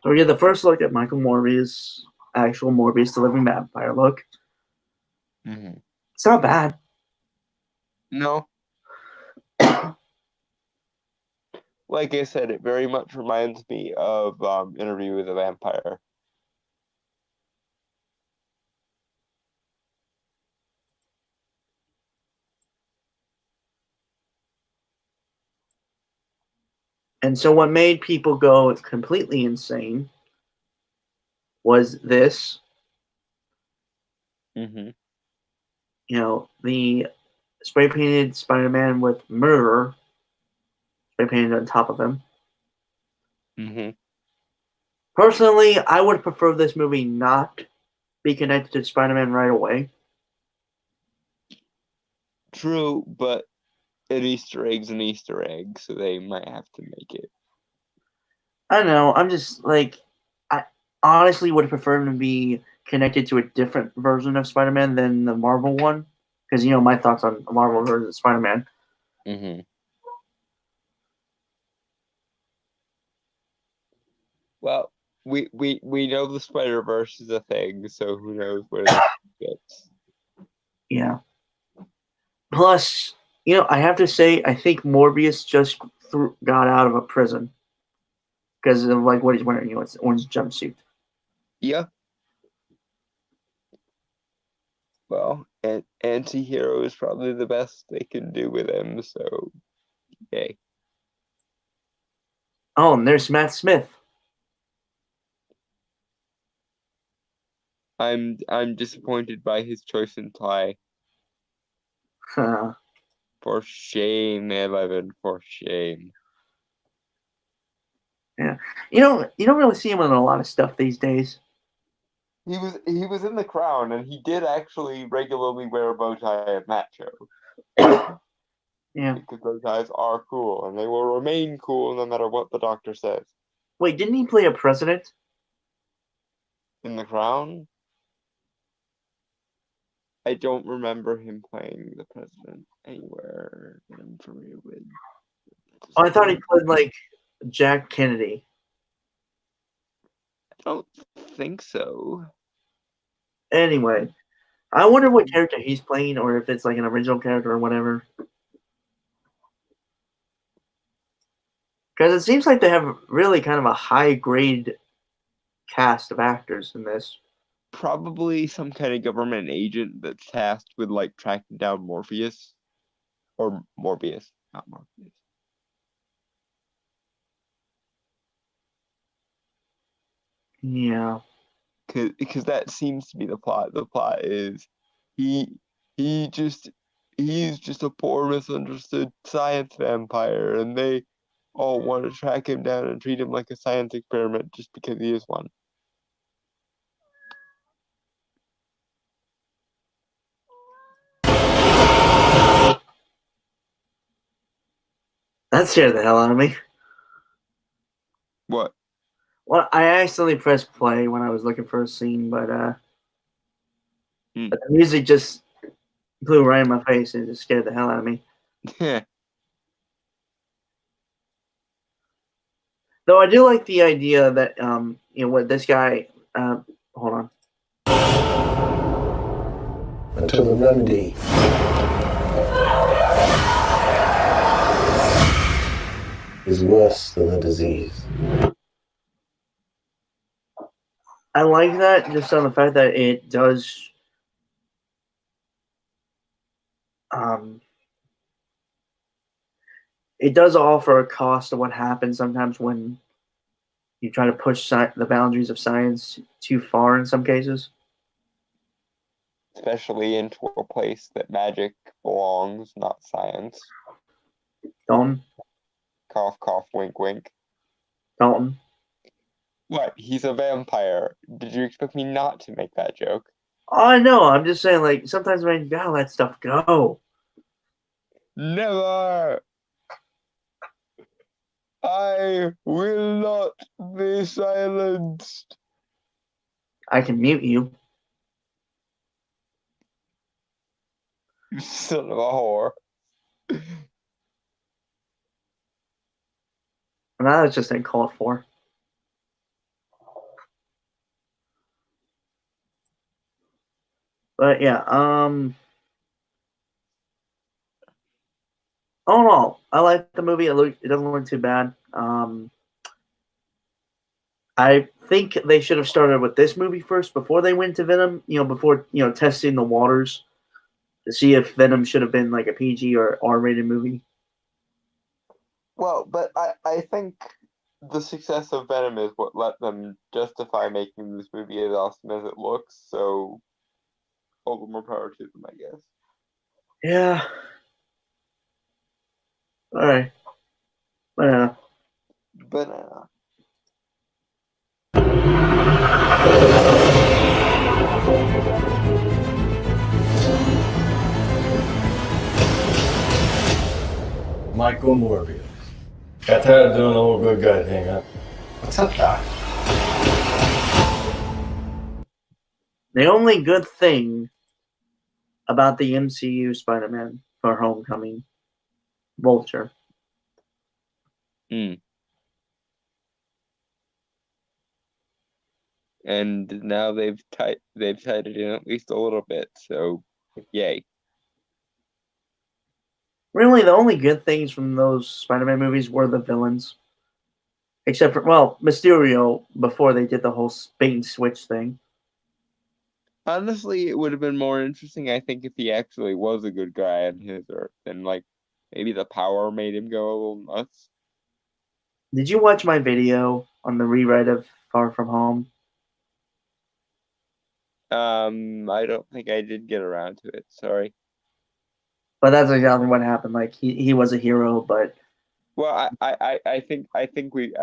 So we get the first look at Michael Morbius, actual Morbius, the living vampire look. It's not bad. no. Like I said, it very much reminds me of Interview with a Vampire. And so what made people go completely insane was this, Mm-hmm. you know, the spray painted Spider-Man with murder spray painted on top of him. Mm-hmm. Personally, I would prefer this movie not be connected to Spider-Man right away. True, but an Easter egg's an Easter egg, so they might have to make it. I don't know. I'm just like, I honestly would prefer him to be connected to a different version of Spider-Man than the Marvel one, because you know my thoughts on the Marvel version of Spider-Man. Mm-hmm. Well, we know the Spider-Verse is a thing, so who knows where that gets. Yeah. Plus, you know, I have to say, I think Morbius just got out of a prison because of like what he's wearing. You know, it's an orange jumpsuit. Yeah. Well, and anti-hero is probably the best they can do with him, so yay. Oh, and there's Matt Smith. I'm disappointed by his choice in Ty. Uh, For shame, Eleven, for shame. yeah, you don't really see him in a lot of stuff these days. He was in The Crown, and he did actually regularly wear a bow tie at Matt show. Yeah. Because bow ties are cool, and they will remain cool no matter what the doctor says. Wait, didn't he play a president? In The Crown? I don't remember him playing the president anywhere that I'm familiar with. Oh, I thought he played like Jack Kennedy. I don't think so. Anyway, I wonder what character he's playing, or if it's like an original character or whatever. Because it seems like they have really kind of a high grade cast of actors in this. Probably some kind of government agent that's tasked with like tracking down Morpheus. Or Morbius, not Morpheus. Yeah. Because that seems to be the plot. The plot is he's just a poor misunderstood science vampire, and they all want to track him down and treat him like a science experiment just because he is one. That scared the hell out of me. What? Well, I accidentally pressed play when I was looking for a scene, but the music just blew right in my face and it just scared the hell out of me. Though I do like the idea that what this guy hold on. Until the remedy is worse than the disease. I like that just on the fact that it does it does offer a cost of what happens sometimes when you try to push the boundaries of science too far in some cases. Especially into a place that magic belongs, not science. Dalton, Cough, cough, wink, wink. Dalton. What? He's a vampire. Did you expect me not to make that joke? Oh, I know. I'm just saying, like, sometimes man, you gotta let stuff go. Never! I will not be silenced. I can mute you. You son of a whore. Now that's just uncalled for. But yeah, all in all, I like the movie. It doesn't look too bad. I think they should have started with this movie first before they went to Venom. Before testing the waters to see if Venom should have been like a PG or R-rated movie. Well, but I think the success of Venom is what let them justify making this movie as awesome as it looks, so all the more power to them, I guess. Yeah. All right. Banana. Banana. Michael Morbius. Got tired of doing the whole good guy thing, huh? What's up, Doc? The only good thing about the MCU Spider-Man for Homecoming, Vulture. And now they've tied it in at least a little bit, so yay. Really, the only good things from those Spider-Man movies were the villains. Except for, well, Mysterio before they did the whole bait and switch thing. Honestly, it would have been more interesting, I think, if he actually was a good guy on his Earth, and like maybe the power made him go a little nuts. Did you watch my video on the rewrite of Far From Home? I don't think I did get around to it. Sorry. But that's exactly what happened. Like he was a hero, but Well, I think we've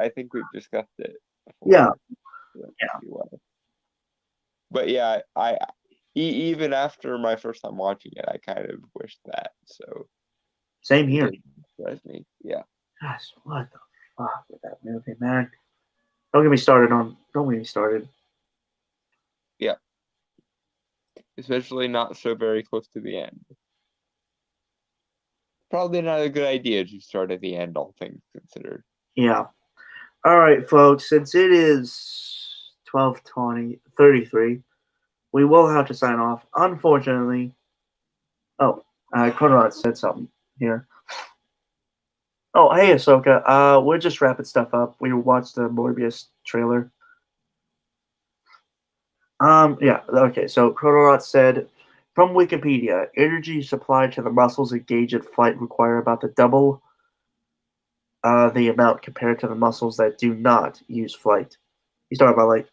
discussed it before. Yeah. But yeah, even after my first time watching it, I kind of wished that. So same it here. didn't surprise me. Yeah. Gosh, what the fuck with that movie, man? Don't get me started. Yeah. Especially not so very close to the end. Probably not a good idea to start at the end, all things considered. Yeah. All right, folks. Since it is 12:33, we will have to sign off. Unfortunately. Oh, Conrad said something here. Oh, hey, Ahsoka. We're just wrapping stuff up. We watched the Morbius trailer. Yeah, okay. So Chronorot said, from Wikipedia, energy supplied to the muscles engaged in flight require about the double the amount compared to the muscles that do not use flight. He's talking about like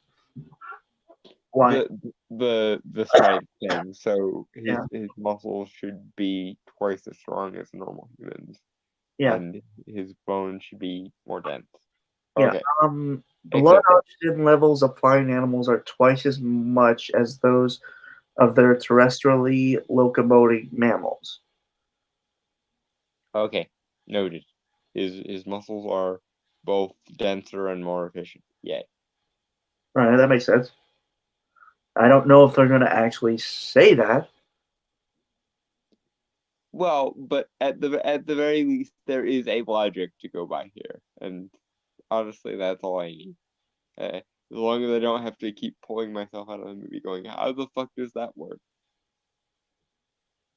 why? The strength thing. So Yeah. his muscles should be twice as strong as normal humans. Yeah. And his bones should be more dense. Yeah. Okay. Blood oxygen levels of flying animals are twice as much as those of their terrestrially locomoting mammals. Okay. Noted. His muscles are both denser and more efficient. Yay. Right, that makes sense. I don't know if they're going to actually say that. Well, but at the very least, there is a logic to go by here, and honestly, that's all I need. As long as I don't have to keep pulling myself out of the movie going, how the fuck does that work?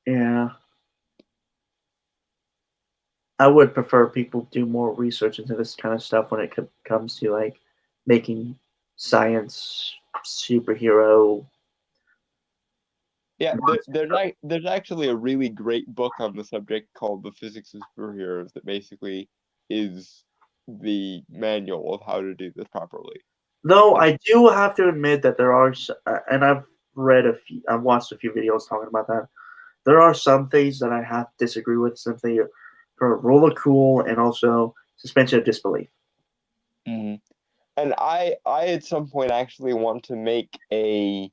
Yeah. I would prefer people do more research into this kind of stuff when it comes to like making science superhero. Yeah, there's actually a really great book on the subject called The Physics of Superheroes that basically is the manual of how to do this properly. Though I do have to admit that there are, and I've watched a few videos talking about that. There are some things that I have to disagree with, simply for rule of cool and also suspension of disbelief. And I at some point actually want to make a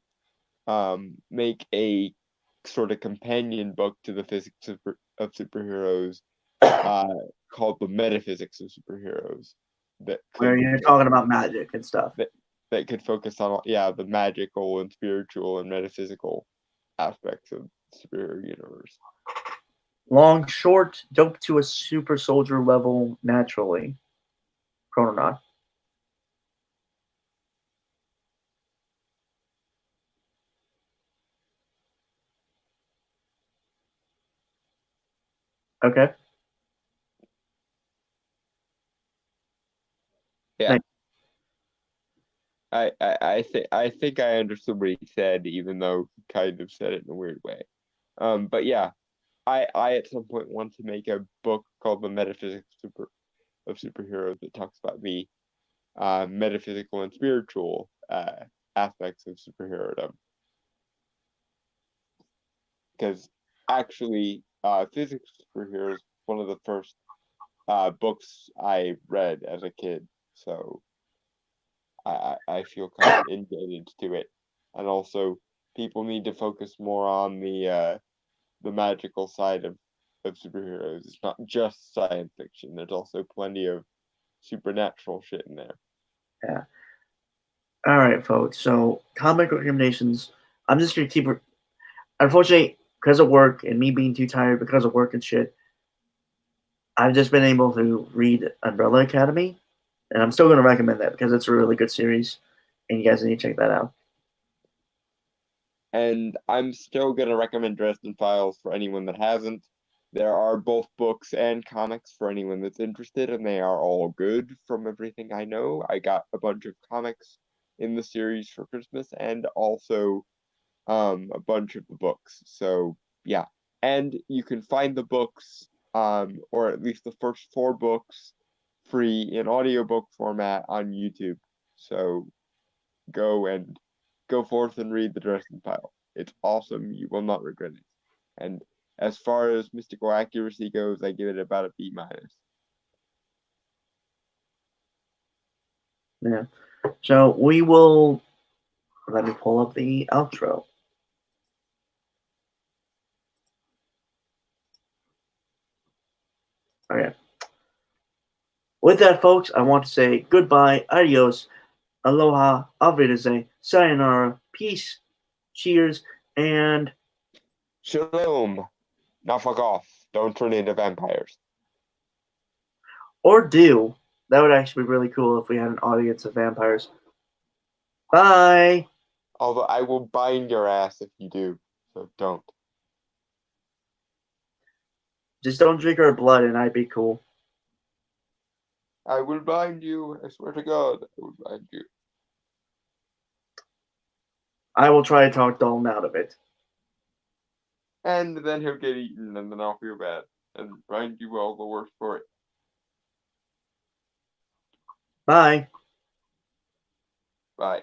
sort of companion book to the physics of superheroes called The Metaphysics of Superheroes that Where could you're talking about magic and stuff. that could focus on the magical and spiritual and metaphysical aspects of the superhero universe. Long, short, dope to a super soldier level naturally. Chrononaut. Okay. Yeah. Nice. I think I understood what he said, even though he kind of said it in a weird way. But yeah, I at some point want to make a book called The Metaphysics of Superheroes that talks about the metaphysical and spiritual aspects of superherodom. Because actually, Physics of Superheroes was one of the first books I read as a kid, so I feel kind of indebted to it. And also, people need to focus more on the magical side of superheroes. It's not just science fiction. There's also plenty of supernatural shit in there. Yeah. All right, folks. So comic recommendations. I'm just gonna keep. Unfortunately, because of work and me being too tired because of work and shit, I've just been able to read Umbrella Academy, and I'm still gonna recommend that because it's a really good series, and you guys need to check that out. And I'm still gonna recommend Dresden Files for anyone that hasn't. There are both books and comics for anyone that's interested, and they are all good from everything I know. I got a bunch of comics in the series for Christmas and also a bunch of the books. So yeah. And you can find the books, or at least the first 4 books, free in audiobook format on YouTube. So go forth and read the Dresden File. It's awesome. You will not regret it. And as far as mystical accuracy goes, I give it about a B-. Yeah. So we will. Let me pull up the outro. Okay. With that, folks, I want to say goodbye, adios, aloha, auf Wiedersehen, sayonara, peace, cheers, and Shalom. Now fuck off. Don't turn into vampires. or do. That would actually be really cool if we had an audience of vampires. Bye. Although I will bind your ass if you do, so don't. Just don't drink our blood and I'd be cool. I will bind you. I swear to God, I will bind you. I will try to talk Dalton out of it. And then he'll get eaten, and then I'll feel bad and bind you all the worse for it. Bye. Bye.